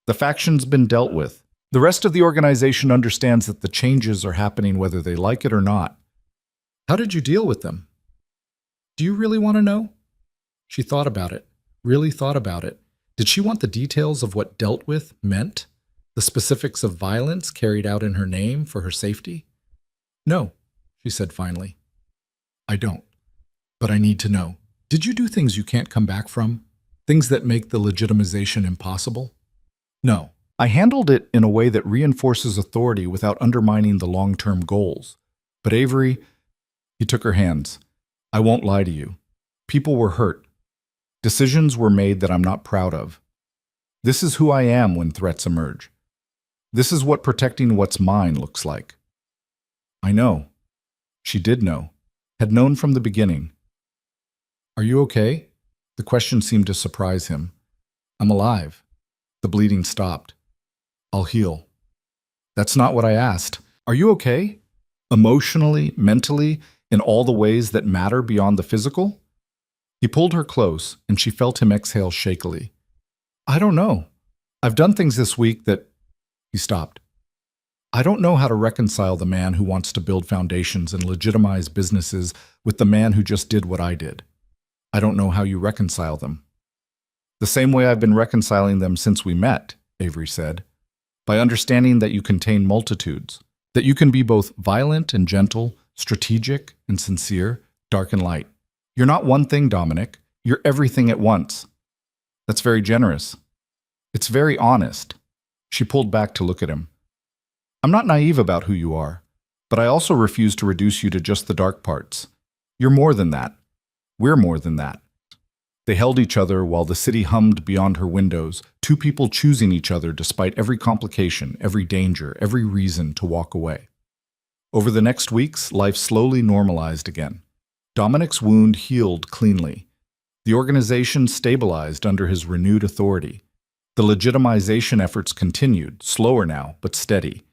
"The faction's been dealt with. The rest of the organization understands that the changes are happening whether they like it or not." "How did you deal with them?" "Do you really want to know?" She thought about it, really thought about it. Did she want the details of what dealt with meant? The specifics of violence carried out in her name for her safety? "No," she said finally. "I don't. But I need to know. Did you do things you can't come back from? Things that make the legitimization impossible?" "No. I handled it in a way that reinforces authority without undermining the long-term goals. But Avery," he took her hands, "I won't lie to you. People were hurt. Decisions were made that I'm not proud of. This is who I am when threats emerge. This is what protecting what's mine looks like." "I know." She did know, had known from the beginning. "Are you okay?" The question seemed to surprise him. "I'm alive." The bleeding stopped. "I'll heal." "That's not what I asked. Are you okay? Emotionally, mentally, in all the ways that matter beyond the physical?" He pulled her close, and she felt him exhale shakily. "I don't know. I've done things this week that He stopped. I don't know how to reconcile the man who wants to build foundations and legitimize businesses with the man who just did what I did. I don't know how you reconcile them. The same way I've been reconciling them since we met, Avery said, by understanding that you contain multitudes, that you can be both violent and gentle, strategic and sincere, dark and light. You're not one thing, Dominic. You're everything at once. That's very generous. It's very honest. She pulled back to look at him. I'm not naive about who you are, but I also refuse to reduce you to just the dark parts. You're more than that. We're more than that. They held each other while the city hummed beyond her windows, two people choosing each other despite every complication, every danger, every reason to walk away. Over the next weeks, life slowly normalized again. Dominic's wound healed cleanly. The organization stabilized under his renewed authority. The legitimization efforts continued, slower now, but steady,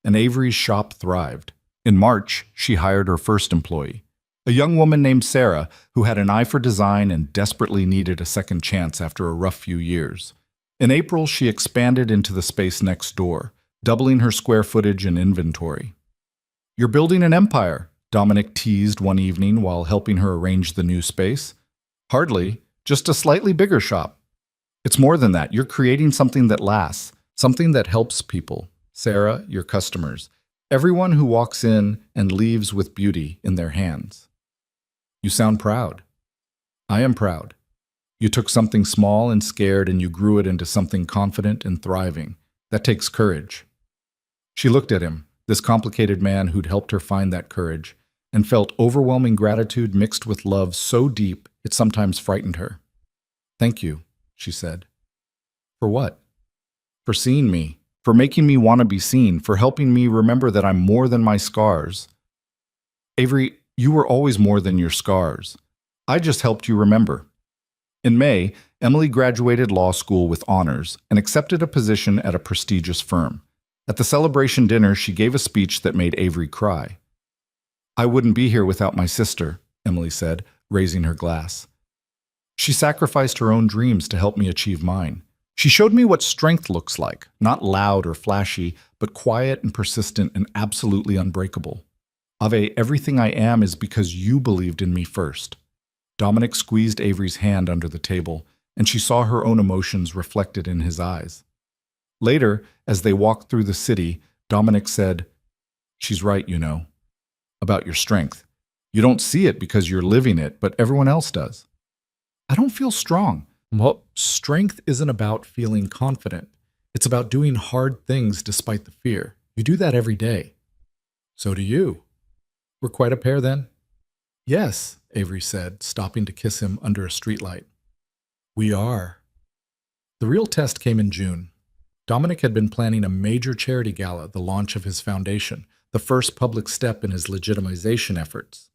and Avery's shop thrived. In March, she hired her first employee, a young woman named Sarah who had an eye for design and desperately needed a second chance after a rough few years. In April, she expanded into the space next door, doubling her square footage and inventory. You're building an empire, Dominic teased one evening while helping her arrange the new space. Hardly, just a slightly bigger shop. It's more than that. You're creating something that lasts, something that helps people. Sarah, your customers, everyone who walks in and leaves with beauty in their hands. You sound proud. I am proud. You took something small and scared and you grew it into something confident and thriving. That takes courage. She looked at him, this complicated man who'd helped her find that courage, and felt overwhelming gratitude mixed with love so deep it sometimes frightened her. Thank you, she said. For what? For seeing me, for making me want to be seen, for helping me remember that I'm more than my scars. Avery, you were always more than your scars. I just helped you remember. In May, Emily graduated law school with honors and accepted a position at a prestigious firm. At the celebration dinner, she gave a speech that made Avery cry. I wouldn't be here without my sister, Emily said, raising her glass. She sacrificed her own dreams to help me achieve mine. She showed me what strength looks like, not loud or flashy, but quiet and persistent and absolutely unbreakable. Ave, everything I am is because you believed in me first. Dominic squeezed Avery's hand under the table, and she saw her own emotions reflected in his eyes. Later, as they walked through the city, Dominic said, She's right, you know, about your strength. You don't see it because you're living it, but everyone else does. I don't feel strong. Well, strength isn't about feeling confident. It's about doing hard things despite the fear. You do that every day. So do you. We're quite a pair then? Yes, Avery said, stopping to kiss him under a streetlight. We are. The real test came in June. Dominic had been planning a major charity gala, the launch of his foundation, the first public step in his legitimization efforts.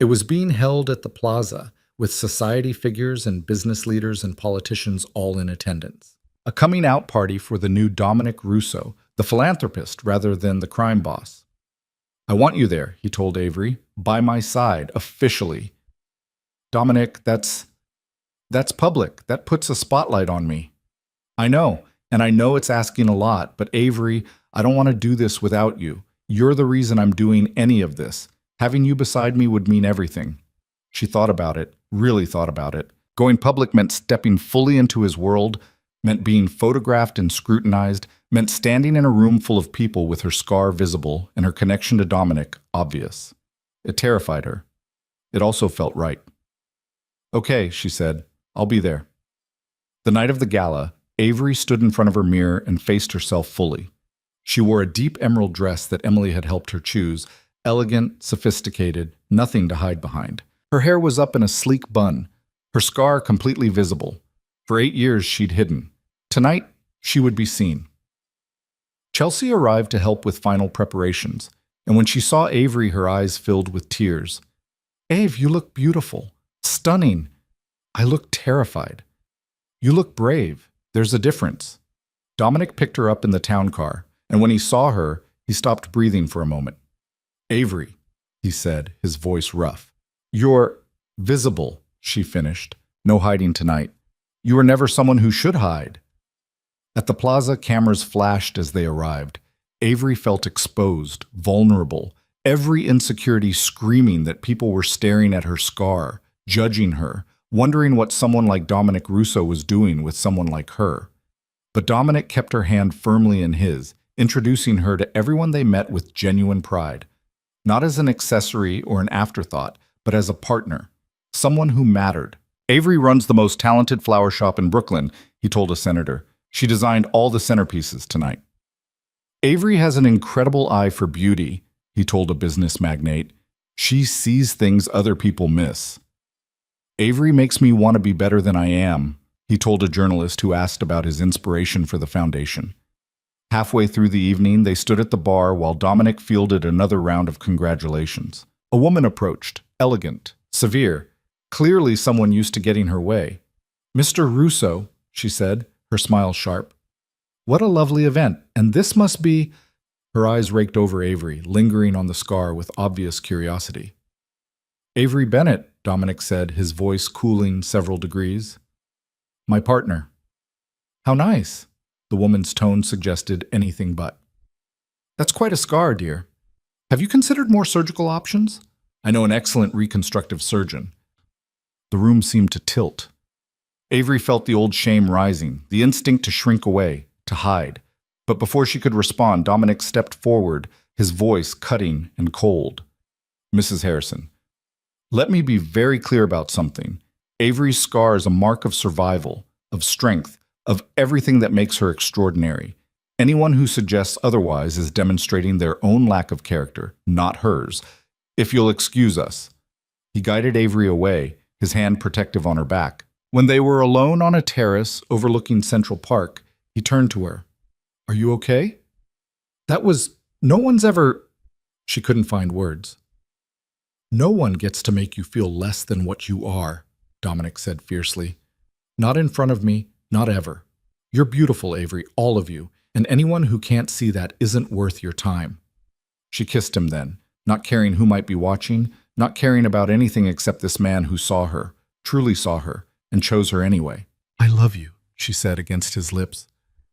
It was being held at the plaza, with society figures and business leaders and politicians all in attendance. A coming-out party for the new Dominic Russo, the philanthropist rather than the crime boss. I want you there, he told Avery, by my side, officially. Dominic, that's public. That puts a spotlight on me. I know, and I know it's asking a lot, but Avery, I don't want to do this without you. You're the reason I'm doing any of this. Having you beside me would mean everything. She thought about it, really thought about it. Going public meant stepping fully into his world, meant being photographed and scrutinized, meant standing in a room full of people with her scar visible and her connection to Dominic obvious. It terrified her. It also felt right. Okay, she said, I'll be there. The night of the gala, Avery stood in front of her mirror and faced herself fully. She wore a deep emerald dress that Emily had helped her choose, elegant, sophisticated, nothing to hide behind. Her hair was up in a sleek bun, her scar completely visible. For 8 years she'd hidden. Tonight, she would be seen. Chelsea arrived to help with final preparations, and when she saw Avery, her eyes filled with tears. Ave, you look beautiful, stunning. I look terrified. You look brave. There's a difference. Dominic picked her up in the town car, and when he saw her, he stopped breathing for a moment. Avery, he said, his voice rough. You're visible, she finished. No hiding tonight. You were never someone who should hide. At the plaza, cameras flashed as they arrived. Avery felt exposed, vulnerable, every insecurity screaming that people were staring at her scar, judging her, wondering what someone like Dominic Russo was doing with someone like her. But Dominic kept her hand firmly in his, introducing her to everyone they met with genuine pride. Not as an accessory or an afterthought, but as a partner, someone who mattered. Avery runs the most talented flower shop in Brooklyn, he told a senator. She designed all the centerpieces tonight. Avery has an incredible eye for beauty, he told a business magnate. She sees things other people miss. Avery makes me want to be better than I am, he told a journalist who asked about his inspiration for the foundation. Halfway through the evening, they stood at the bar while Dominic fielded another round of congratulations. A woman approached, elegant, severe, clearly someone used to getting her way. "Mr. Russo," she said, her smile sharp. "What a lovely event, and this must be—" Her eyes raked over Avery, lingering on the scar with obvious curiosity. "Avery Bennett," Dominic said, his voice cooling several degrees. "My partner." "How nice." The woman's tone suggested anything but. "That's quite a scar, dear. Have you considered more surgical options? I know an excellent reconstructive surgeon." The room seemed to tilt. Avery felt the old shame rising, the instinct to shrink away, to hide. But before she could respond, Dominic stepped forward, his voice cutting and cold. "Mrs. Harrison, let me be very clear about something. Avery's scar is a mark of survival, of strength, of everything that makes her extraordinary. Anyone who suggests otherwise is demonstrating their own lack of character, not hers. If you'll excuse us." He guided Avery away, his hand protective on her back. When they were alone on a terrace overlooking Central Park, he turned to her. "Are you okay?" No one's ever—" She couldn't find words. "No one gets to make you feel less than what you are," Dominic said fiercely. "Not in front of me, not ever. You're beautiful, Avery, all of you, and anyone who can't see that isn't worth your time." She kissed him then, not caring who might be watching, not caring about anything except this man who saw her, truly saw her, and chose her anyway. "I love you," she said against his lips.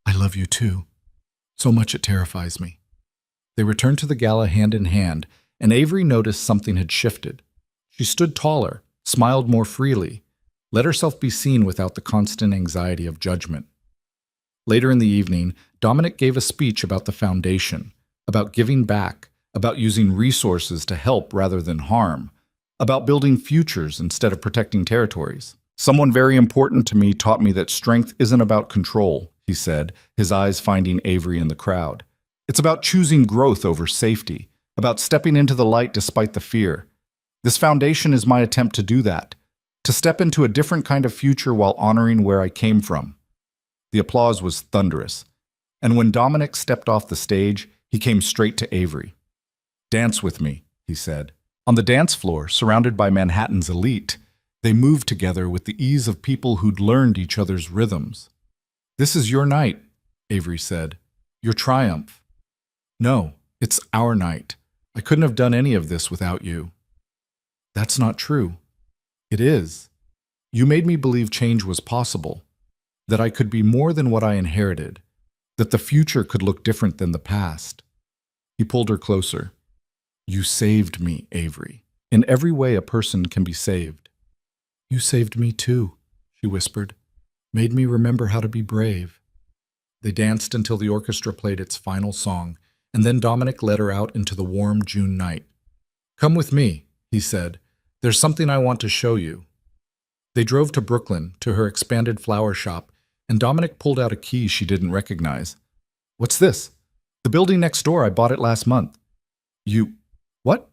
"I love you too. So much it terrifies me." They returned to the gala hand in hand, and Avery noticed something had shifted. She stood taller, smiled more freely, let herself be seen without the constant anxiety of judgment. Later in the evening, Dominic gave a speech about the foundation, about giving back, about using resources to help rather than harm, about building futures instead of protecting territories. "Someone very important to me taught me that strength isn't about control," he said, his eyes finding Avery in the crowd. "It's about choosing growth over safety, about stepping into the light despite the fear. This foundation is my attempt to do that, to step into a different kind of future while honoring where I came from." The applause was thunderous, and when Dominic stepped off the stage, he came straight to Avery. "Dance with me," he said. On the dance floor, surrounded by Manhattan's elite, they moved together with the ease of people who'd learned each other's rhythms. "This is your night," Avery said. "Your triumph." "No, it's our night. I couldn't have done any of this without you." "That's not true." "It is. You made me believe change was possible, that I could be more than what I inherited, that the future could look different than the past." He pulled her closer. "You saved me, Avery. In every way a person can be saved." "You saved me too," she whispered. "Made me remember how to be brave." They danced until the orchestra played its final song, and then Dominic led her out into the warm June night. "Come with me," he said. "There's something I want to show you." They drove to Brooklyn, to her expanded flower shop, and Dominic pulled out a key she didn't recognize. "What's this?" "The building next door. I bought it last month." "You... what?"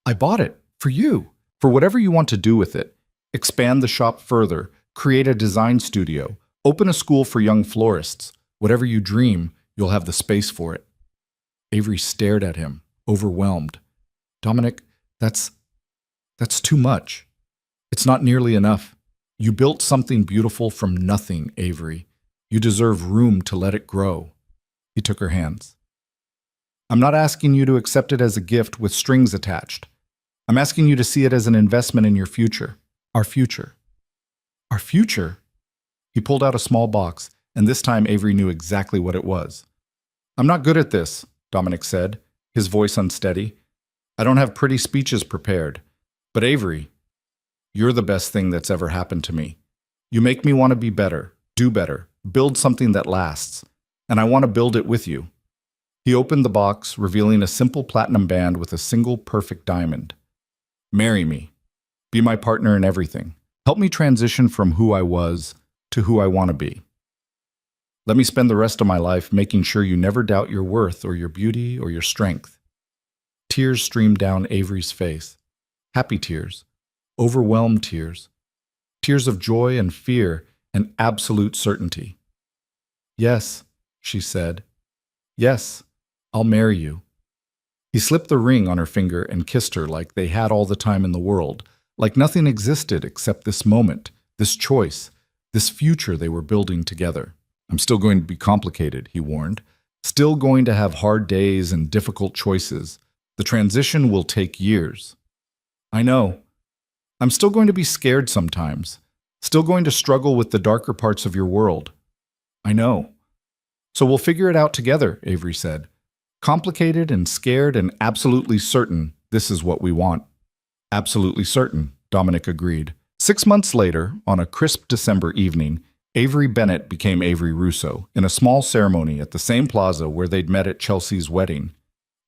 "I bought it. For you. For whatever you want to do with it. Expand the shop further, create a design studio, open a school for young florists. Whatever you dream, you'll have the space for it." Avery stared at him, overwhelmed. "Dominic, that's too much. It's not nearly enough. You built something beautiful from nothing, Avery. You deserve room to let it grow." He took her hands. "I'm not asking you to accept it as a gift with strings attached. I'm asking you to see it as an investment in your future. Our future." "Our future?" He pulled out a small box, and this time Avery knew exactly what it was. "I'm not good at this," Dominic said, his voice unsteady. "I don't have pretty speeches prepared. But Avery, you're the best thing that's ever happened to me. You make me want to be better, do better, build something that lasts, and I want to build it with you." He opened the box, revealing a simple platinum band with a single perfect diamond. "Marry me. Be my partner in everything. Help me transition from who I was to who I want to be. Let me spend the rest of my life making sure you never doubt your worth or your beauty or your strength." Tears streamed down Avery's face. Happy tears. Overwhelmed tears. Tears of joy and fear and absolute certainty. "Yes," she said. "Yes, I'll marry you." He slipped the ring on her finger and kissed her like they had all the time in the world, like nothing existed except this moment, this choice, this future they were building together. "I'm still going to be complicated," he warned. "Still going to have hard days and difficult choices. The transition will take years." "I know. I'm still going to be scared sometimes. Still going to struggle with the darker parts of your world." "I know. So we'll figure it out together," Avery said. "Complicated and scared and absolutely certain this is what we want." "Absolutely certain," Dominic agreed. 6 months later, on a crisp December evening, Avery Bennett became Avery Russo in a small ceremony at the same plaza where they'd met at Chelsea's wedding.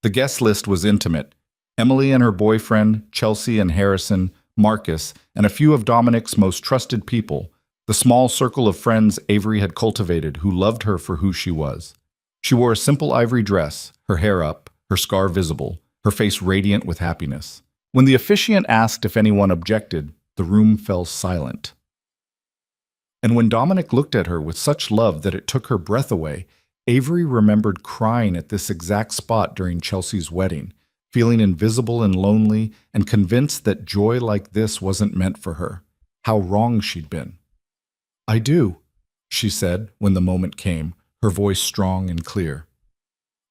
The guest list was intimate. Emily and her boyfriend, Chelsea and Harrison, Marcus, and a few of Dominic's most trusted people, the small circle of friends Avery had cultivated who loved her for who she was. She wore a simple ivory dress, her hair up, her scar visible, her face radiant with happiness. When the officiant asked if anyone objected, the room fell silent. And when Dominic looked at her with such love that it took her breath away, Avery remembered crying at this exact spot during Chelsea's wedding, feeling invisible and lonely and convinced that joy like this wasn't meant for her. How wrong she'd been. "I do," she said when the moment came, her voice strong and clear.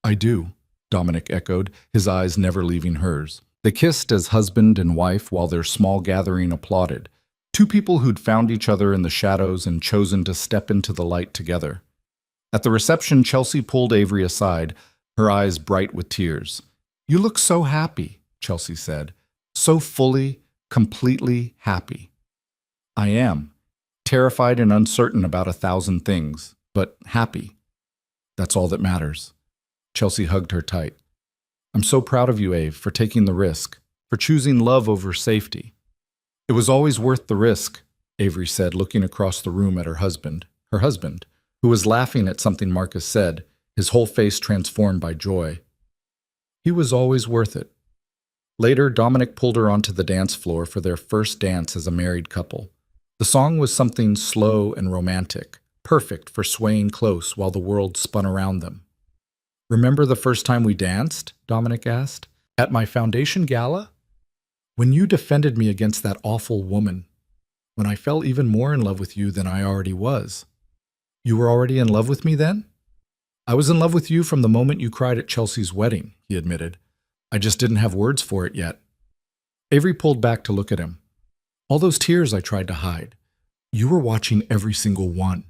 "I do," Dominic echoed, his eyes never leaving hers. They kissed as husband and wife while their small gathering applauded, two people who'd found each other in the shadows and chosen to step into the light together. At the reception, Chelsea pulled Avery aside, her eyes bright with tears. "You look so happy," Chelsea said. "So fully, completely happy." "I am. Terrified and uncertain about 1,000 things, but happy. That's all that matters." Chelsea hugged her tight. "I'm so proud of you, Ave, for taking the risk, for choosing love over safety." "It was always worth the risk," Avery said, looking across the room at her husband, who was laughing at something Marcus said, his whole face transformed by joy. "He was always worth it." Later, Dominic pulled her onto the dance floor for their first dance as a married couple. The song was something slow and romantic, perfect for swaying close while the world spun around them. "Remember the first time we danced?" Dominic asked. "At my foundation gala? When you defended me against that awful woman. When I fell even more in love with you than I already was." "You were already in love with me then?" "I was in love with you from the moment you cried at Chelsea's wedding," he admitted. "I just didn't have words for it yet." Avery pulled back to look at him. "All those tears I tried to hide. You were watching every single one.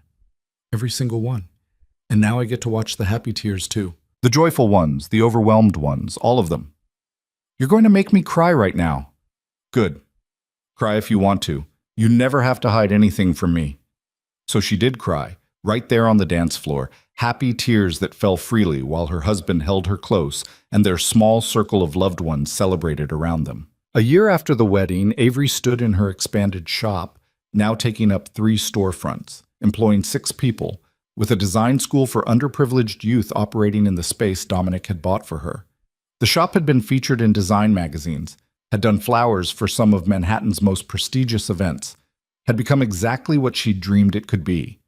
Every single one. And now I get to watch the happy tears too. The joyful ones, the overwhelmed ones, all of them." "You're going to make me cry right now." "Good. Cry if you want to. You never have to hide anything from me." So she did cry, right there on the dance floor, happy tears that fell freely while her husband held her close and their small circle of loved ones celebrated around them. A year after the wedding, Avery stood in her expanded shop, now taking up 3 storefronts, employing 6 people, with a design school for underprivileged youth operating in the space Dominic had bought for her. The shop had been featured in design magazines, had done flowers for some of Manhattan's most prestigious events, had become exactly what she'd dreamed it could be.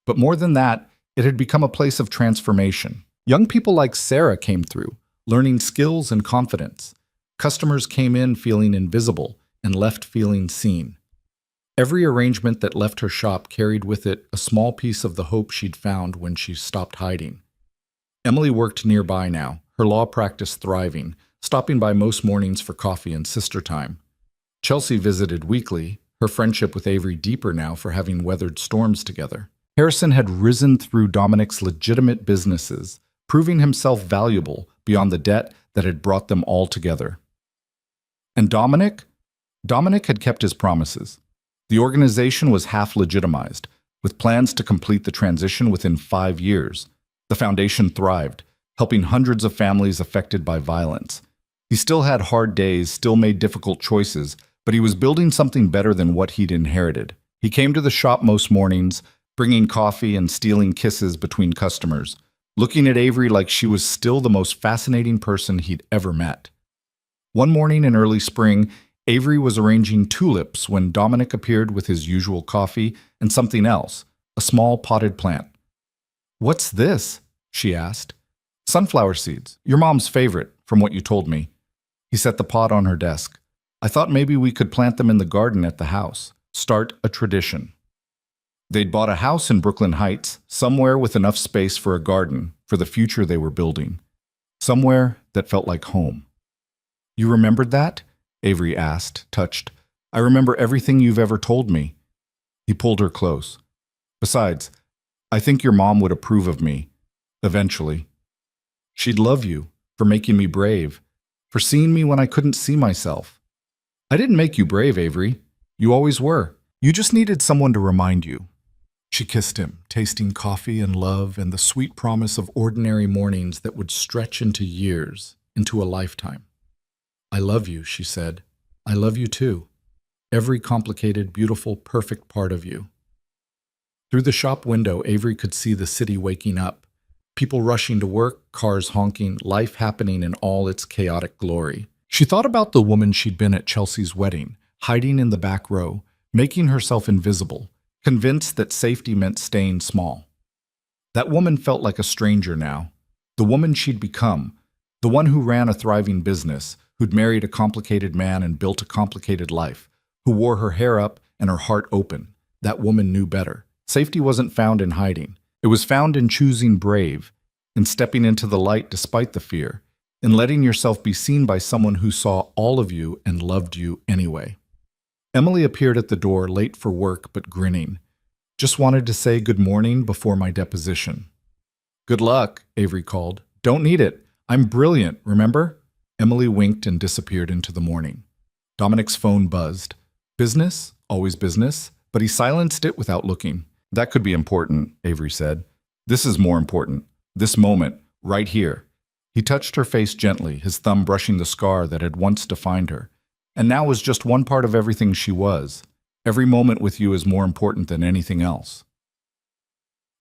But more than that, it had become a place of transformation. Young people like Sarah came through, learning skills and confidence. Customers came in feeling invisible and left feeling seen. Every arrangement that left her shop carried with it a small piece of the hope she'd found when she stopped hiding. Emily worked nearby now, her law practice thriving, stopping by most mornings for coffee and sister time. Chelsea visited weekly, her friendship with Avery deeper now for having weathered storms together. Harrison had risen through Dominic's legitimate businesses, proving himself valuable beyond the debt that had brought them all together. And Dominic? Dominic had kept his promises. The organization was half legitimized, with plans to complete the transition within 5 years. The foundation thrived, helping hundreds of families affected by violence. He still had hard days, still made difficult choices, but he was building something better than what he'd inherited. He came to the shop most mornings, bringing coffee and stealing kisses between customers, looking at Avery like she was still the most fascinating person he'd ever met. One morning in early spring, Avery was arranging tulips when Dominic appeared with his usual coffee and something else, a small potted plant. "What's this?" she asked. "Sunflower seeds, your mom's favorite, from what you told me." He set the pot on her desk. "I thought maybe we could plant them in the garden at the house. Start a tradition." They'd bought a house in Brooklyn Heights, somewhere with enough space for a garden, for the future they were building. Somewhere that felt like home. "You remembered that?" Avery asked, touched. "I remember everything you've ever told me." He pulled her close. "Besides, I think your mom would approve of me, eventually. She'd love you for making me brave, for seeing me when I couldn't see myself." "I didn't make you brave, Avery. You always were. You just needed someone to remind you." She kissed him, tasting coffee and love and the sweet promise of ordinary mornings that would stretch into years, into a lifetime. "I love you," she said. "I love you too. Every complicated, beautiful, perfect part of you." Through the shop window, Avery could see the city waking up. People rushing to work, cars honking, life happening in all its chaotic glory. She thought about the woman she'd been at Chelsea's wedding, hiding in the back row, making herself invisible, convinced that safety meant staying small. That woman felt like a stranger now. The woman she'd become, the one who ran a thriving business, who'd married a complicated man and built a complicated life, who wore her hair up and her heart open. That woman knew better. Safety wasn't found in hiding. It was found in choosing brave, in stepping into the light despite the fear, in letting yourself be seen by someone who saw all of you and loved you anyway. Emily appeared at the door, late for work but grinning. "Just wanted to say good morning before my deposition." "Good luck," Avery called. "Don't need it. I'm brilliant, remember?" Emily winked and disappeared into the morning. Dominic's phone buzzed. Business? Always business. But he silenced it without looking. "That could be important," Avery said. "This is more important. This moment, right here." He touched her face gently, his thumb brushing the scar that had once defined her. "And now was just one part of everything she was. Every moment with you is more important than anything else."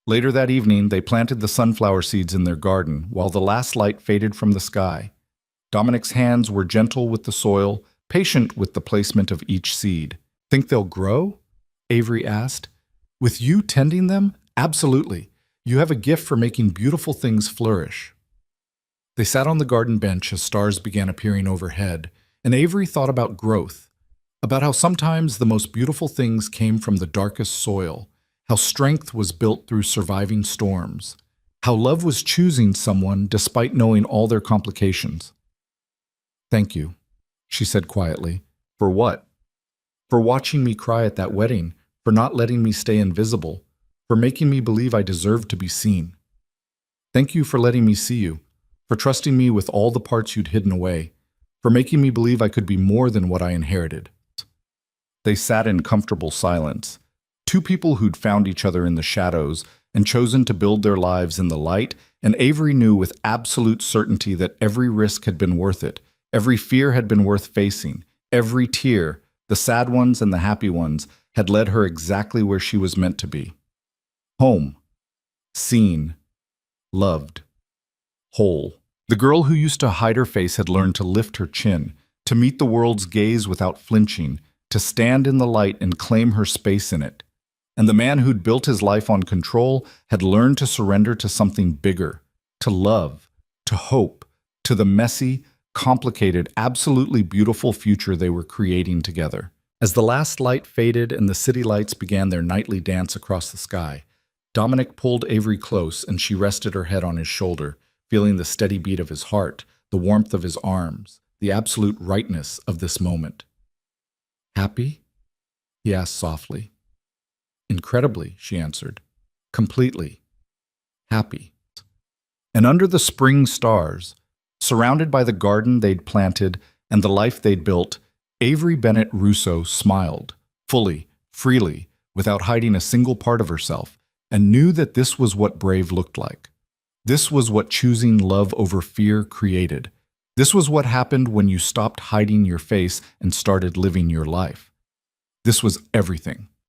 Later that evening, they planted the sunflower seeds in their garden while the last light faded from the sky. Dominic's hands were gentle with the soil, patient with the placement of each seed. "Think they'll grow?" Avery asked. "With you tending them? Absolutely. You have a gift for making beautiful things flourish." They sat on the garden bench as stars began appearing overhead, and Avery thought about growth, about how sometimes the most beautiful things came from the darkest soil, how strength was built through surviving storms, how love was choosing someone despite knowing all their complications. "Thank you," she said quietly. "For what?" "For watching me cry at that wedding, for not letting me stay invisible, for making me believe I deserved to be seen. Thank you for letting me see you, for trusting me with all the parts you'd hidden away, for making me believe I could be more than what I inherited." They sat in comfortable silence, two people who'd found each other in the shadows and chosen to build their lives in the light, and Avery knew with absolute certainty that every risk had been worth it, every fear had been worth facing, every tear, the sad ones and the happy ones, had led her exactly where she was meant to be. Home. Seen. Loved. Whole. The girl who used to hide her face had learned to lift her chin, to meet the world's gaze without flinching, to stand in the light and claim her space in it. And the man who'd built his life on control had learned to surrender to something bigger, to love, to hope, to the messy, complicated, absolutely beautiful future they were creating together. As the last light faded and the city lights began their nightly dance across the sky, Dominic pulled Avery close and she rested her head on his shoulder, feeling the steady beat of his heart, the warmth of his arms, the absolute rightness of this moment. "Happy?" he asked softly. "Incredibly," she answered. completely happy. And under the spring stars, surrounded by the garden they'd planted and the life they'd built, Avery Bennett Russo smiled, fully, freely, without hiding a single part of herself, and knew that this was what brave looked like. This was what choosing love over fear created. This was what happened when you stopped hiding your face and started living your life. This was everything.